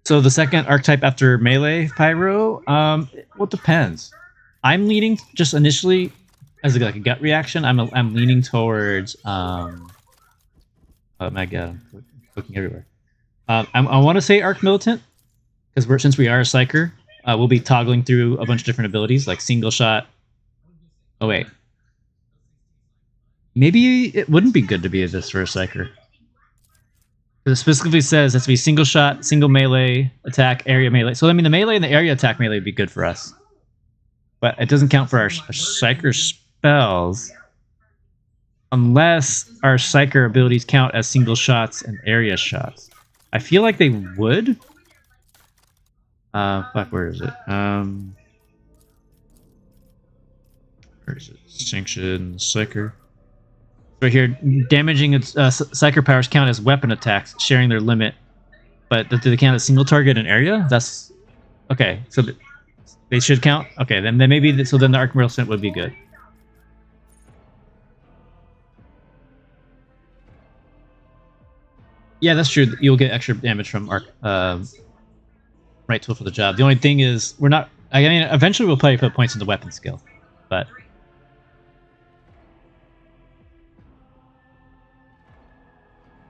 Speaker 1: So the second archetype after melee pyro, well, it depends. I'm leaning just initially as like a gut reaction. I'm leaning towards. Oh my god, I'm looking everywhere. I want to say Arc Militant because since we are a Psyker, we'll be toggling through a bunch of different abilities like single shot. Oh wait, maybe it wouldn't be good to be this for a Psyker. It specifically says it has to be single shot, single melee attack, area melee. So I mean, the melee and the area attack melee would be good for us, but it doesn't count for our Psyker spells unless our Psyker abilities count as single shots and area shots. I feel like they would. Fuck, where is it? Where is it? Sanction Psyker. Right here, damaging its Psyker powers count as weapon attacks, sharing their limit. But do they count as single target and area? That's okay. So they should count. Okay, then maybe so. Then the Arc Militant would be good. Yeah, that's true. You'll get extra damage from Arc. Right tool for the job. The only thing is, we're not. I mean, eventually we'll probably put points into weapon skill, but.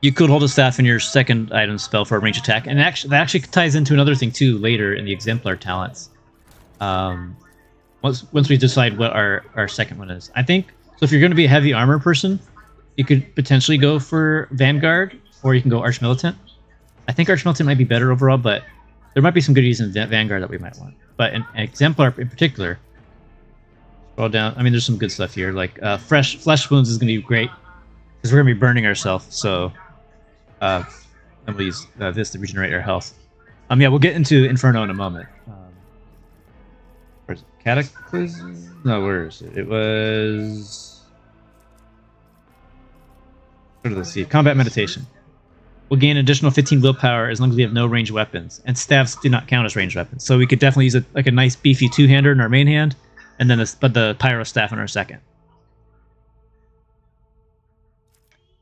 Speaker 1: You could hold a staff in your second item spell for a range attack, and that actually ties into another thing too later in the exemplar talents. Once we decide what our second one is, I think. So if you're going to be a heavy armor person, you could potentially go for Vanguard, or you can go Arch Militant. I think Arch Militant might be better overall, but there might be some goodies in Vanguard that we might want. But in exemplar in particular, scroll down. I mean, there's some good stuff here. Like flesh wounds is going to be great because we're going to be burning ourselves. So. And we'll use this to regenerate our health. Yeah, we'll get into Inferno in a moment. Where's it? Cataclysm? No, where is it? It was. Let's see. Combat Meditation. We'll gain additional 15 willpower as long as we have no ranged weapons, and staves do not count as ranged weapons. So we could definitely use a nice beefy two-hander in our main hand, and then the pyro staff in our second.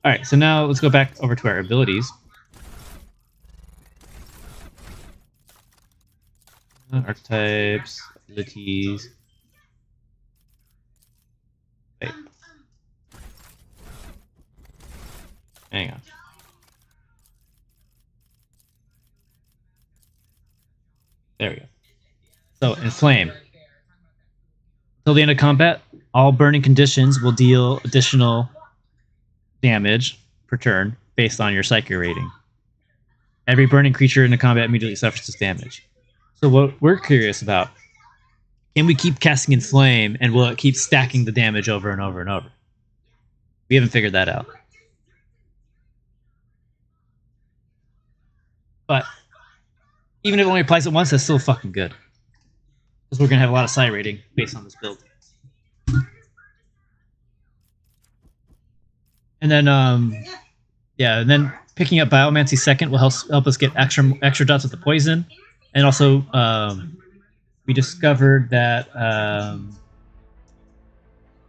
Speaker 1: All right, so now let's go back over to our abilities. Archetypes, abilities. Wait. Hang on. There we go. So, Inflame. Until the end of combat, all burning conditions will deal additional damage per turn based on your Psyker rating. Every burning creature in the combat immediately suffers this damage. So what we're curious about, can we keep casting Inflame and will it keep stacking the damage over and over and over? We haven't figured that out. But even if it only applies it once, that's still fucking good. Because we're going to have a lot of psi rating based on this build. And then, yeah, and then picking up Pyromancer second will help us get extra dots with the poison. And also, we discovered that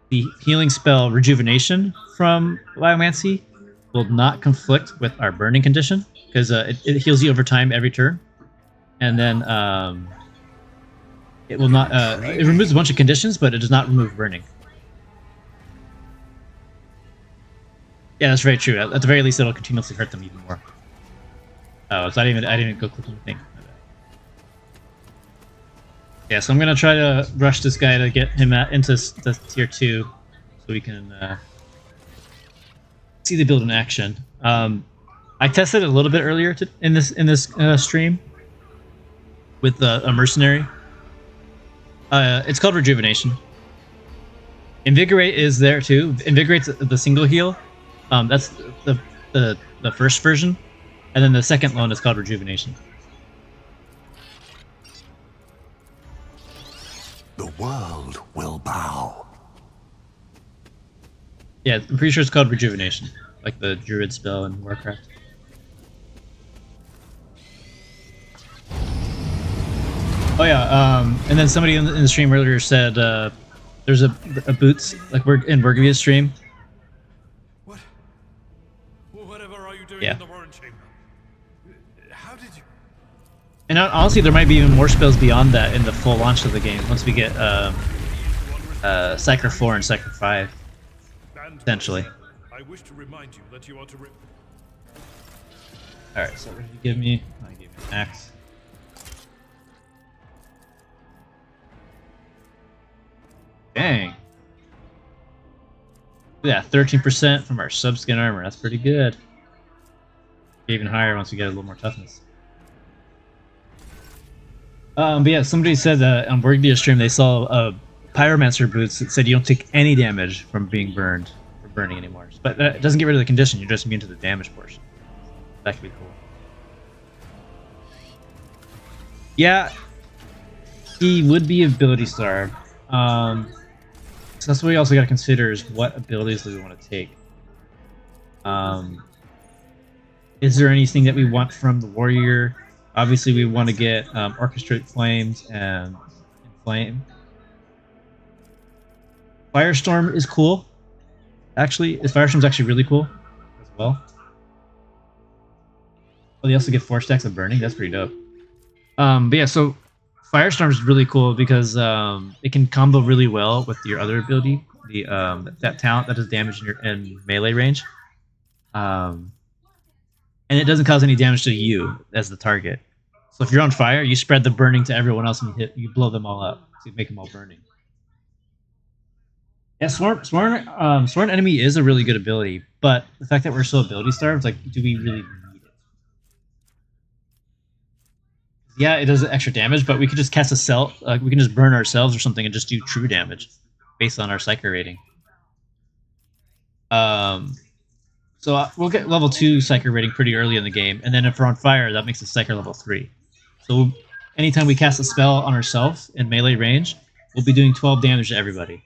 Speaker 1: the healing spell Rejuvenation from Pyromancer will not conflict with our burning condition, because it heals you over time every turn. And then it will not. It removes a bunch of conditions, but it does not remove burning. Yeah, that's very true. At the very least, it'll continuously hurt them even more. Oh, so I didn't even go click on the thing. Yeah, so I'm gonna try to rush this guy to get him into the tier 2, so we can see the build in action. I tested it a little bit earlier in this stream with a mercenary. It's called Rejuvenation. Invigorate is there too. Invigorate's the single heal. That's the first version, and then the second one is called Rejuvenation.
Speaker 2: The world will bow.
Speaker 1: Yeah, I'm pretty sure it's called Rejuvenation, like the Druid spell in Warcraft. Oh yeah, and then somebody in the stream earlier said there's a boots, like we're in Burgavia's stream.
Speaker 6: What? Whatever are you doing
Speaker 1: Yeah.
Speaker 6: in the Warren Chamber? How did you...
Speaker 1: And honestly, there might be even more spells beyond that in the full launch of the game once we get Cycler 4 and Cycler 5, potentially.
Speaker 6: I wish to remind you that you are to...
Speaker 1: Alright, so what did you give me? I gave you an axe. Dang. Yeah, 13% from our sub-skin armor. That's pretty good. Even higher once we get a little more toughness. But yeah, somebody said that on Burgavia's stream they saw Pyromancer boots that said you don't take any damage from being burned or burning anymore. But that doesn't get rid of the condition. You're just immune to the damage portion. That could be cool. Yeah, he would be ability starved. So that's what we also got to consider is what abilities do we want to take. Is there anything that we want from the warrior? Obviously, we want to get Orchestrate Flames and Inflame. Firestorm is cool. Actually, Firestorm's actually really cool as well. Oh, they also get 4 stacks of Burning. That's pretty dope. But yeah, so Firestorm is really cool because it can combo really well with your other ability, the that talent that does damage in melee range. And it doesn't cause any damage to you as the target. So if you're on fire, you spread the burning to everyone else and you blow them all up. So you make them all burning. Yeah, Sworn Enemy is a really good ability, but the fact that we're so ability starved, like, do we really need it? Yeah, it does extra damage, but we could just cast a cell, we can just burn ourselves or something and just do true damage based on our Psyker rating. So we'll get level 2 Psyker rating pretty early in the game, and then if we're on fire, that makes the Psyker level 3. So anytime we cast a spell on ourselves in melee range, we'll be doing 12 damage to everybody.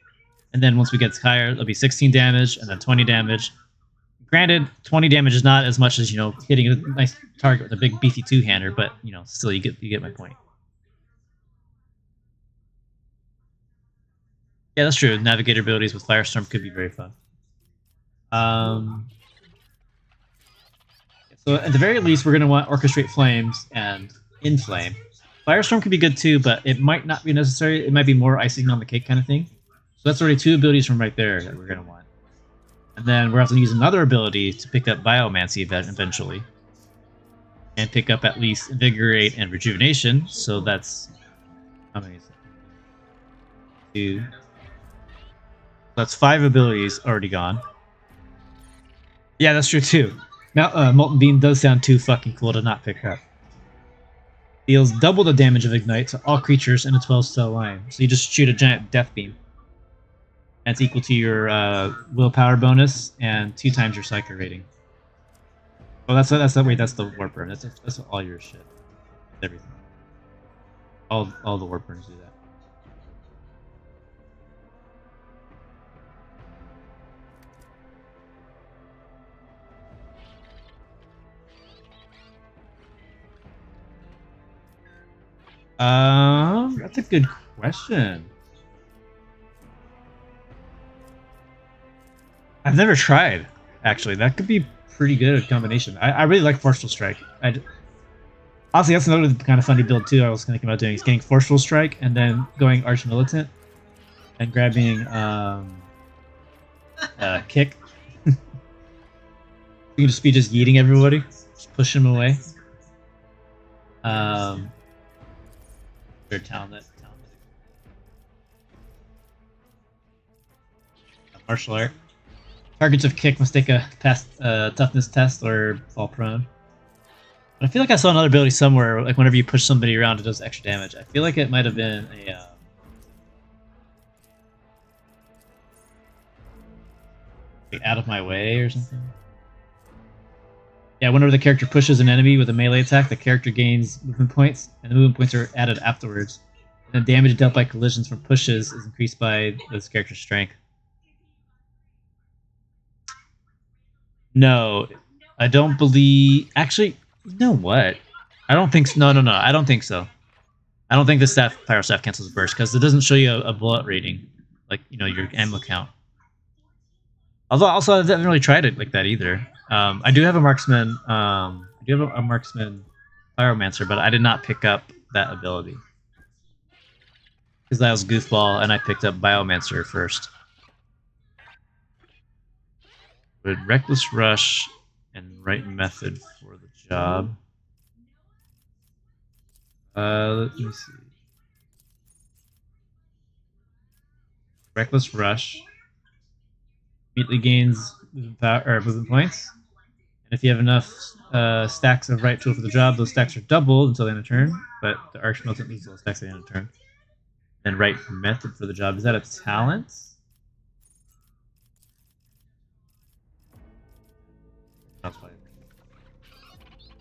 Speaker 1: And then once we get higher, it'll be 16 damage, and then 20 damage. Granted, 20 damage is not as much as, hitting a nice target with a big beefy two-hander, but, still you get my point. Yeah, that's true. Navigator abilities with Firestorm could be very fun. So at the very least, we're going to want Orchestrate Flames and Inflame. Firestorm could be good too, but it might not be necessary. It might be more icing on the cake kind of thing. So that's already 2 abilities from right there that we're going to want. And then we're going to use another ability to pick up Biomancy eventually. And pick up at least Invigorate and Rejuvenation. So that's... how many is that? 2. That's 5 abilities already gone. Yeah, that's true too. Now, Molten Beam does sound too fucking cool to not pick up. Deals double the damage of Ignite to all creatures in a 12-cell line. So you just shoot a giant Death Beam. And it's equal to your willpower bonus and 2 times your Psyker rating. Oh, that's the warp burn. That's all your shit. Everything. All the warp burns do that. That's a good question. I've never tried, actually. That could be pretty good combination. I really like Forceful Strike. Honestly, that's another kind of funny build too I was thinking about doing, is getting Forceful Strike and then going Arch Militant and grabbing Kick. You can just be yeeting everybody. Just push them away. Their talent. Martial art. Targets of Kick must take a toughness test or fall prone. But I feel like I saw another ability somewhere, like whenever you push somebody around, it does extra damage. I feel like it might have been a like out of my way or something. Yeah, whenever the character pushes an enemy with a melee attack, the character gains movement points, and the movement points are added afterwards. And the damage dealt by collisions from pushes is increased by this character's strength. No, I don't believe... Actually, you know what? I don't think so. No, I don't think so. I don't think the Pyro Staff cancels burst, because it doesn't show you a bullet rating. Like, you know, your ammo count. Although, also, I haven't really tried it like that either. I do have a Marksman... I do have a Marksman Pyromancer, but I did not pick up that ability. Because that was Goofball, and I picked up Biomancer first. But Reckless Rush and Right Method for the job. Let me see. Reckless Rush immediately gains movement points, and if you have enough stacks of Right Tool for the job, those stacks are doubled until the end of turn. But the Arch Militant loses those stacks at the end of turn. And Right Method for the job, is that a talent?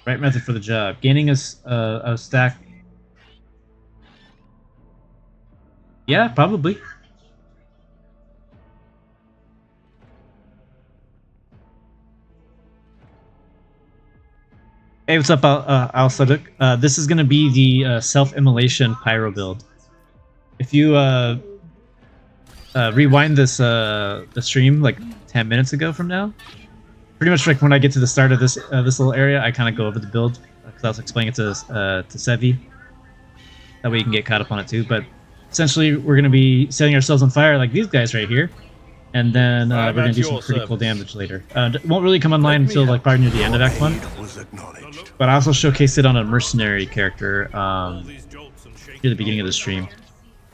Speaker 1: Right Method for the job. Gaining a stack. Yeah, probably. Hey, what's up, Al Saduk? This is going to be the self-immolation pyro build. If you rewind this the stream like 10 minutes ago from now, pretty much like when I get to the start of this little area, I kind of go over the build because I was explaining it to Sevi. That way you can get caught up on it too. But essentially, we're going to be setting ourselves on fire like these guys right here, and then we're going to do some pretty cool damage later. It won't really come online until like probably near the end of Act 1. But I also showcased it on a mercenary character near the beginning of the stream,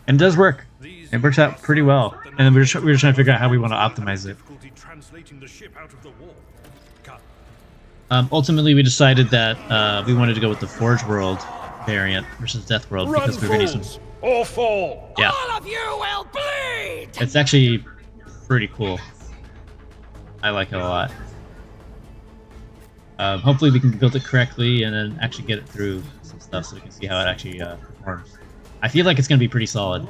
Speaker 1: and it does work. It works out pretty well. And then we were trying to figure out how we want to optimize it. Ultimately, we decided that we wanted to go with the Forge World variant versus Death World because we're going to need some.
Speaker 6: Or fall.
Speaker 1: Yeah.
Speaker 9: All of you will bleed!
Speaker 1: It's actually pretty cool. I like it a lot. Hopefully, we can build it correctly and then actually get it through some stuff so we can see how it actually performs. I feel like it's going to be pretty solid.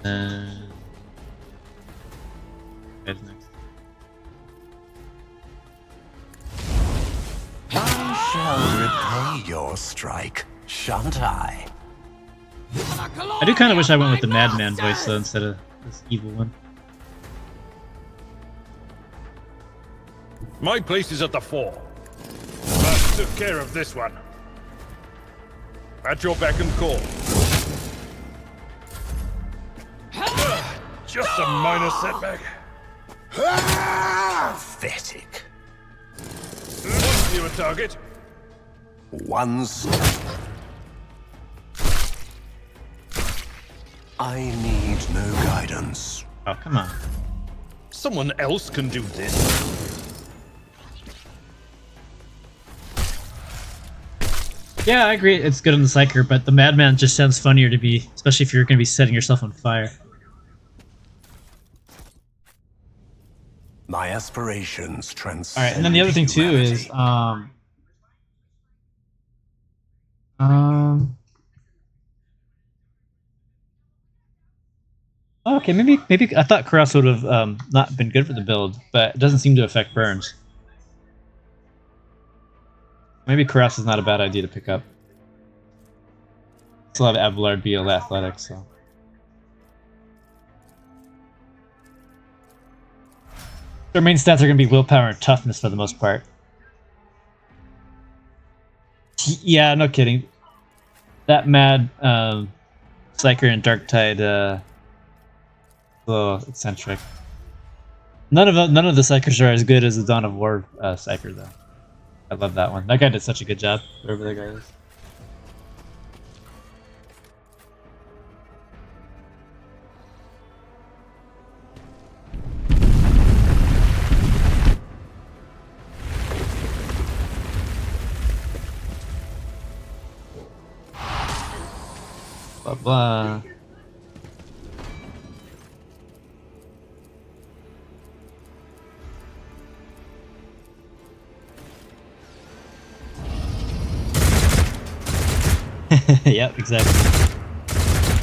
Speaker 1: Guys next.
Speaker 2: I shall repay your strike, shan't I?
Speaker 1: I do kind of wish I went with the Madman voice though instead of this evil one.
Speaker 6: My place is at the fore. But took care of this one. At your beck and call. Just a minor setback.
Speaker 2: Pathetic.
Speaker 6: What's your target?
Speaker 2: One step. I need no guidance.
Speaker 1: Oh, come on.
Speaker 6: Someone else can do this.
Speaker 1: Yeah, I agree. It's good on the Psyker, but the Madman just sounds funnier to be, especially if you're going to be setting yourself on fire.
Speaker 2: My aspirations transcend.
Speaker 1: All right, and then the other thing too is okay, maybe I thought Kuras would have not been good for the build, but it doesn't seem to affect burns. Maybe Kuras is not a bad idea to pick up. Still have Abelard be athletic, so. Their main stats are going to be willpower and toughness for the most part. Yeah, no kidding. That mad Psyker and Darktide, a little eccentric. None of the Psykers are as good as the Dawn of War Psyker, though. I love that one. That guy did such a good job, whoever that guy is. Blah blah. Yep, exactly.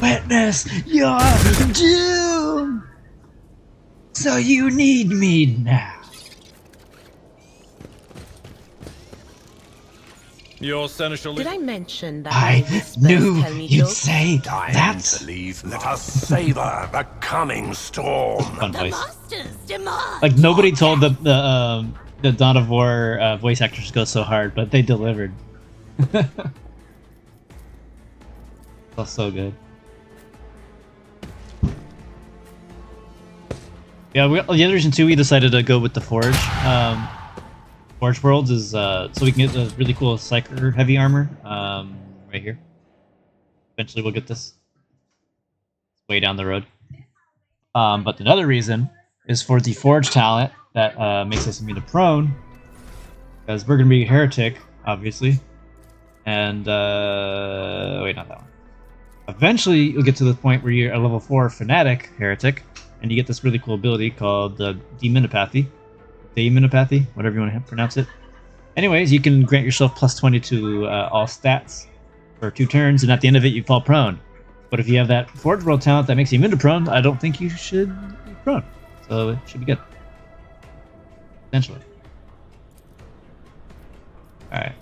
Speaker 1: Witness your doom! So you need me now.
Speaker 6: Your seneschal.
Speaker 3: Did I mention that
Speaker 1: I
Speaker 3: my whispers
Speaker 1: knew
Speaker 3: tell me
Speaker 1: you'd
Speaker 3: jokes?
Speaker 1: say
Speaker 2: Time
Speaker 1: that.
Speaker 2: to leave. Let us savor the coming storm.
Speaker 1: Fun voice.
Speaker 4: Masters demand.
Speaker 1: Like nobody told the Dawn of War voice actors to go so hard, but they delivered. That's so good. Yeah, the other reason too we decided to go with the Forge. Forge Worlds is so we can get the really cool Psyker heavy armor right here. Eventually we'll get this. Way down the road. But another reason is for the Forge talent that makes us immune to prone. Because we're going to be a heretic, obviously. And, wait, not that one. Eventually, you'll get to the point where you're a level 4 Fanatic Heretic, and you get this really cool ability called Demonopathy. Demonopathy, whatever you want to pronounce it. Anyways, you can grant yourself plus 20 to all stats for 2 turns, and at the end of it, you fall prone. But if you have that Forge World talent that makes you immune to prone, I don't think you should be prone. So it should be good. Essentially. Alright.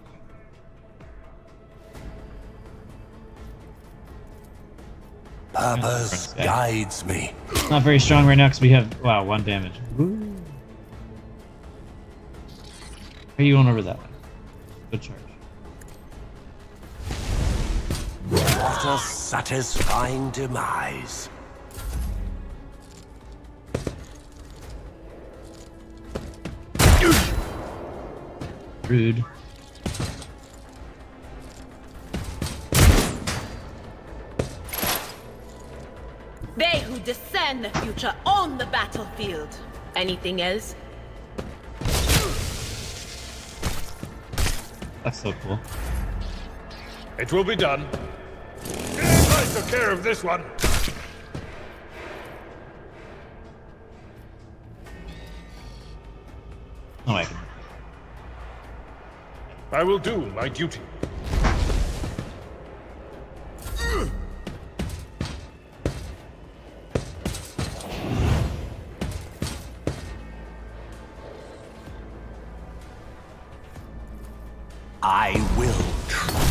Speaker 2: Purpose guides me.
Speaker 1: Not very strong right now because we have, wow, 1 damage. Woo. Are you going over that way? Good charge.
Speaker 2: What a satisfying demise.
Speaker 1: Rude.
Speaker 3: They who discern the future own the battlefield. Anything else?
Speaker 1: That's so cool.
Speaker 6: It will be done. I took care of this one.
Speaker 1: Oh, I can.
Speaker 6: I will do my duty.
Speaker 2: I will.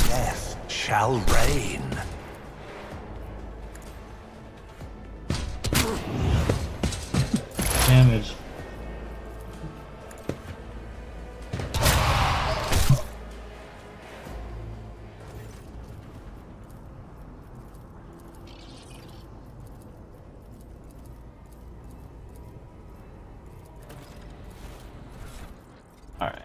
Speaker 2: Death shall reign.
Speaker 1: Damage. All right.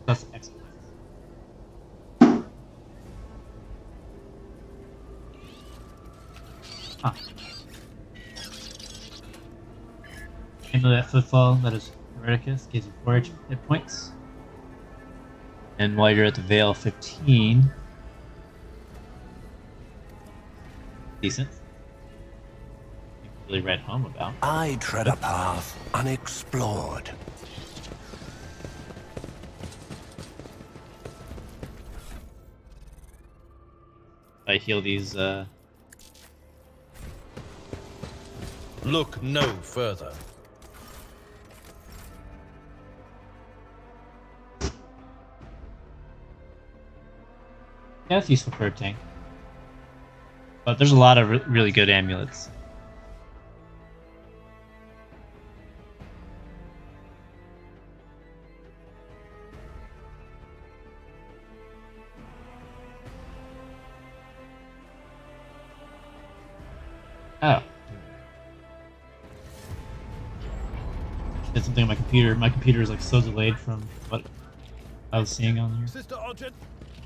Speaker 1: That's excellent. Amulet Footfall, that is Hereticus, gives you 4 hit points. And while you're at the Veil 15, decent. You can really write home about.
Speaker 2: I tread a path unexplored.
Speaker 1: I heal these.
Speaker 6: Look no further.
Speaker 1: Yeah, it's useful for a tank. But there's a lot of really good amulets. Oh. Did something on my computer. My computer is like so delayed from what I was seeing on here.
Speaker 6: Sister Argent.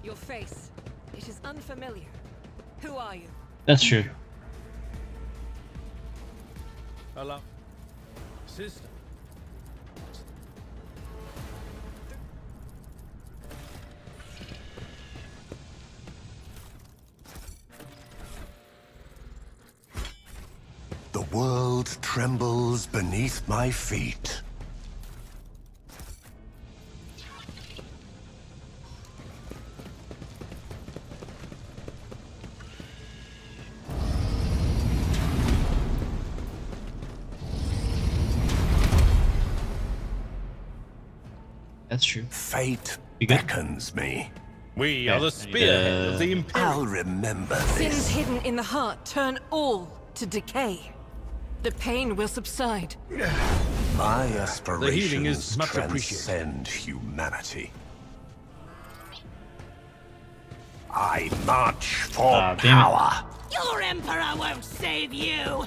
Speaker 7: Your face. It is unfamiliar. Who are you?
Speaker 1: That's true.
Speaker 6: Hello. Sister.
Speaker 2: The world trembles beneath my feet.
Speaker 1: That's true.
Speaker 2: Fate
Speaker 1: You good?
Speaker 2: beckons me.
Speaker 6: We
Speaker 1: Okay,
Speaker 6: are the
Speaker 1: I need
Speaker 6: spearhead of the Imperium.
Speaker 2: I'll remember
Speaker 7: Sins
Speaker 2: this.
Speaker 7: hidden in the heart turn all to decay. The pain will subside.
Speaker 2: My
Speaker 6: The healing is
Speaker 2: aspirations
Speaker 6: much appreciated.
Speaker 2: transcend humanity. I march for
Speaker 1: Damn it.
Speaker 2: power.
Speaker 3: Your Emperor won't save you!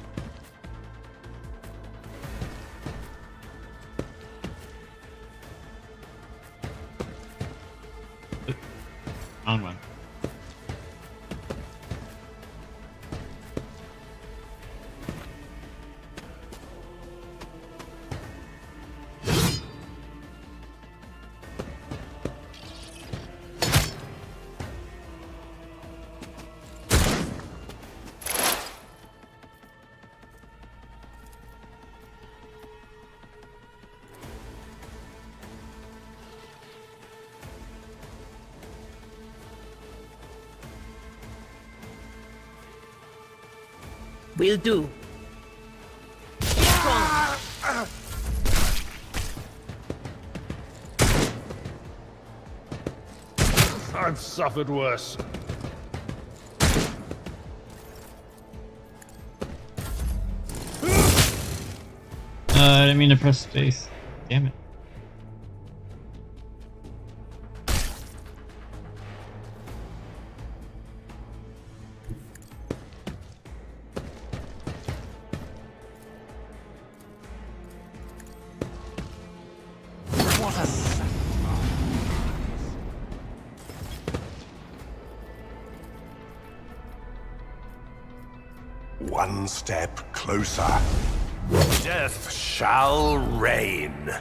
Speaker 1: Wrong one.
Speaker 3: Will do. Strong.
Speaker 6: I've suffered worse.
Speaker 1: I didn't mean to press space. Damn it.
Speaker 2: What a one step closer. Death shall reign.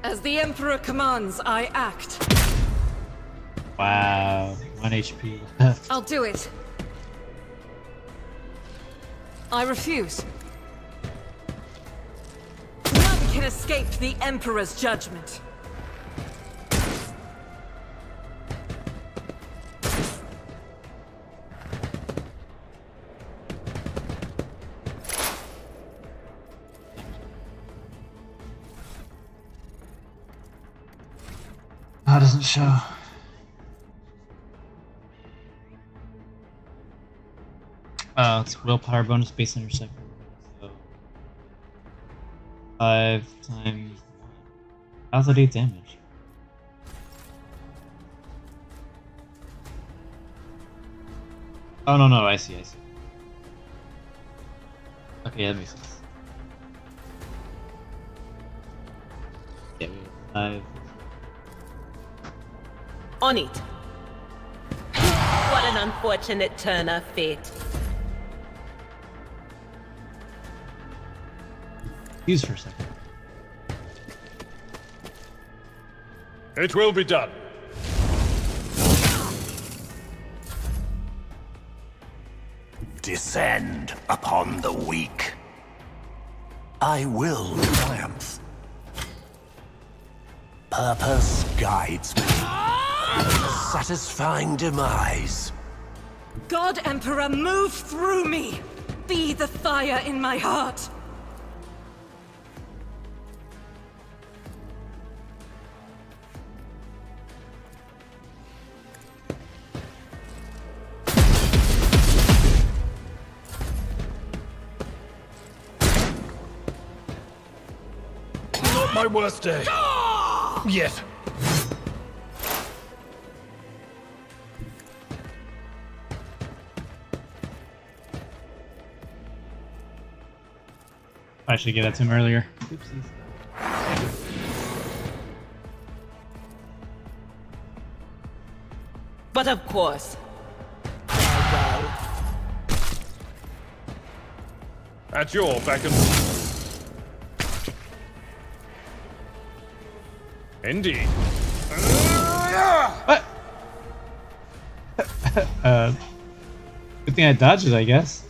Speaker 7: As the Emperor commands, I act.
Speaker 1: Wow. 1 HP.
Speaker 7: I'll do it. I refuse. None can escape the Emperor's judgment.
Speaker 1: That doesn't show. It's willpower bonus based on your second. So 5 times 1. How's that 8 damage? Oh no, I see. Okay, that makes sense. Yeah, we have 5.
Speaker 3: On it. What an unfortunate turn of fate.
Speaker 1: confused for a second.
Speaker 6: It will be done.
Speaker 2: Descend upon the weak. I will triumph. Purpose guides me. Satisfying demise.
Speaker 7: God Emperor, move through me! Be the fire in my heart!
Speaker 6: Not my worst day. Yet.
Speaker 1: I should get that to him earlier. Oopsies.
Speaker 3: But of course.
Speaker 6: At your beck and... Indeed.
Speaker 1: What? Good thing I dodged it, I guess.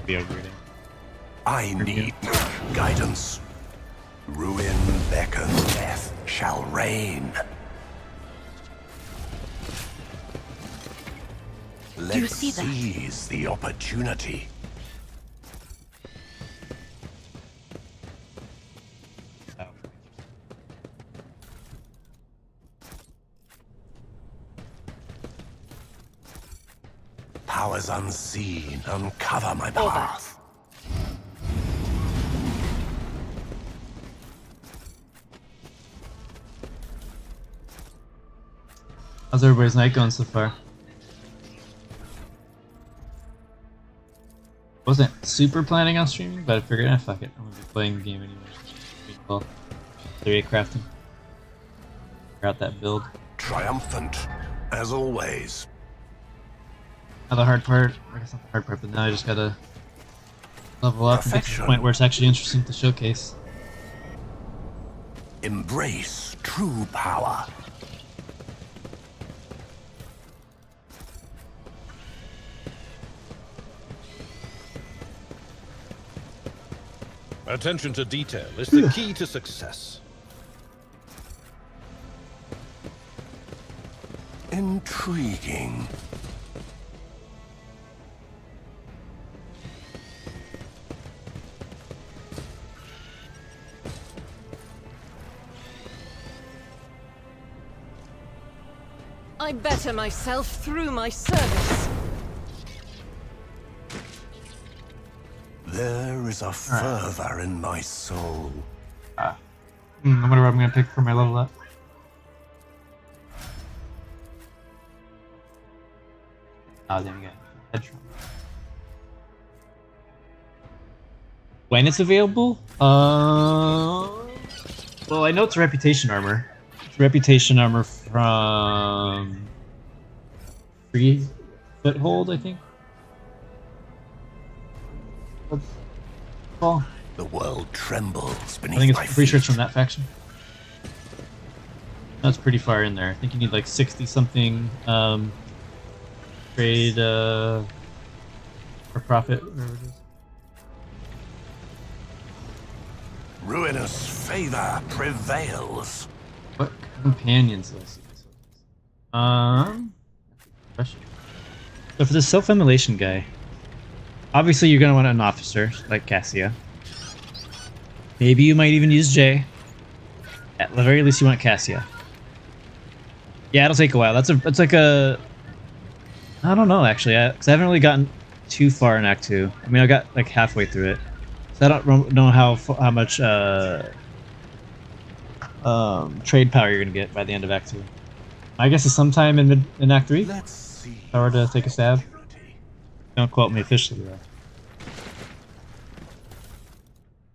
Speaker 1: Be upgrading.
Speaker 2: I need guidance. Ruin, beckon, death shall reign.
Speaker 4: Do you see
Speaker 2: Let's
Speaker 4: that?
Speaker 2: seize the opportunity. Powers unseen uncover my path.
Speaker 1: How's everybody's night going so far? Wasn't super planning on streaming, but I figured, fuck it, I'm gonna be playing the game anyway. Well, Theorycrafting. Figure out that build.
Speaker 2: Triumphant, as always.
Speaker 1: Now the hard part, I guess not the hard part, but now I just gotta level up and get to the point where it's actually interesting to showcase.
Speaker 2: Embrace true power.
Speaker 6: Attention to detail is the key to success.
Speaker 2: Intriguing.
Speaker 7: I better myself through my service.
Speaker 2: There is a fervor in my soul.
Speaker 1: I wonder what I'm gonna pick for my level up. Oh, there we go. Headshot. When it's available? Well, I know it's a reputation armor. It's reputation armor from Free Foothold, I think. What's it called?
Speaker 2: The world trembles beneath
Speaker 1: I think
Speaker 2: my
Speaker 1: it's pretty sure it's
Speaker 2: feet.
Speaker 1: from that faction. That's pretty far in there. I think you need like 60 something trade for profit, whatever it is.
Speaker 2: Ruinous favor prevails.
Speaker 1: What companions do I see myself as? Question. So for the self-immolation guy, obviously you're gonna want an officer like Cassia. Maybe you might even use Jay. At the very least, you want Cassia. Yeah, it'll take a while. That's like a. I don't know actually, because I haven't really gotten too far in Act 2. I mean, I got like halfway through it, so I don't know how much trade power you're gonna get by the end of Act 2. I guess it's sometime in Act 3.
Speaker 2: Let's see.
Speaker 1: If I were to take a stab. Don't quote me officially though.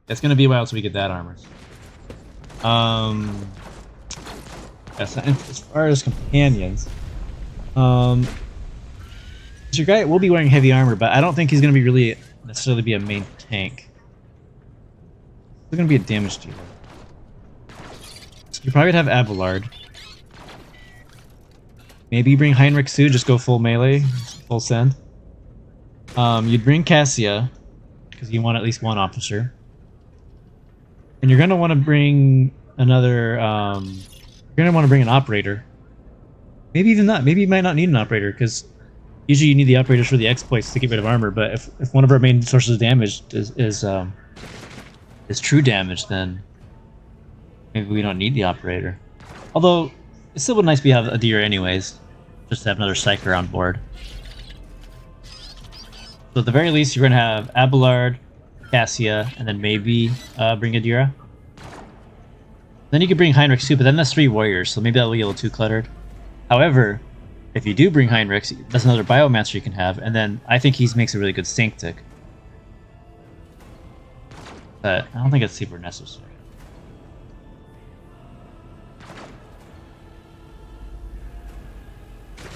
Speaker 1: It's gonna be a while till we get that armor. Yes, and as far as companions, Your guy will be wearing heavy armor, but I don't think he's going to be really necessarily be a main tank. He's going to be a damage dealer. You probably would have Abelard. Maybe you bring Heinrich Sue, just go full melee, full send. You'd bring Cassia, because you want at least one officer. And you're going to want to bring another... you're going to want to bring an operator. Maybe even not. Maybe you might not need an operator, because usually you need the operators for the exploits to get rid of armor, but if one of our main sources of damage is true damage, then maybe we don't need the operator. Although, it still would be nice to have a deer anyways, just to have another psyker on board. So at the very least, you're going to have Abelard, Cassia, and then maybe bring Adira. Then you could bring Heinrich too, but then that's 3 warriors, so maybe that'll be a little too cluttered. However, if you do bring Heinrich, that's another Biomancer you can have, and then I think he makes a really good stink tick. But I don't think it's super necessary.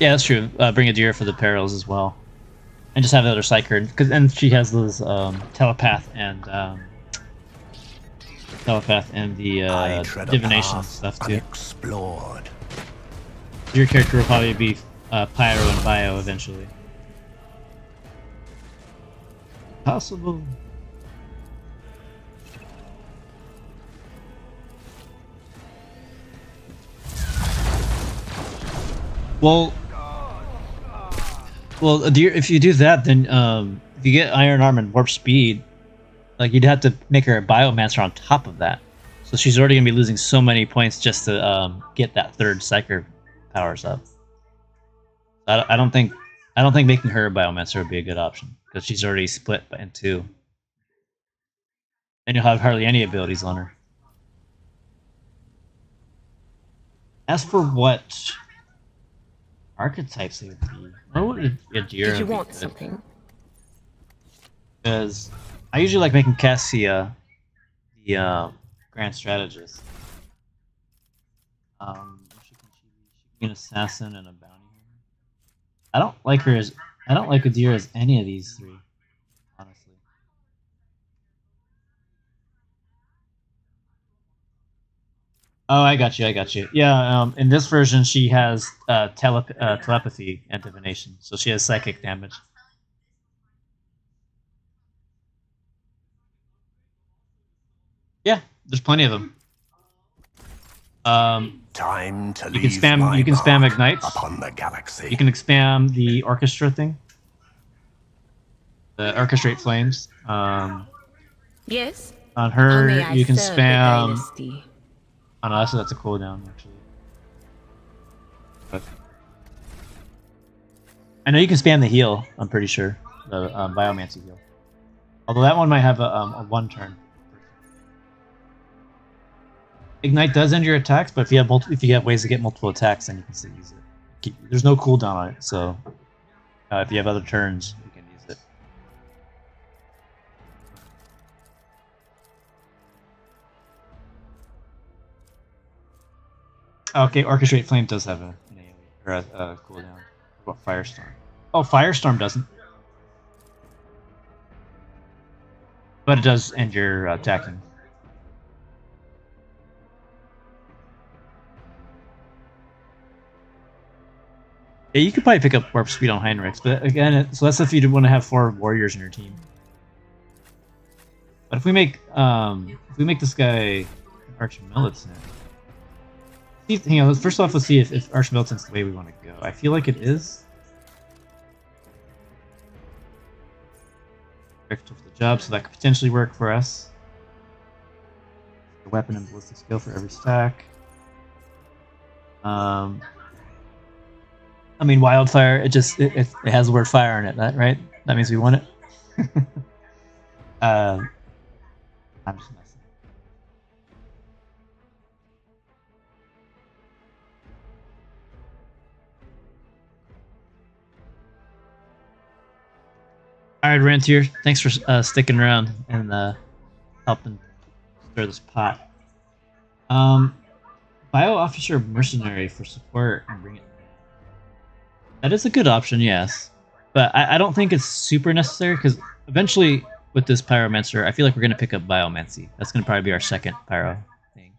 Speaker 1: Yeah, that's true. Bring a deer for the perils as well, and just have another psyker, because and she has those telepath and the divination stuff too.
Speaker 2: Unexplored.
Speaker 1: Your character will probably be Pyro and Bio eventually. Possible. Well, if you do that, then if you get Iron Arm and Warp Speed, like you'd have to make her a Biomancer on top of that. So she's already gonna be losing so many points just to get that 3rd Psyker powers up. I don't think making her a Biomancer would be a good option because she's already split in 2. And you'll have hardly any abilities on her. As for what archetypes they would be, what would Adira
Speaker 10: Did you
Speaker 1: be
Speaker 10: want
Speaker 1: good?
Speaker 10: something?
Speaker 1: Because I usually like making Cassia the Grand Strategist. She can be an assassin and a bounty hunter. I don't like Adira as any of these 3, honestly. Oh, I got you. Yeah, in this version she has telepathy and divination, so she has psychic damage. Yeah, there's plenty of them.
Speaker 2: Time to
Speaker 1: you can spam ignites
Speaker 2: upon the galaxy.
Speaker 1: You can spam the orchestra thing, the orchestrate flames.
Speaker 3: Yes.
Speaker 1: On
Speaker 3: How
Speaker 1: her,
Speaker 3: may I
Speaker 1: you can
Speaker 3: serve the
Speaker 1: spam.
Speaker 3: dynasty?
Speaker 1: On us, so that's a cooldown actually. But I know you can spam the heal. I'm pretty sure the Biomancy heal. Although that one might have a 1 turn. Ignite does end your attacks, but if you have ways to get multiple attacks, then you can still use it. There's no cooldown on it, so if you have other turns, you can use it. Okay, Orchestrate Flame does have an AoE, or a cooldown. What about Firestorm? Oh, Firestorm doesn't. But it does end your attacking. Yeah, you could probably pick up Warp Speed on Heinrichs, but again, so that's if you want to have 4 warriors in your team. But if we make this guy Archmilitant, hang on. First off, let's see if Archmilitant's the way we want to go. I feel like it is. Perfect for the job, so that could potentially work for us. The weapon and ballistic skill for every stack. I mean, Wildfire, it has the word fire in it, right? That means we want it. I'm just messing. Alright, Rentier, thanks for sticking around and helping stir this pot. Bio Officer Mercenary for support and bring it. That is a good option, yes. But I don't think it's super necessary, because eventually with this Pyromancer, I feel like we're going to pick up Biomancy. That's going to probably be our second Pyro thing.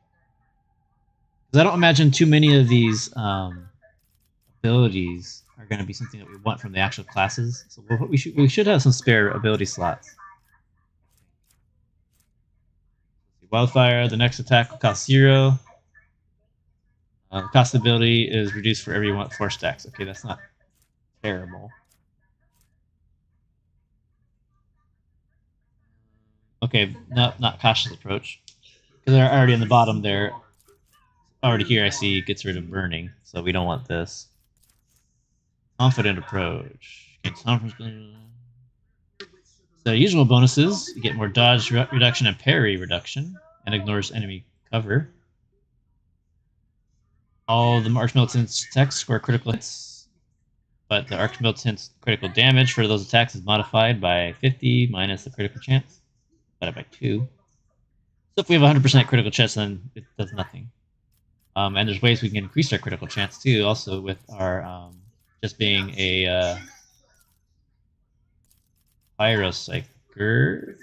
Speaker 1: Because I don't imagine too many of these abilities are going to be something that we want from the actual classes. So we should have some spare ability slots. Wildfire, the next attack will cost 0. The cost of ability is reduced for every 4 stacks. Okay, that's not terrible. Okay, no, not cautious approach. Because they're already in the bottom there. Already here I see gets rid of burning, so we don't want this. Confident approach. So usual bonuses, you get more dodge reduction and parry reduction, and ignores enemy cover. All the Archmilitant's attacks score critical hits, but the Archmilitant's critical damage for those attacks is modified by 50 minus the critical chance, divided by 2. So if we have 100% critical chance, then it does nothing. And there's ways we can increase our critical chance too, also with our just being a Pyrocyker.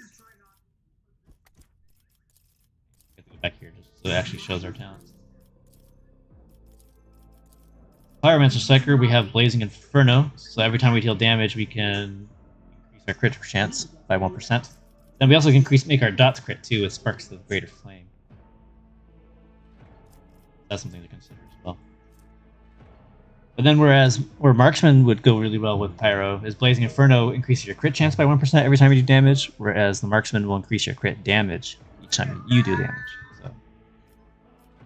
Speaker 1: Go back here just so it actually shows our talents. Pyromancer Psyker, we have Blazing Inferno, so every time we deal damage, we can increase our critical chance by 1%. Then we also can make our dots crit too with Sparks of Greater Flame. That's something to consider as well. But then where Marksman would go really well with Pyro is Blazing Inferno increases your crit chance by 1% every time you do damage, whereas the Marksman will increase your crit damage each time you do damage. So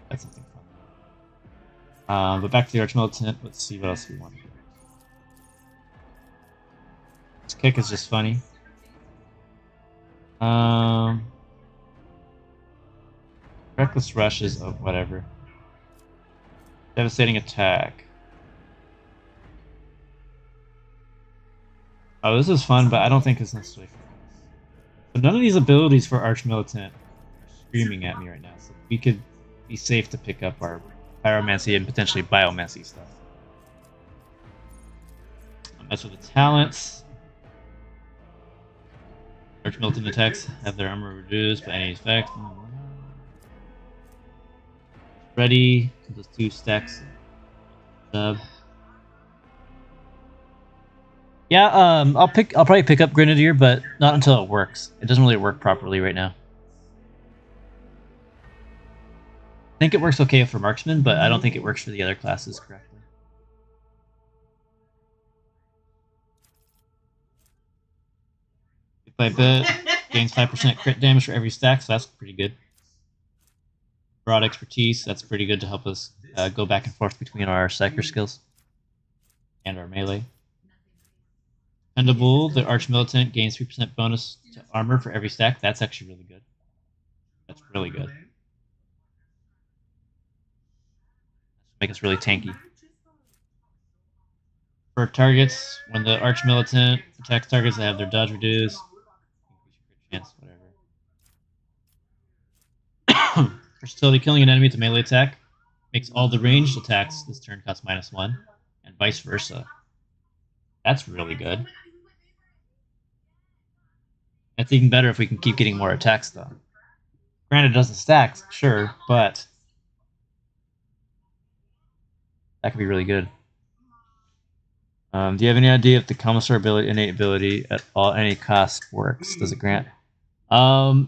Speaker 1: that's something fun. But back to the Archmilitant, let's see what else we want to do. This kick is just funny. Reckless Rush is whatever. Devastating Attack. Oh, this is fun, but I don't think it's necessarily for us. But none of these abilities for Archmilitant are screaming at me right now, so we could be safe to pick up our Pyromancy and potentially Biomancy stuff. As for the talents, Archmilitant attacks have their armor reduced by any effect. Ready, those 2 stacks. Yeah, I'll probably pick up Grenadier, but not until it works. It doesn't really work properly right now. I think it works okay for Marksman, but I don't think it works for the other classes correctly. Bit by bit, gains 5% crit damage for every stack, so that's pretty good. Broad expertise, that's pretty good to help us go back and forth between our Psyker skills and our melee. Dependable, the Archmilitant gains 3% bonus to armor for every stack. That's actually really good. That's really good. Make us really tanky. For targets, when the Archmilitant attacks targets, they have their dodge reduced. Chance, whatever. Versatility, killing an enemy to melee attack makes all the ranged attacks this turn cost -1, and vice versa. That's really good. It's even better if we can keep getting more attacks, though. Granted, it doesn't stack, sure, but that could be really good. Do you have any idea if the Commissar innate ability at any cost works? Does it grant? I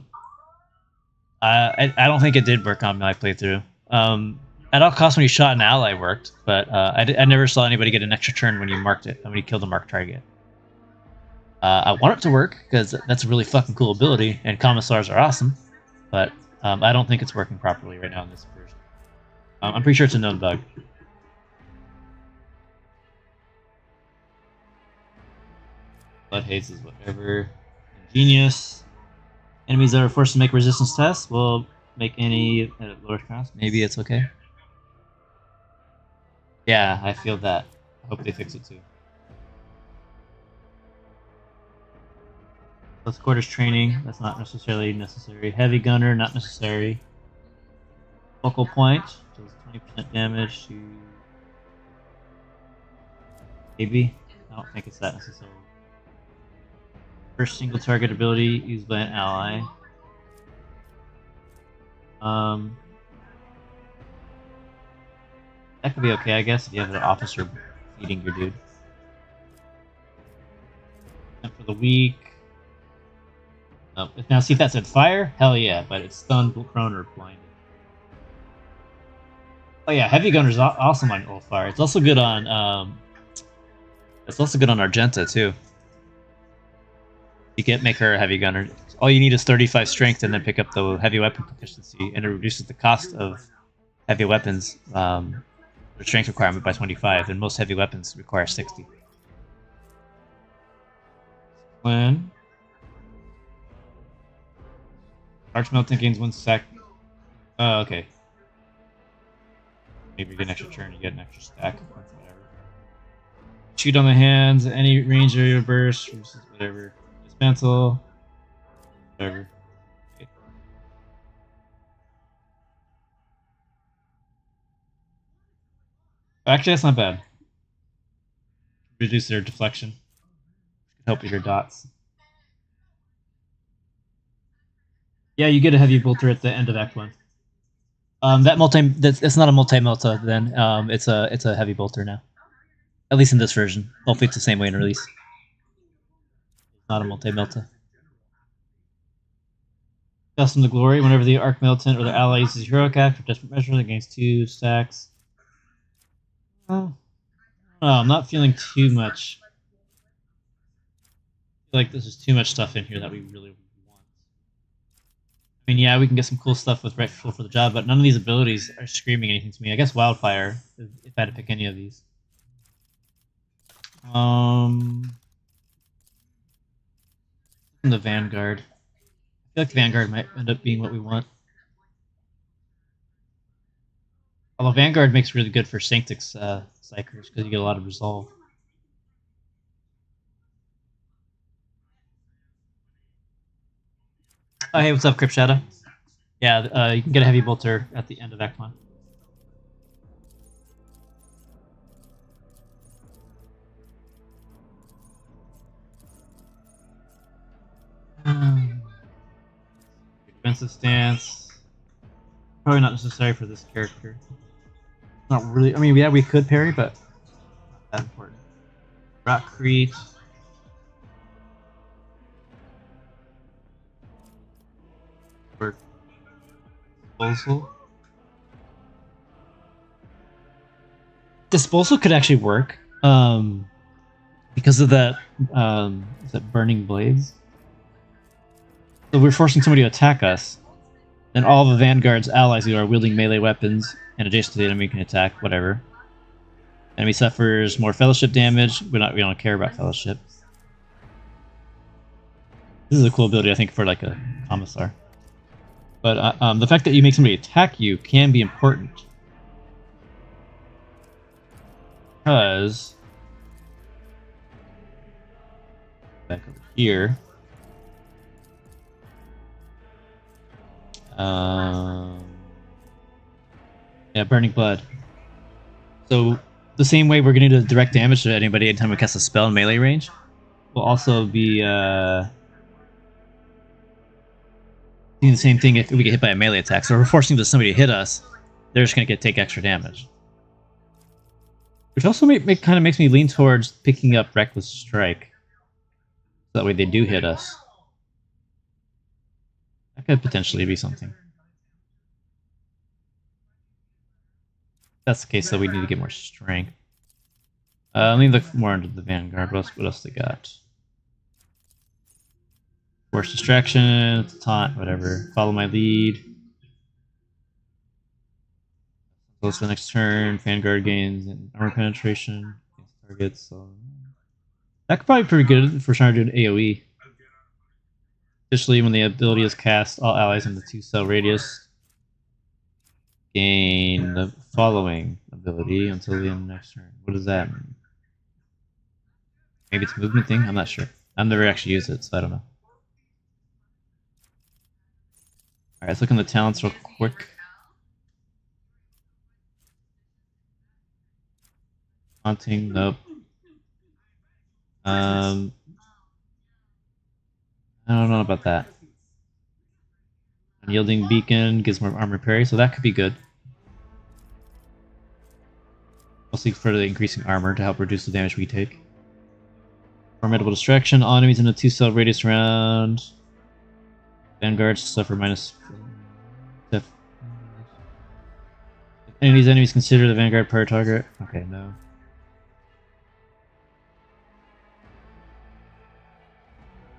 Speaker 1: don't think it did work on my playthrough. At all costs when you shot an ally worked, but I never saw anybody get an extra turn when you marked it, when you killed a marked target. I want it to work, because that's a really fucking cool ability, and Commissars are awesome, but I don't think it's working properly right now in this version. I'm pretty sure it's a known bug. Blood Haze is whatever. Ingenious. Enemies that are forced to make resistance tests will make any at lower cost. Maybe it's okay. Yeah, I feel that. I hope they fix it too. Close quarters training, that's not necessarily necessary. Heavy gunner, not necessary. Focal point, does 20% damage to... Maybe. I don't think it's that necessarily. First single target ability used by an ally. That could be okay, I guess, if you have an officer feeding your dude. And for the weak... Oh, now see if that said fire? Hell yeah, but it's stunned, prone, or blinded. Oh yeah, heavy gunner's awesome on old fire. It's also good on Argenta too. You make her a heavy gunner. All you need is 35 strength, and then pick up the heavy weapon proficiency, and it reduces the cost of heavy weapons, the strength requirement by 25, and most heavy weapons require 60. Plan. Arch melting gains 1 sec. Oh, okay. Maybe you get an extra turn, you get an extra stack. Whatever. Shoot on the hands, any range area burst, whatever. Dismantle. Whatever. Okay. Actually, that's not bad. Reduce their deflection. Help with your dots. Yeah, you get a heavy bolter at the end of Act 1. It's not a multi-melta then. It's a heavy bolter now. At least in this version. Hopefully it's the same way in release. It's not a multi-melta. Custom to Glory. Whenever the Arc Militant or the ally uses Heroic Act for desperate measure against 2 stacks. Oh, I'm not feeling too much. I feel like this is too much stuff in here that we really want. I mean, yeah, we can get some cool stuff with Rightful for the Job, but none of these abilities are screaming anything to me. I guess Wildfire, if I had to pick any of these. The Vanguard. I feel like Vanguard might end up being what we want. Although Vanguard makes really good for Sanctix Psychers because you get a lot of resolve. Oh, hey, what's up, Crypt Shadow? Yeah, you can get a heavy bolter at the end of Act 1. Defensive stance. Probably not necessary for this character. Not really. I mean, yeah, we could parry, but not that important. Rockcrete. Disposal. Disposal could actually work because of that. Is that burning blades? So we're forcing somebody to attack us. Then all the Vanguard's allies who are wielding melee weapons and adjacent to the enemy can attack, whatever. Enemy suffers more fellowship damage. We don't care about fellowship. This is a cool ability, I think, for like a commissar. But the fact that you make somebody attack you can be important. Because back over here. Yeah, Burning Blood. So the same way we're going to do direct damage to anybody anytime we cast a spell in melee range, will also be doing the same thing if we get hit by a melee attack. So if we're forcing somebody to hit us, they're just going to take extra damage. Which also kind of makes me lean towards picking up Reckless Strike. So that way they do hit us. That could potentially be something. If that's the case, though, we need to get more strength. Let me look more into the Vanguard. What else they got? Force distraction, taunt, whatever. Follow my lead. Close to the next turn. Vanguard gains and armor penetration against targets. So that could probably be pretty good if we're trying to do an AoE. Additionally, when the ability is cast, all allies in the 2-cell radius gain the following ability until the end of the next turn. What does that mean? Maybe it's a movement thing? I'm not sure. I've never actually used it, so I don't know. Alright, let's look in the talents real quick. Haunting, nope. I don't know about that. Unyielding beacon gives more armor parry, so that could be good. Mostly for the increasing armor to help reduce the damage we take. Formidable distraction. All enemies in a 2-cell radius round. Vanguards suffer minus. If any of these enemies consider the Vanguard per target. Okay, no.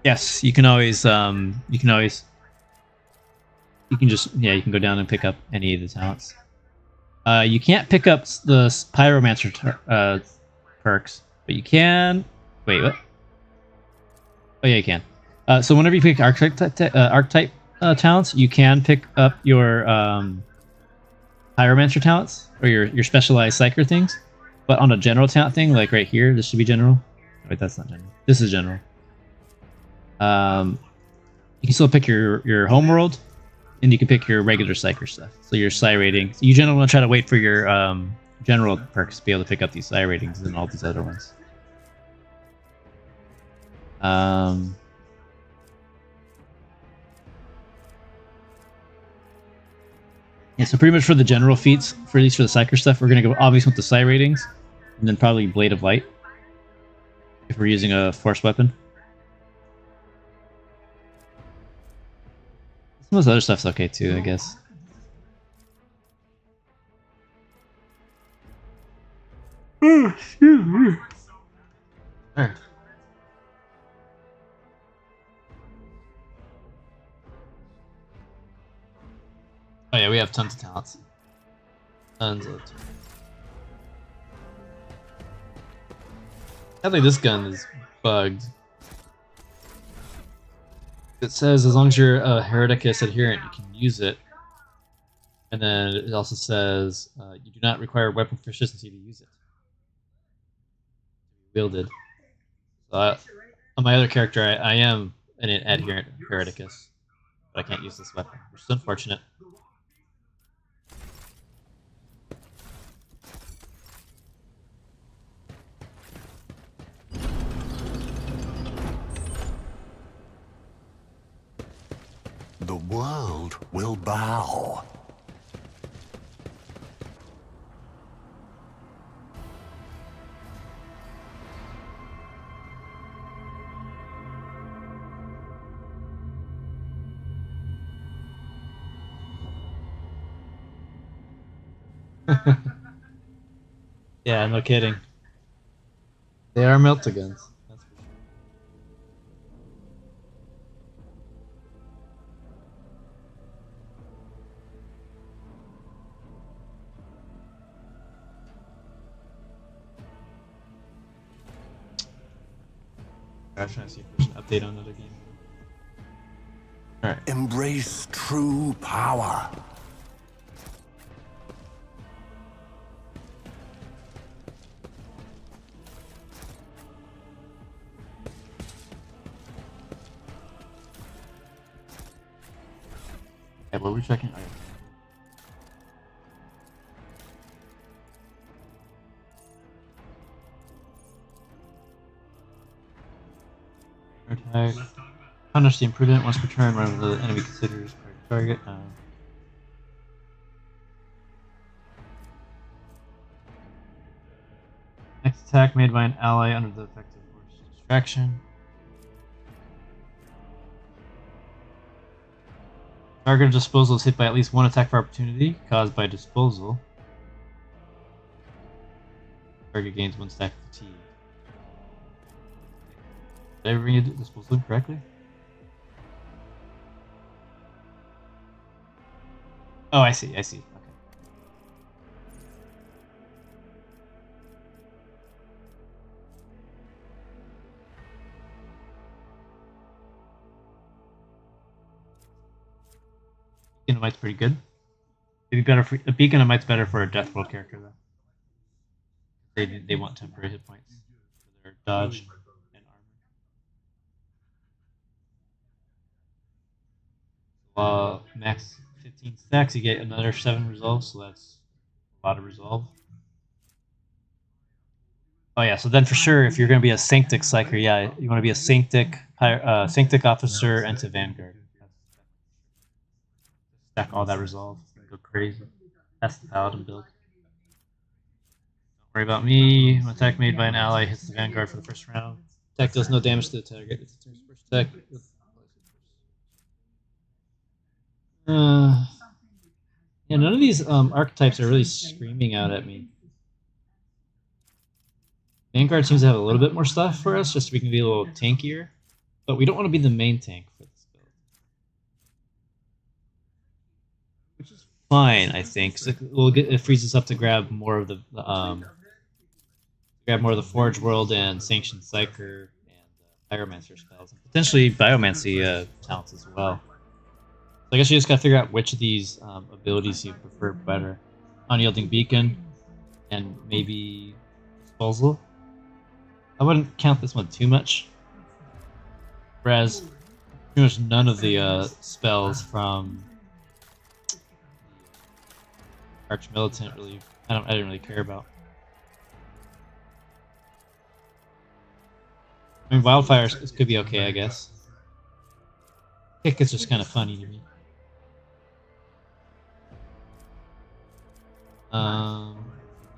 Speaker 1: Yes, you can always. You can always. You can just you can go down and pick up any of the talents. You can't pick up the Pyromancer perks, but you can. Wait, what? Oh yeah, you can. So whenever you pick archetype talents, you can pick up your Pyromancer talents or your specialized psyker things. But on a general talent thing, like right here, this should be general. Wait, that's not general. This is general. You can still pick your homeworld, and you can pick your regular psyker stuff. So your psi rating. So you generally want to try to wait for your general perks to be able to pick up these psi ratings and all these other ones. Yeah, so pretty much for the general feats, for at least for the psyker stuff, we're gonna go obviously with the psi ratings, and then probably Blade of Light if we're using a force weapon. Some of this other stuff's okay too, I guess. Excuse me. There. Oh yeah, we have tons of talents. Tons of talents. I think this gun is bugged. It says as long as you're a Hereticus adherent, you can use it. And then it also says you do not require weapon proficiency to use it. Wielded. So on my other character, I am an adherent Hereticus, but I can't use this weapon, which is unfortunate.
Speaker 2: The world will bow.
Speaker 1: Yeah, no kidding. They are melt-a-guns. That's for sure. I'm trying to see if there's an update on another game. Alright.
Speaker 2: Embrace true power.
Speaker 1: Yeah, what were we checking? Attack. Punish the imprudent once per turn whenever the enemy considers a target. Next attack made by an ally under the effect of force distraction. Target of disposal is hit by at least one attack for opportunity caused by disposal. Target gains one stack of fatigue. Did I read disposal correctly? Oh, I see. Okay. Beacon of Might's pretty good. Maybe better for a Beacon of Might's better for a Death World character though. They want temporary hit points for their dodge and armor. Max 15 stacks, you get another 7 resolve, so that's a lot of resolve. Oh yeah, so then for sure, if you're going to be a Sanctic Psyker, yeah, you want to be a Sanctic Officer into Vanguard. Stack all that resolve. Go crazy. That's the Paladin build. Don't worry about me. When attack made by an ally hits the Vanguard for the first round. Attack does no damage to the target. It's the first attack. Yeah, none of these archetypes are really screaming out at me. Vanguard seems to have a little bit more stuff for us, just so we can be a little tankier. But we don't want to be the main tank for this build. Which is fine, I think. So it frees us up to grab more of the Forge World and Sanctioned Psyker and Pyromancer spells. And potentially Biomancy talents as well. So I guess you just gotta figure out which of these abilities you prefer better. Unyielding Beacon and maybe Disposal. I wouldn't count this one too much. Whereas pretty much none of the spells from Archmilitant really I didn't really care about. I mean Wildfire could be okay, I guess. Kick is just kind of funny to me.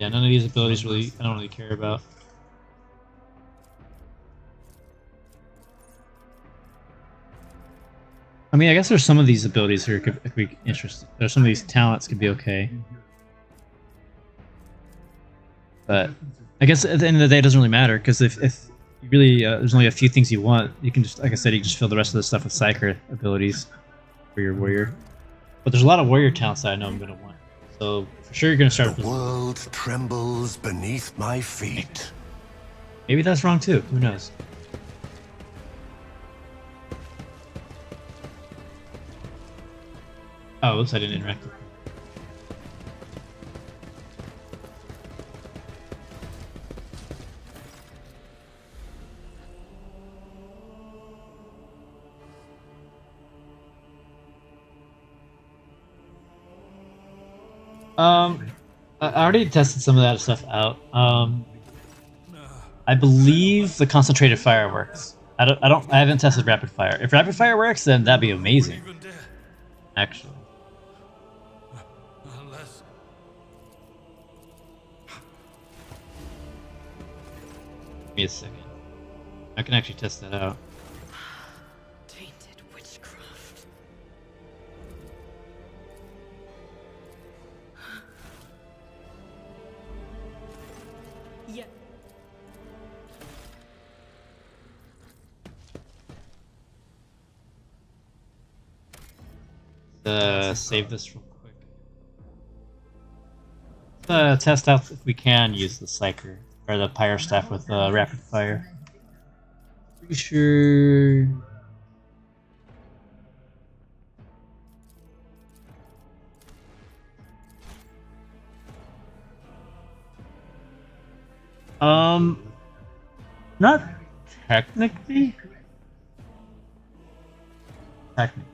Speaker 1: Yeah, none of these abilities really I don't really care about. I mean, I guess there's some of these abilities here could be interesting. There's some of these talents could be okay. But I guess at the end of the day, it doesn't really matter, because if you really, there's only a few things you want, you can just, like I said, you can just fill the rest of the stuff with Psyker abilities for your warrior. But there's a lot of warrior talents that I know I'm going to want. So for sure you're going to start with...
Speaker 2: The world trembles beneath my feet.
Speaker 1: Maybe that's wrong too, who knows? Oh, oops, I didn't interact with them. I already tested some of that stuff out. I believe the concentrated fire works. I haven't tested rapid fire. If rapid fire works, then that'd be amazing. Actually. Give me a second. I can actually test that out.
Speaker 7: Tainted witchcraft. Yeah.
Speaker 1: Save this real quick. Test out if we can use the Psyker or the Pyro Staff with rapid fire. Pretty sure. Not technically. Technically.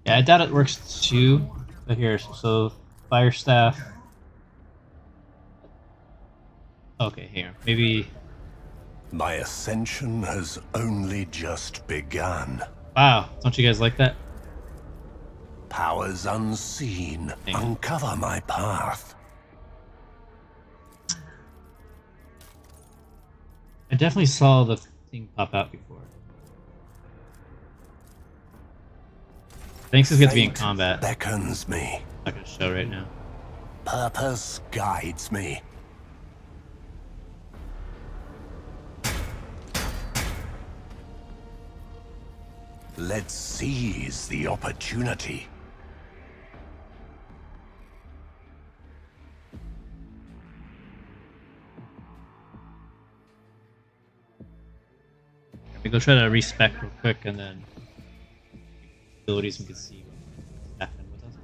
Speaker 1: Yeah, I doubt it works too. But here, so Fire Staff. Okay, here. Maybe.
Speaker 2: My ascension has only just begun.
Speaker 1: Wow, don't you guys like that?
Speaker 2: Powers unseen uncover my path.
Speaker 1: I definitely saw the thing pop out before. Thanks is good to be in combat.
Speaker 2: Beckons me.
Speaker 1: I'm not gonna show right now.
Speaker 2: Purpose guides me. Let's seize the opportunity.
Speaker 1: We go try to respec real quick and then abilities we can see what's happening with us.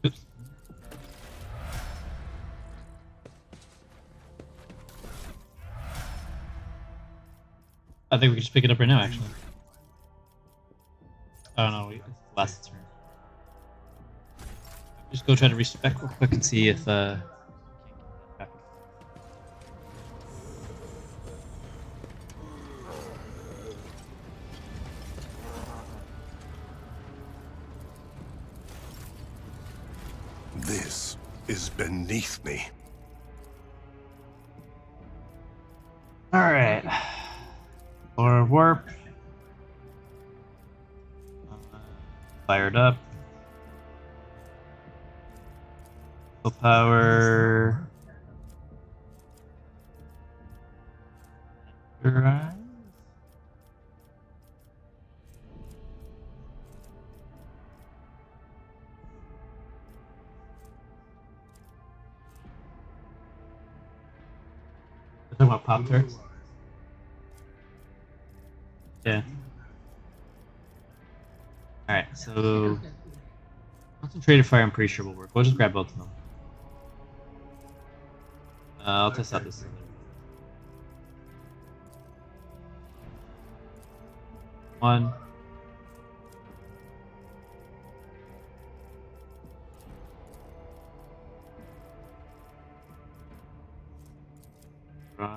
Speaker 1: Oops. I think we can just pick it up right now, actually. Oh no, it's last turn. Just go try to respec real quick and see if
Speaker 2: This is beneath me.
Speaker 1: Alright. Or warp. Fired up. Full power. Right. Talking about Pop Tarts? Yeah. Alright, so concentrated fire I'm pretty sure will work. We'll just grab both of them. I'll test out this other. One. Rush.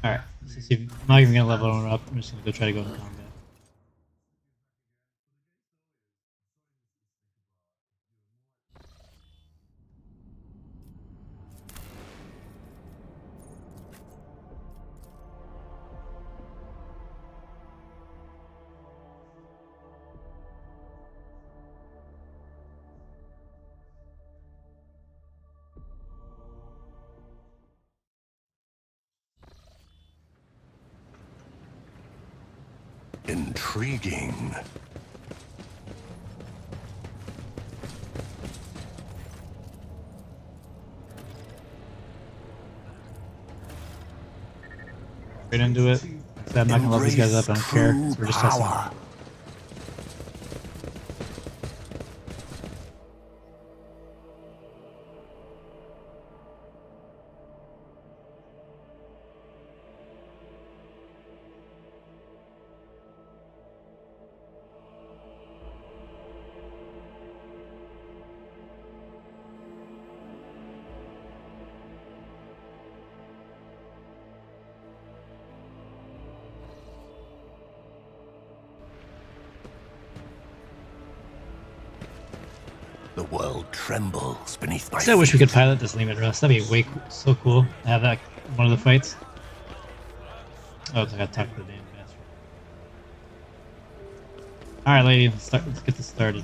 Speaker 1: Alright, let's see. I'm not even gonna level one up. I'm just gonna go try to go into combat.
Speaker 2: Intriguing.
Speaker 1: Straight into it. So I'm not gonna level these guys up. I don't care.
Speaker 2: Embrace
Speaker 1: We're just
Speaker 2: true
Speaker 1: testing.
Speaker 2: power. The world trembles beneath my
Speaker 1: I wish we
Speaker 2: feet.
Speaker 1: could pilot this Lehman Russ. That'd be so cool to have that one of the fights. Oh, I gotta talk to the damn bastard. Alright, lady, let's get this started.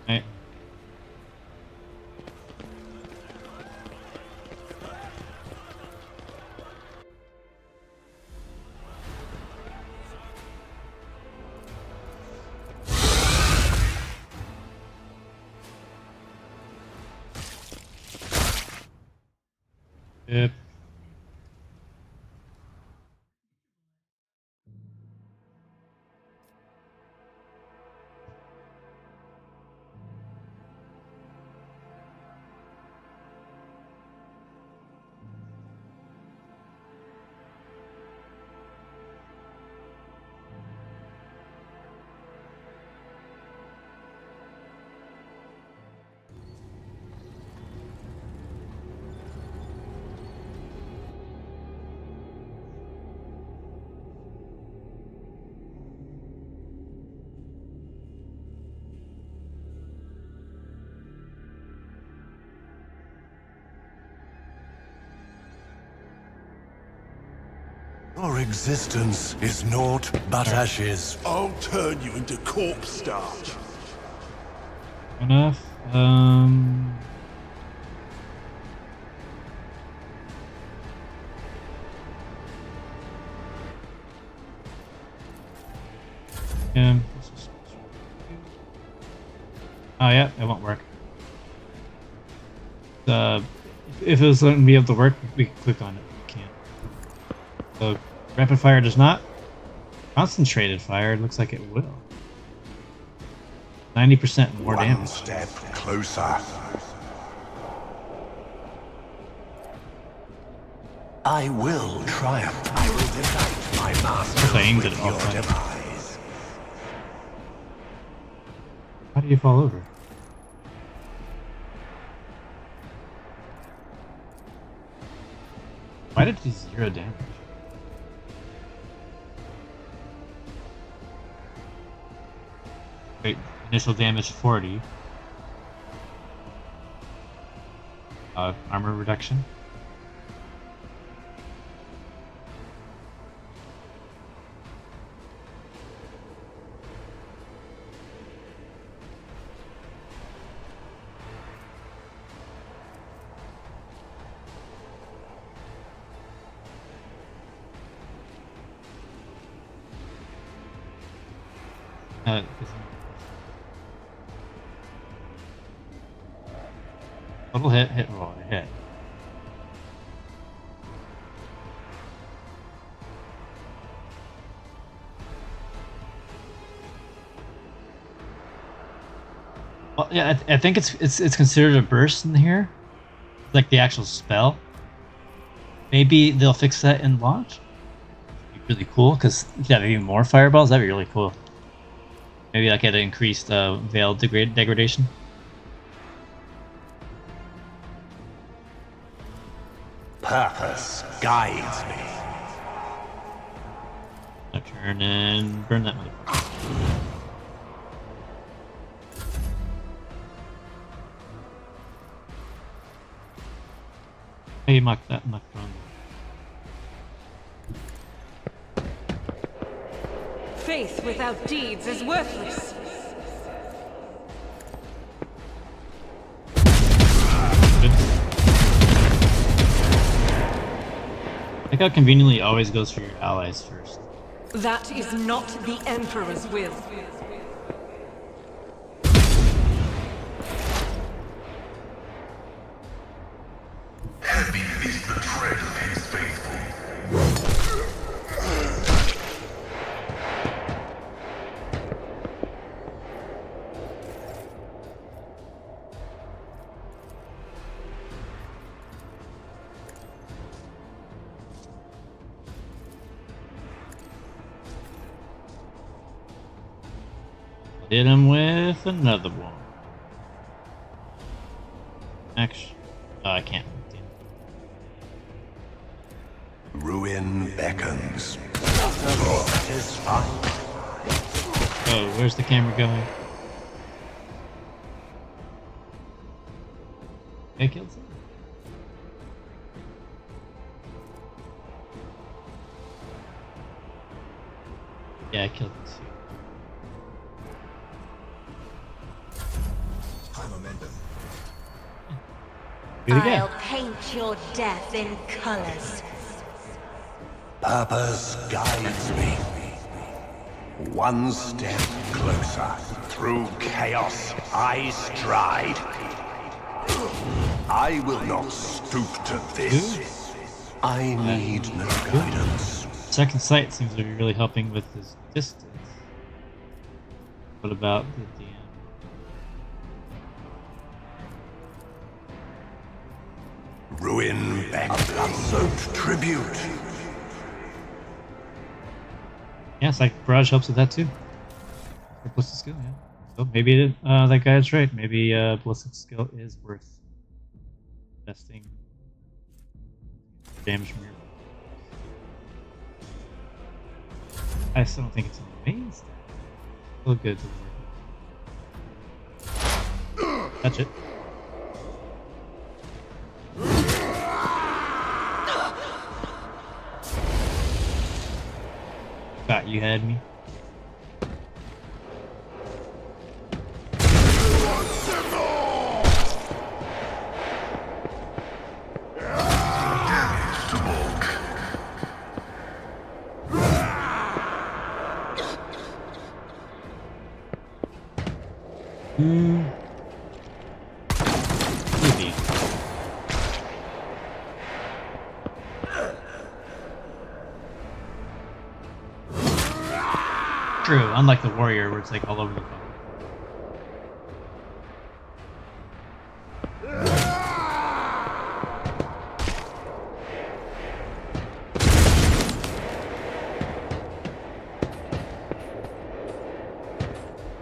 Speaker 1: Alright. Yep.
Speaker 2: Your existence is naught but ashes. I'll turn you into corpse starch.
Speaker 1: Enough. Yeah. Oh yeah, it won't work. If it was going to be able to work, we could click on it. We can't. So rapid fire does not. Concentrated fire, it looks like it will. 90% more
Speaker 2: One
Speaker 1: damage.
Speaker 2: step closer. I will triumph. I will delight my master
Speaker 1: I aimed it
Speaker 2: with
Speaker 1: off
Speaker 2: your
Speaker 1: that.
Speaker 2: demise.
Speaker 1: How do you fall over? Why did it do 0 damage? Wait, initial damage 40. Armor reduction. Total hit roll, hit. Well, yeah, I think it's considered a burst in here, like the actual spell. Maybe they'll fix that in launch. It'd be really cool because if you have even more fireballs, that'd be really cool. Maybe like at increased veil degradation.
Speaker 2: Purpose guides me.
Speaker 1: Now turn and burn that motherfucker. Hey, mocked that wrong.
Speaker 7: Faith without deeds is worthless.
Speaker 1: I like how conveniently it always goes for your allies first.
Speaker 7: That is not the Emperor's will.
Speaker 5: Heavy is the tread of his faithful.
Speaker 1: Hit him with another one. Actually, oh, I can't.
Speaker 2: Ruin beckons. Satisfied.
Speaker 1: Oh, where's the camera going? I killed someone. Yeah, I killed two.
Speaker 5: High momentum.
Speaker 1: Do it again.
Speaker 4: I'll paint your death in colors.
Speaker 2: Purpose guides me. One step closer. Through chaos I stride. I will not stoop to this. I need no guidance.
Speaker 1: Second sight seems to be really helping with this distance. What about the DM?
Speaker 2: Ruin beckons. Blood-soaked tribute.
Speaker 1: Yes, like barrage helps with that too. Or ballistic skill, yeah. So maybe that guy's right. Maybe ballistic skill is worth investing damage from your. I still don't think it's an amazing stat. Still good to work. Touch it. Thought you had me.
Speaker 5: Damage to bulk.
Speaker 1: Maybe. True, unlike the warrior where it's like all over the place.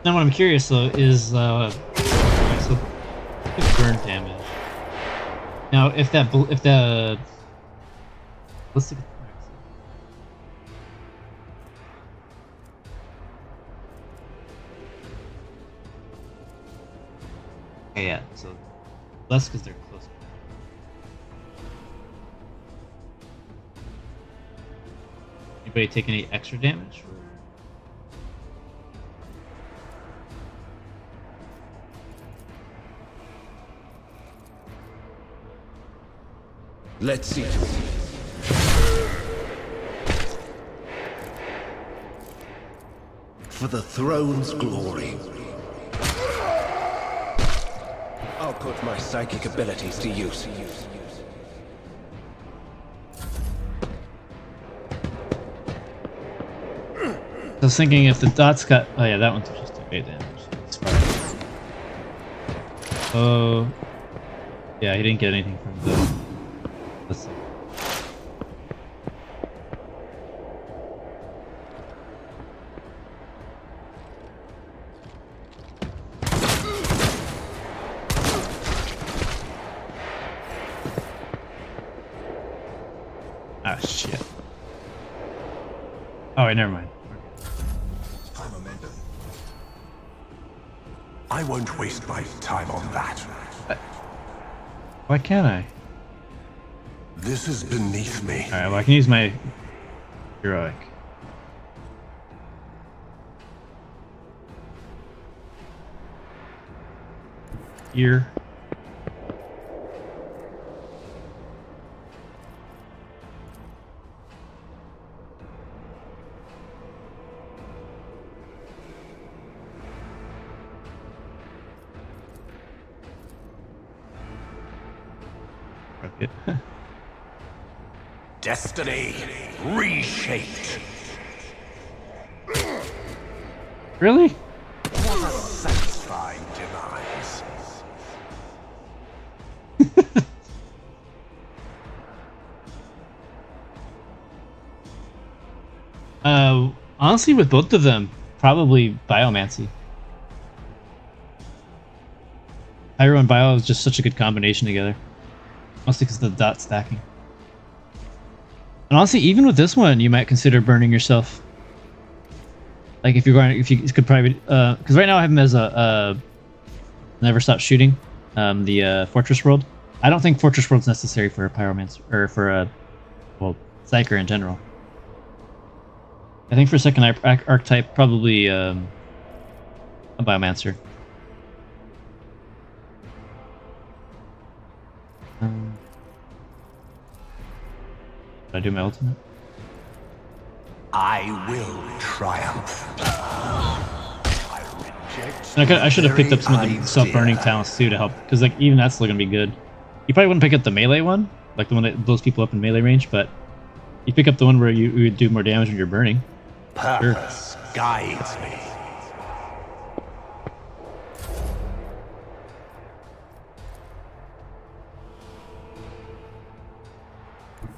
Speaker 1: Now what I'm curious though is so burn damage. Now if the let's look at the max. Okay, yeah, so less because they're close. Anybody take any extra damage?
Speaker 2: Let's see to it. For the throne's glory. I'll put my psychic abilities to use.
Speaker 1: I was thinking if the dots got... Oh yeah, that one's just 8 damage. That's fine. Oh... Yeah, he didn't get anything from the... Let's see. Ah, shit. Oh, wait, never mind.
Speaker 2: I won't waste my time on that.
Speaker 1: Why can't I?
Speaker 2: This is beneath me.
Speaker 1: Alright, well I can use my heroic. Here. Okay.
Speaker 2: Destiny reshaped.
Speaker 1: Really?
Speaker 2: What a satisfying demise.
Speaker 1: Honestly, with both of them, probably Biomancy. Pyro and Bio is just such a good combination together. Mostly because of the dot stacking. And honestly, even with this one, you might consider burning yourself. Like if you could probably, because right now I have him as a never stop shooting, the Fortress World. I don't think Fortress World's necessary for a Pyromancer or for a, well, Psyker in general. I think for second archetype, probably a Biomancer. Did I do my ultimate?
Speaker 2: I will triumph.
Speaker 1: I should have picked up some of the self-burning talents too to help, because like even that's still gonna be good. You probably wouldn't pick up the melee one, like the one that blows people up in melee range, but you pick up the one where you do more damage when you're burning.
Speaker 2: Purpose guides me.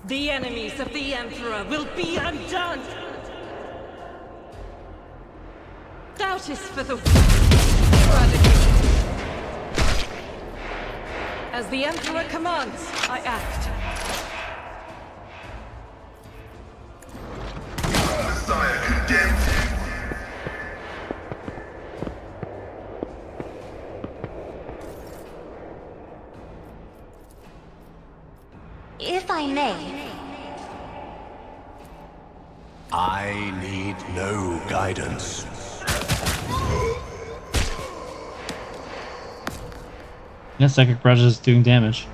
Speaker 7: The enemies of the Emperor will be undone! Doubt is for the eradicated. As the Emperor commands, I act.
Speaker 5: Messiah condemns you.
Speaker 4: If I may,
Speaker 2: I need no guidance.
Speaker 1: Yeah, psychic barrage is doing damage.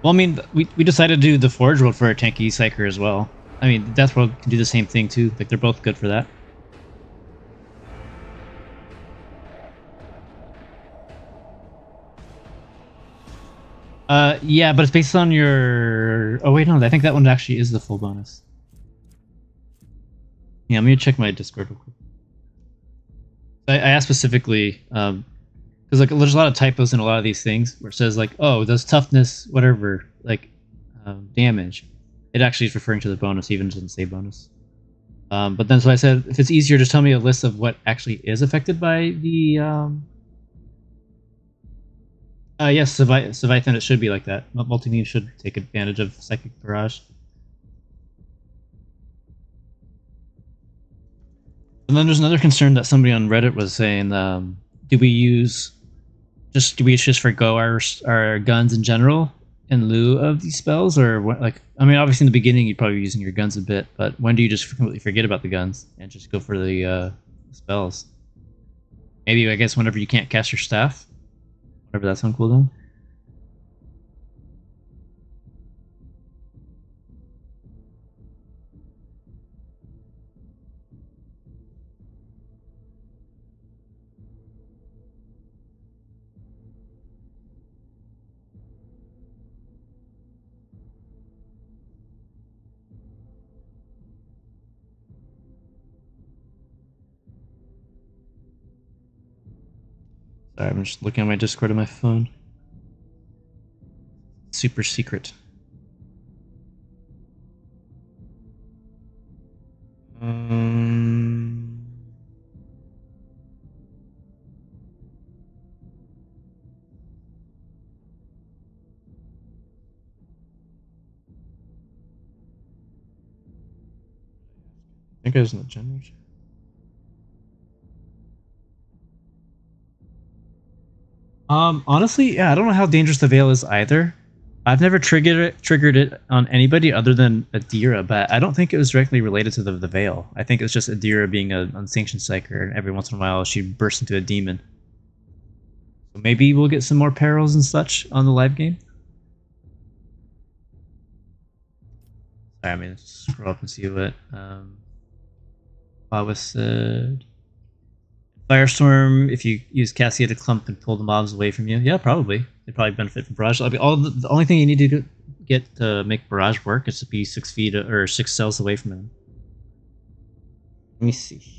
Speaker 1: Well, I mean, we decided to do the Forge World for our tanky psyker as well. I mean, Death World can do the same thing too. Like, they're both good for that. Yeah, but it's based on your... Oh, wait, no, I think that one actually is the full bonus. Yeah, let me check my Discord real quick. I asked specifically, because like there's a lot of typos in a lot of these things where it says like, oh, does toughness, whatever, like damage. It actually is referring to the bonus, even if it doesn't say bonus. But then so I said, if it's easier, just tell me a list of what actually is affected by the... yes, Leviathan, it should be like that. Multi-beam should take advantage of Psychic Barrage. And then there's another concern that somebody on Reddit was saying, do we just forgo our guns in general in lieu of these spells? Or what, like, I mean, obviously in the beginning you'd probably be using your guns a bit, but when do you just completely forget about the guns and just go for the spells? Maybe, I guess, whenever you can't cast your staff? Whenever that's on cooldown? Sorry, I'm just looking at my Discord on my phone. Super secret. I think I was in the generation. Honestly, yeah, I don't know how dangerous the Veil is either. I've never triggered it on anybody other than Adira, but I don't think it was directly related to the Veil. I think it was just Adira being an unsanctioned psyker, and every once in a while she bursts into a demon. So maybe we'll get some more perils and such on the live game. Sorry, I mean, let's scroll up and see what Pawis said. Firestorm, if you use Cassia to clump and pull the mobs away from you. Yeah, probably. They'd probably benefit from Barrage. I mean, the only thing you need to get to make Barrage work is to be 6 feet or 6 cells away from him. Let me see here.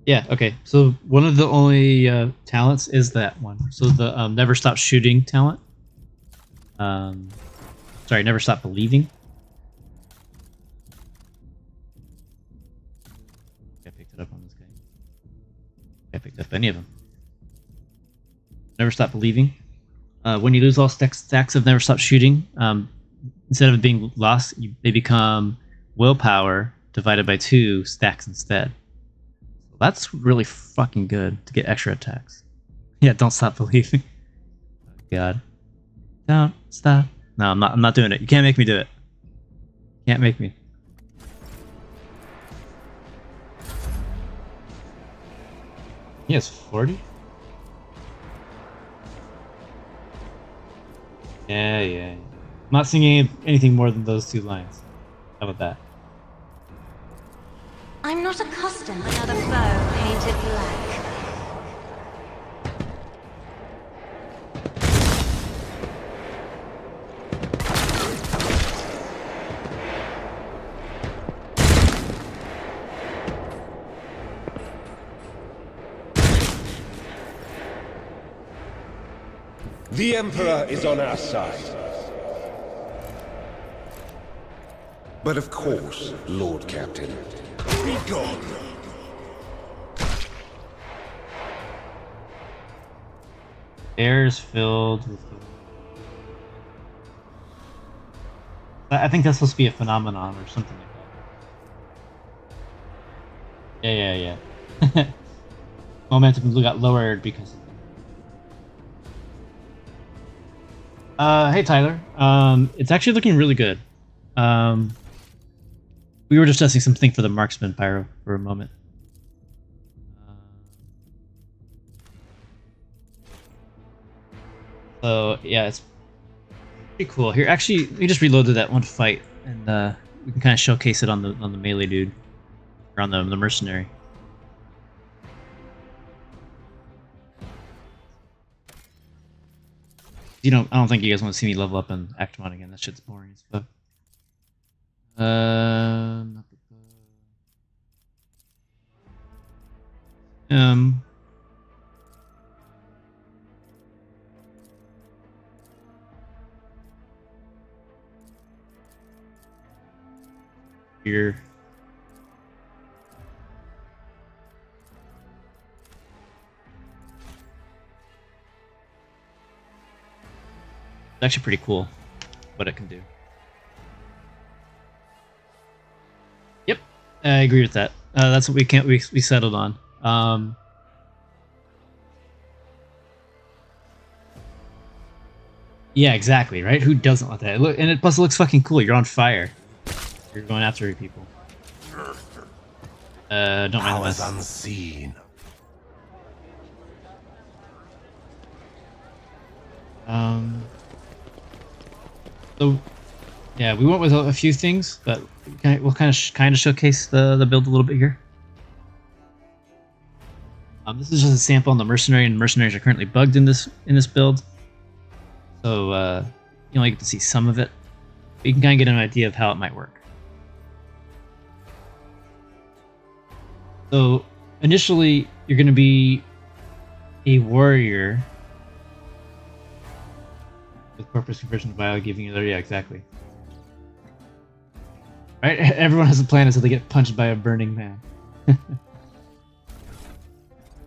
Speaker 1: Yeah, okay. So one of the only talents is that one. So the Never Stop Shooting talent. Sorry, Never Stop Believing. I picked it up on this guy. I picked up any of them. Never Stop Believing. When you lose all stacks of Never Stop Shooting, instead of it being lost, they become willpower divided by 2 stacks instead. That's really fucking good to get extra attacks. Yeah, don't stop believing. Oh, God. Don't stop. No, I'm not doing it. You can't make me do it. Can't make me. He has 40? Yeah. I'm not singing anything more than those 2 lines. How about that?
Speaker 4: I'm not accustomed to another foe painted black.
Speaker 2: The Emperor is on our side. But of course, Lord Captain. Be gone!
Speaker 1: Air is filled with... I think that's supposed to be a phenomenon or something like that. Yeah. Momentum got lowered because of that. Hey Tyler. It's actually looking really good. We were just testing something for the marksman pyro for a moment. So yeah, it's pretty cool. Here, actually, we just reloaded that one fight, and we can kind of showcase it on the melee dude, or on the mercenary. I don't think you guys want to see me level up in Actimon again. That shit's boring as fuck. Here. It's actually pretty cool what it can do. Yep, I agree with that. That's what we settled on. Yeah, exactly, right? Who doesn't want that? Look, and it plus it looks fucking cool. You're on fire. You're going after people. Don't mind
Speaker 2: Powers
Speaker 1: the mess.
Speaker 2: unseen.
Speaker 1: So, yeah, we went with a few things, but we'll kind of showcase the build a little bit here. This is just a sample on the mercenary, and mercenaries are currently bugged in this build. So you only get to see some of it. But you can kind of get an idea of how it might work. So initially, you're going to be a warrior with corpus conversion to bio, giving you yeah, exactly. Right? Everyone has a plan until they get punched by a burning man.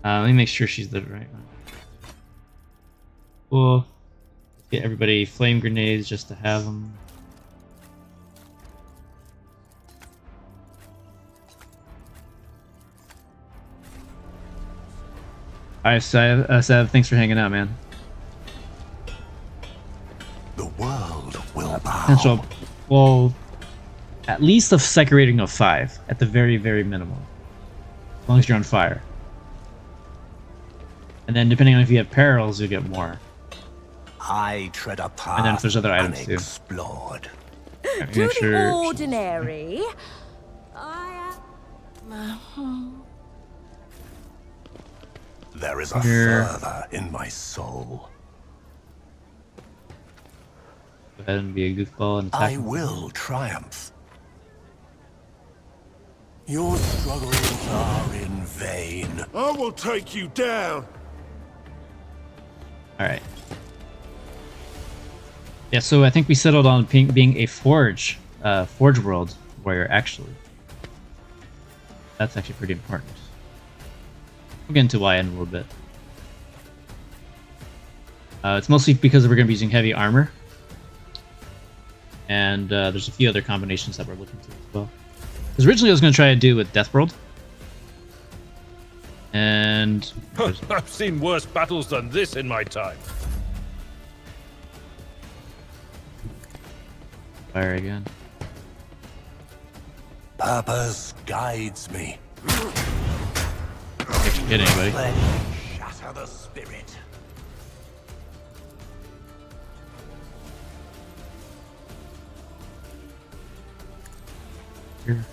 Speaker 1: Let me make sure she's the right one. Cool. Get everybody flame grenades just to have them. Alright, Sav, thanks for hanging out, man.
Speaker 2: The world will bow.
Speaker 1: Potential, well, at least a psych rating of 5, at the very, very minimum. As long as you're on fire. And then depending on if you have perils, you'll get more.
Speaker 2: I tread a path
Speaker 1: And then if there's other items too.
Speaker 2: unexplored.
Speaker 1: Alright,
Speaker 10: To
Speaker 1: make
Speaker 10: the
Speaker 1: sure-
Speaker 10: ordinary,
Speaker 2: There is a
Speaker 1: Here.
Speaker 2: fervor in my soul.
Speaker 1: Go ahead and be a goofball and attack.
Speaker 2: I will triumph. Your struggles are in vain. I will take you down.
Speaker 1: Alright. Yeah, so I think we settled on being a Forge World warrior, actually. That's actually pretty important. We'll get into why in a little bit. It's mostly because we're going to be using heavy armor. And there's a few other combinations that we're looking to as well. Because originally I was going to try to do with Death World. And...
Speaker 6: I've seen worse battles than this in my time.
Speaker 1: Fire again.
Speaker 2: Purpose guides me.
Speaker 1: Can't hit anybody.
Speaker 2: Shatter the spirit.
Speaker 1: Here.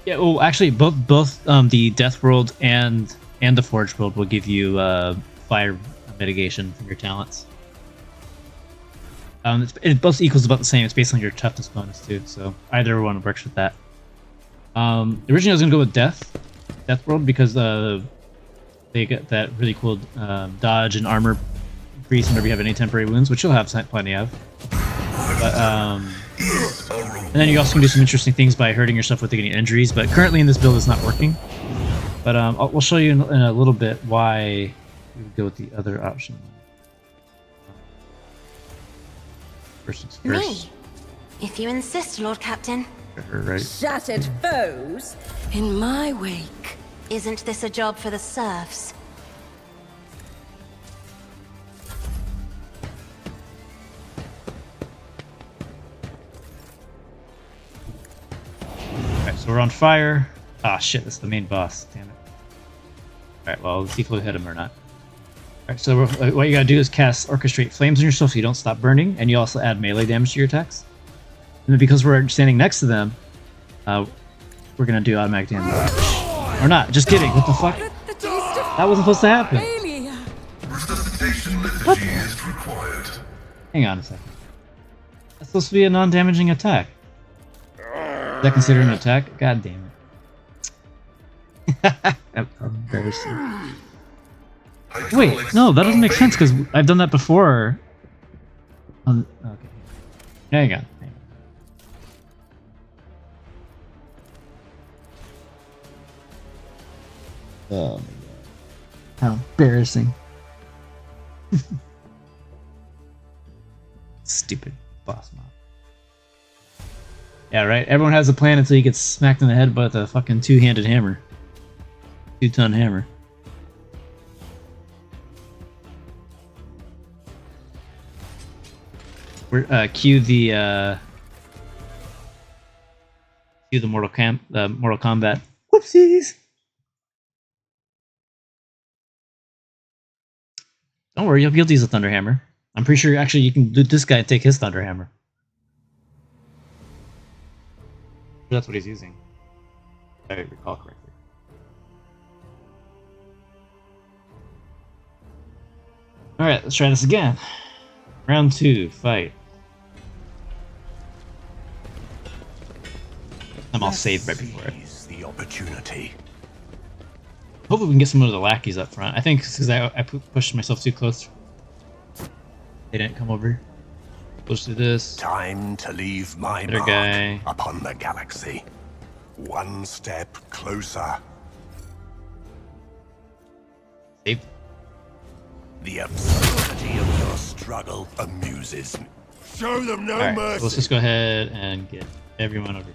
Speaker 1: Yeah, well, actually, both the Death World and the Forge World will give you fire mitigation from your talents. It both equals about the same. It's based on your toughness bonus too, so either one works with that. Originally, I was gonna go with Death World because they get that really cool dodge and armor increase whenever you have any temporary wounds, which you'll have plenty of. But, and then you also can do some interesting things by hurting yourself with getting injuries, but currently in this build it's not working. But we'll show you in a little bit why we would go with the other option. First things first.
Speaker 4: Me? If you insist, Lord Captain.
Speaker 1: Her, right?
Speaker 7: Shattered foes in my wake.
Speaker 4: Isn't this a job for the serfs?
Speaker 1: Alright, so we're on fire. Ah, shit, that's the main boss. Damn it. Alright, well, let's see if we'll hit him or not. Alright, so what you gotta do is cast Orchestrate Flames on yourself so you don't stop burning, and you also add melee damage to your attacks. And then because we're standing next to them, we're gonna do automatic damage. Or not, just kidding, what the fuck? That wasn't supposed to happen.
Speaker 5: Resuscitation liturgy is required.
Speaker 1: Hang on a second. That's supposed to be a non-damaging attack. Is that considered an attack? God damn it. Embarrassing. Wait, no, that doesn't make sense because I've done that before. Okay. Hang on. Oh my god. How embarrassing. Stupid boss mob. Yeah, right? Everyone has a plan until he gets smacked in the head by a fucking two-handed hammer. 2-ton hammer. We're cue the Mortal Kombat. Whoopsies. Don't worry, you'll be able to use a Thunder Hammer. I'm pretty sure actually you can do this guy and take his Thunder Hammer. That's what he's using. If I recall correctly. Alright, let's try this again. Round 2, fight. I'm all saved right before it.
Speaker 2: Seize the opportunity.
Speaker 1: Hopefully we can get some of the lackeys up front. I think because I pushed myself too close. They didn't come over. Let's do this.
Speaker 2: Time to leave my
Speaker 1: Better
Speaker 2: mark
Speaker 1: guy.
Speaker 2: upon the galaxy. One step closer.
Speaker 1: Save.
Speaker 2: The absurdity of your struggle amuses me. Show them no
Speaker 1: Alright,
Speaker 2: mercy.
Speaker 1: so let's just go ahead and get everyone over here.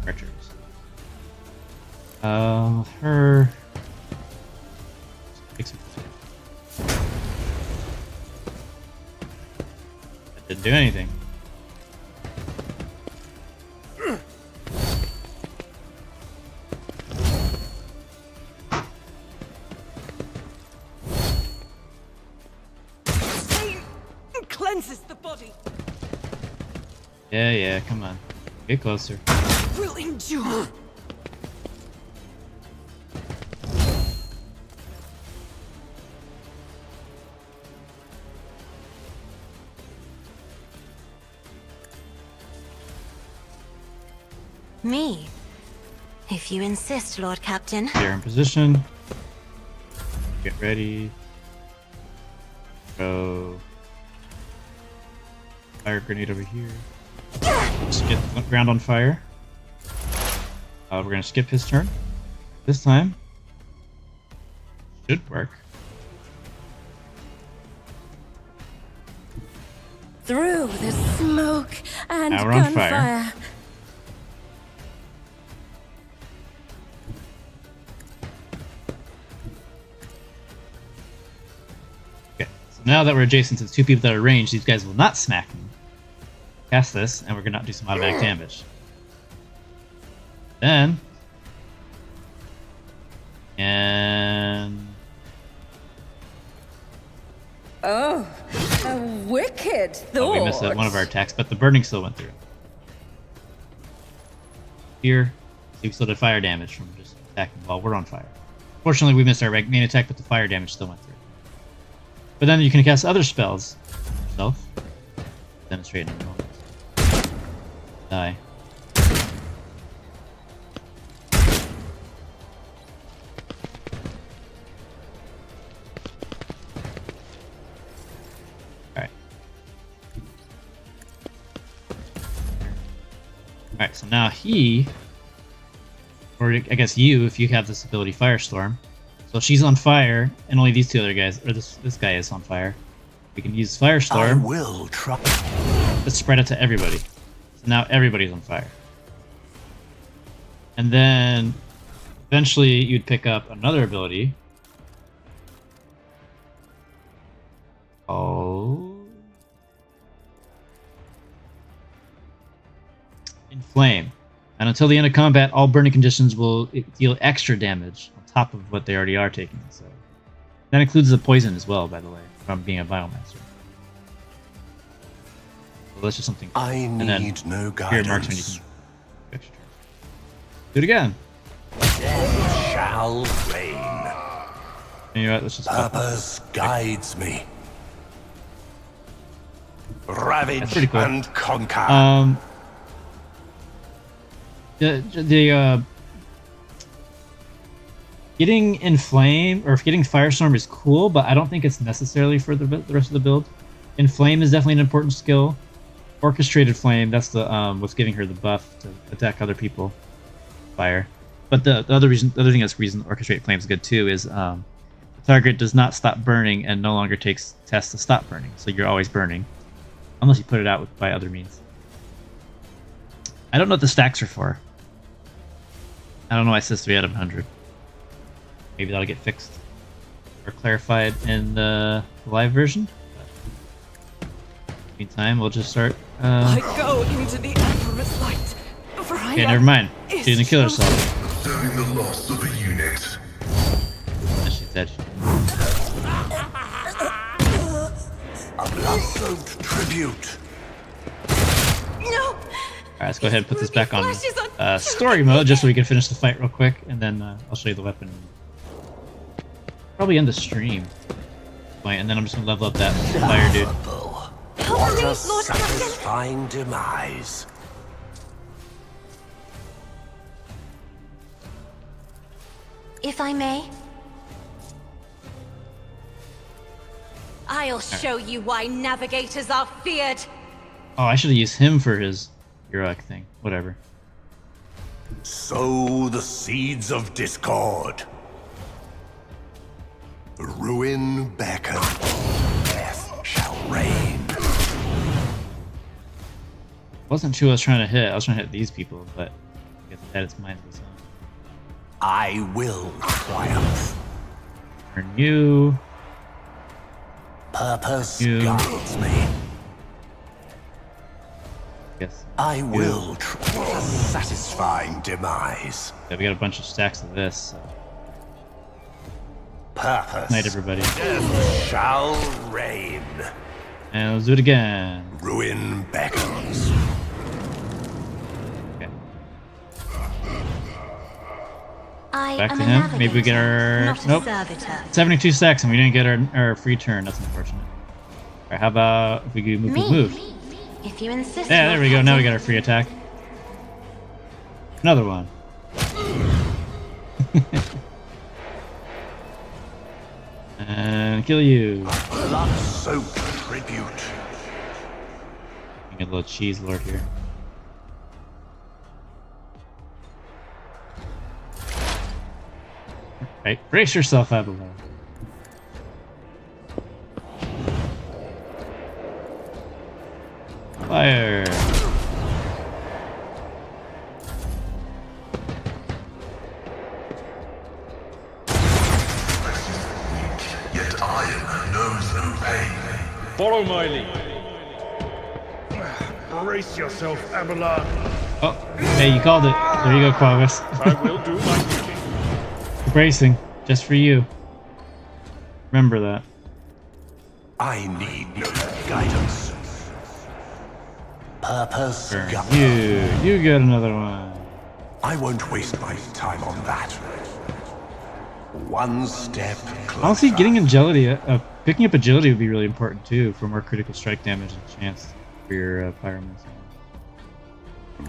Speaker 1: Archers. Her. Fix it. That didn't do anything.
Speaker 7: Pain cleanses the body.
Speaker 1: Yeah, come on. Get closer.
Speaker 7: Will endure.
Speaker 4: Me? If you insist, Lord Captain.
Speaker 1: They're in position. Get ready. Throw. Fire grenade over here. Just get the ground on fire. We're gonna skip his turn. This time. Should work.
Speaker 7: Through the smoke and
Speaker 1: Now we're on fire.
Speaker 7: gunfire.
Speaker 1: Okay, so now that we're adjacent to the two people that are ranged, these guys will not smack me. Cast this, and we're gonna do some automatic damage. Then, and
Speaker 7: Oh, a wicked thought.
Speaker 1: oh, we missed one of our attacks, but the burning still went through. Here, see, we still did fire damage from just attacking while we're on fire. Fortunately, we missed our main attack, but the fire damage still went through. But then you can cast other spells yourself. Demonstrate in a moment. Die. Alright. Alright, so now he, or I guess you, if you have this ability Firestorm. So she's on fire, and only these two other guys, or this guy is on fire. We can use Firestorm.
Speaker 2: I will try.
Speaker 1: To spread it to everybody. So now everybody's on fire. And then eventually you'd pick up another ability. Oh. Inflame. And until the end of combat, all burning conditions will deal extra damage on top of what they already are taking. So that includes the poison as well, by the way, from being a Pyromancer. So that's just something.
Speaker 2: I need no guidance.
Speaker 1: Marksman, you can extra. Do it again.
Speaker 2: Death shall reign.
Speaker 1: And you're right, let's just
Speaker 2: Purpose guides me. Ravage
Speaker 1: pretty cool.
Speaker 2: and conquer.
Speaker 1: Getting Inflame or getting Firestorm is cool, but I don't think it's necessarily for the rest of the build. Inflame is definitely an important skill. Orchestrated Flame, that's the what's giving her the buff to attack other people. Fire. But the other thing that's reason Orchestrated Flame is good too is the target does not stop burning and no longer takes tests to stop burning, so you're always burning, unless you put it out by other means. I don't know what the stacks are for. I don't know why it says 3 out of 100. Maybe that'll get fixed or clarified in the live version. Meantime, we'll just start.
Speaker 7: I go into the Emperor's light.
Speaker 1: Okay, never mind. She's gonna kill herself.
Speaker 5: Observing the loss of a unit.
Speaker 1: And she's dead.
Speaker 2: A blood-soaked tribute.
Speaker 7: No.
Speaker 1: Alright, let's go ahead and put this back on story mode just so we can finish the fight real quick, and then I'll show you the weapon. Probably end the stream. And then I'm just gonna level up that fire dude.
Speaker 2: What a satisfying demise.
Speaker 4: If I may, I'll show you why navigators are feared.
Speaker 1: Oh, I should have used him for his heroic thing. Whatever.
Speaker 2: Sow the seeds of discord. Ruin beckon. Death shall reign.
Speaker 1: Wasn't who I was trying to hit. I was trying to hit these people, but I guess it had its mind of its own.
Speaker 2: I will triumph.
Speaker 1: Turn you.
Speaker 2: Purpose
Speaker 1: You.
Speaker 2: guides me.
Speaker 1: Yes.
Speaker 2: I will what a satisfying demise.
Speaker 1: Yeah, we got a bunch of stacks of this. So.
Speaker 2: Purpose.
Speaker 1: Night, everybody.
Speaker 2: Death shall reign.
Speaker 1: And let's do it again.
Speaker 2: Ruin beckons.
Speaker 1: Okay.
Speaker 4: I
Speaker 1: Back
Speaker 4: am
Speaker 1: to
Speaker 4: a
Speaker 1: him.
Speaker 4: navigator,
Speaker 1: Maybe we get our
Speaker 4: not a
Speaker 1: nope.
Speaker 4: servitor.
Speaker 1: 72 stacks, and we didn't get our free turn. That's unfortunate. All right, how about if we do move?
Speaker 4: If you insist.
Speaker 1: Yeah, there we go. Now we got our free attack. Another one. And kill you.
Speaker 2: Blood-soaked tribute.
Speaker 1: Get a little cheese lord here. Right, brace yourself, Abelardo. Fire.
Speaker 5: Yet iron knows no pain.
Speaker 6: Follow my lead. Brace yourself, Abelard.
Speaker 1: Oh, hey, you called it. There you go, Quavis.
Speaker 6: I will do my duty.
Speaker 1: Bracing, just for you. Remember that.
Speaker 2: I need no guidance. Purpose
Speaker 1: Burn
Speaker 2: guides.
Speaker 1: you get another one.
Speaker 2: I won't waste my time on that. One step closer.
Speaker 1: Honestly, getting agility, picking up agility would be really important too for more critical strike damage and chance for your Pyromancer.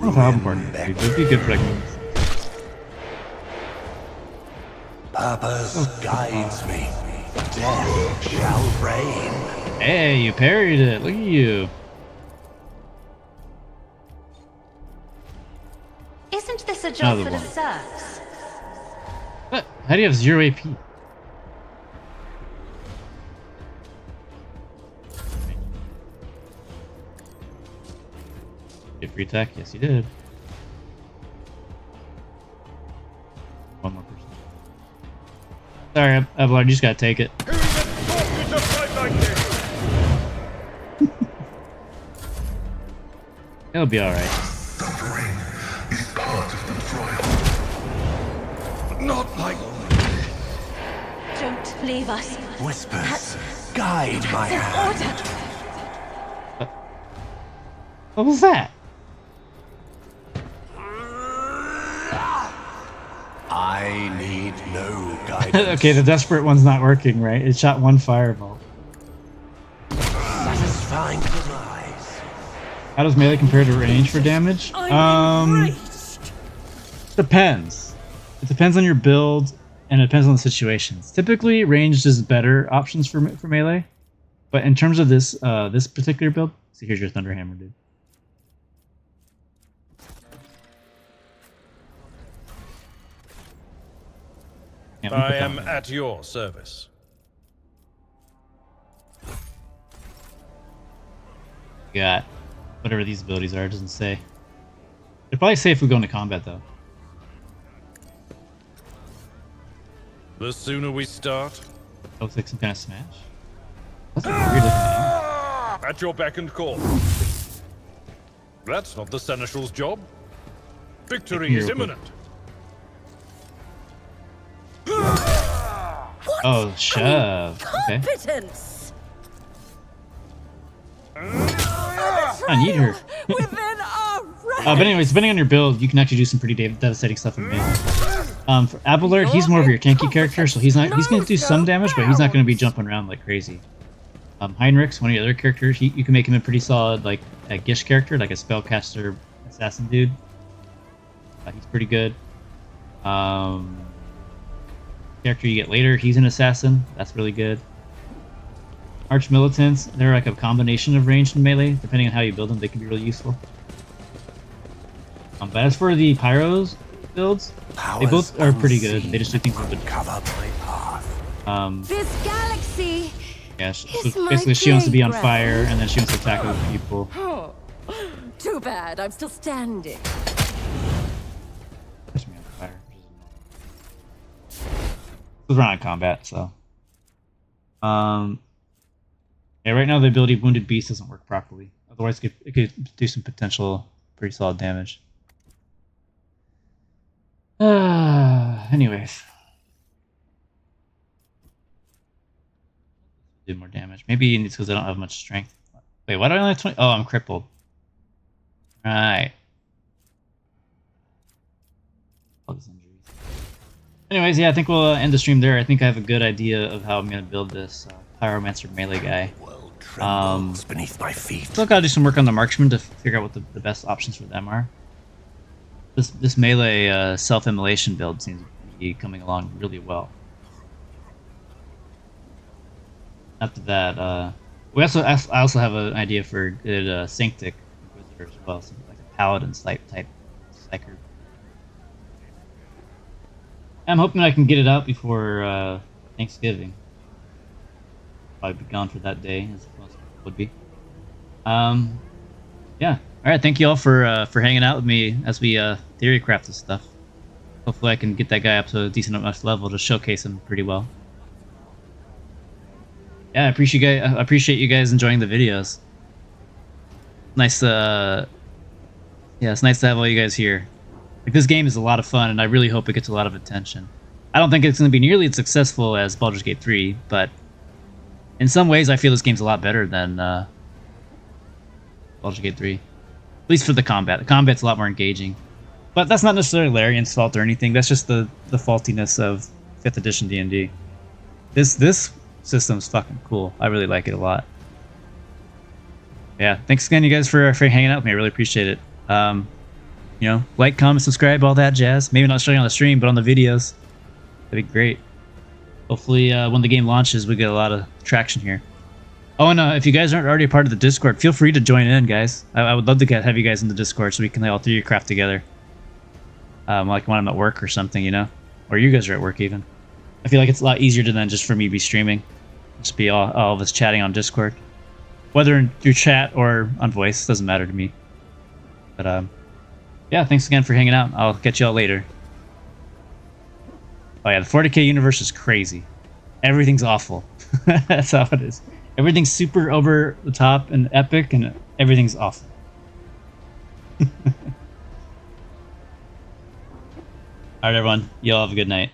Speaker 1: don't know how important it would be good for like.
Speaker 2: Purpose guides me. Death shall reign.
Speaker 1: Hey, you parried it. Look at you.
Speaker 4: Isn't this a job
Speaker 1: Another
Speaker 4: for the
Speaker 1: one.
Speaker 4: serfs?
Speaker 1: What? How do you have 0 AP? Get free attack? Yes, you did. One more person. Sorry, Abelard, you just gotta take it.
Speaker 6: Who even taught you to fight like this?
Speaker 1: It'll be alright.
Speaker 5: Suffering is part of the trial.
Speaker 2: Not like
Speaker 4: Don't leave us.
Speaker 2: whispers. Guide my
Speaker 4: That's
Speaker 2: hand.
Speaker 4: an order.
Speaker 1: What was that?
Speaker 2: I need no guidance.
Speaker 1: Okay, the desperate one's not working, right? It shot one fireball.
Speaker 2: Satisfying demise.
Speaker 1: How does melee compare to range for damage? Depends. It depends on your build, and it depends on the situations. Typically, ranged is better options for melee, but in terms of this this particular build, so here's your Thunderhammer, dude. Yeah,
Speaker 6: I am at your service.
Speaker 1: got whatever these abilities are. It doesn't say. They're probably safe if we go into combat, though.
Speaker 6: The sooner we start.
Speaker 1: Looks like some kind of smash. That's a weird looking name.
Speaker 6: At your beck and call. That's not the Seneschal's job. Victory is imminent.
Speaker 1: Oh, shove. Okay.
Speaker 7: Competence.
Speaker 1: I need her.
Speaker 7: Within our range.
Speaker 1: But anyways, depending on your build, you can actually do some pretty devastating stuff in melee. For Abelard, he's more of your tanky character, so he's going to do some damage, but he's not going to be jumping around like crazy. Heinrich's one of your other characters. You can make him a pretty solid like a Gish character, like a spellcaster assassin dude. He's pretty good. Character you get later, he's an assassin. That's really good. Arch militants, they're like a combination of ranged and melee. Depending on how you build them, they can be really useful. But as for the Pyros builds, they both are pretty good. They just do things a little bit
Speaker 2: cover my path.
Speaker 7: This galaxy.
Speaker 1: Yeah,
Speaker 7: is
Speaker 1: so
Speaker 7: my
Speaker 1: basically she wants to be on
Speaker 7: playground.
Speaker 1: fire, and then she wants to attack other people.
Speaker 7: Oh, too bad. I'm still standing.
Speaker 1: Puts me on fire, which is annoying. We're not in combat, so. Yeah, right now the ability Wounded Beast doesn't work properly. Otherwise, it could do some potential pretty solid damage. Anyways. Do more damage. Maybe it's because I don't have much strength. Wait, why do I only have 20? Oh, I'm crippled. Right. All these injuries. Anyways, yeah, I think we'll end the stream there. I think I have a good idea of how I'm going to build this Pyromancer melee guy.
Speaker 2: World trembles beneath my feet.
Speaker 1: Still got to do some work on the marksman to figure out what the best options for them are. This melee self-immolation build seems to be coming along really well. After that, I also have an idea for a good Synctic Inquisitor as well, so like a Paladin type Psyker. I'm hoping I can get it out before Thanksgiving. Probably be gone for that day, as most people would be. Yeah. All right. Thank you all for hanging out with me as we theorycraft this stuff. Hopefully, I can get that guy up to a decent enough level to showcase him pretty well. Yeah, I appreciate you guys enjoying the videos. Nice. Yeah, it's nice to have all you guys here. Like, this game is a lot of fun, and I really hope it gets a lot of attention. I don't think it's going to be nearly as successful as Baldur's Gate 3, but in some ways, I feel this game's a lot better than Baldur's Gate 3. At least for the combat. The combat's a lot more engaging. But that's not necessarily Larian's fault or anything. That's just the faultiness of 5th edition D&D. This system's fucking cool. I really like it a lot. Yeah, thanks again, you guys, for hanging out with me. I really appreciate it. You know, like, comment, subscribe, all that jazz. Maybe not showing on the stream, but on the videos. That'd be great. Hopefully, when the game launches, we get a lot of traction here. Oh, and if you guys aren't already a part of the Discord, feel free to join in, guys. I would love to have you guys in the Discord so we can all Theorycraft together. Like when I'm at work or something, you know? Or you guys are at work, even. I feel like it's a lot easier than just for me to be streaming. Just be all of us chatting on Discord. Whether through chat or on voice, doesn't matter to me. But, yeah, thanks again for hanging out. I'll catch y'all later. Oh yeah, the 40k universe is crazy. Everything's awful. That's how it is. Everything's super over the top and epic, and everything's awful. Alright, everyone. Y'all have a good night.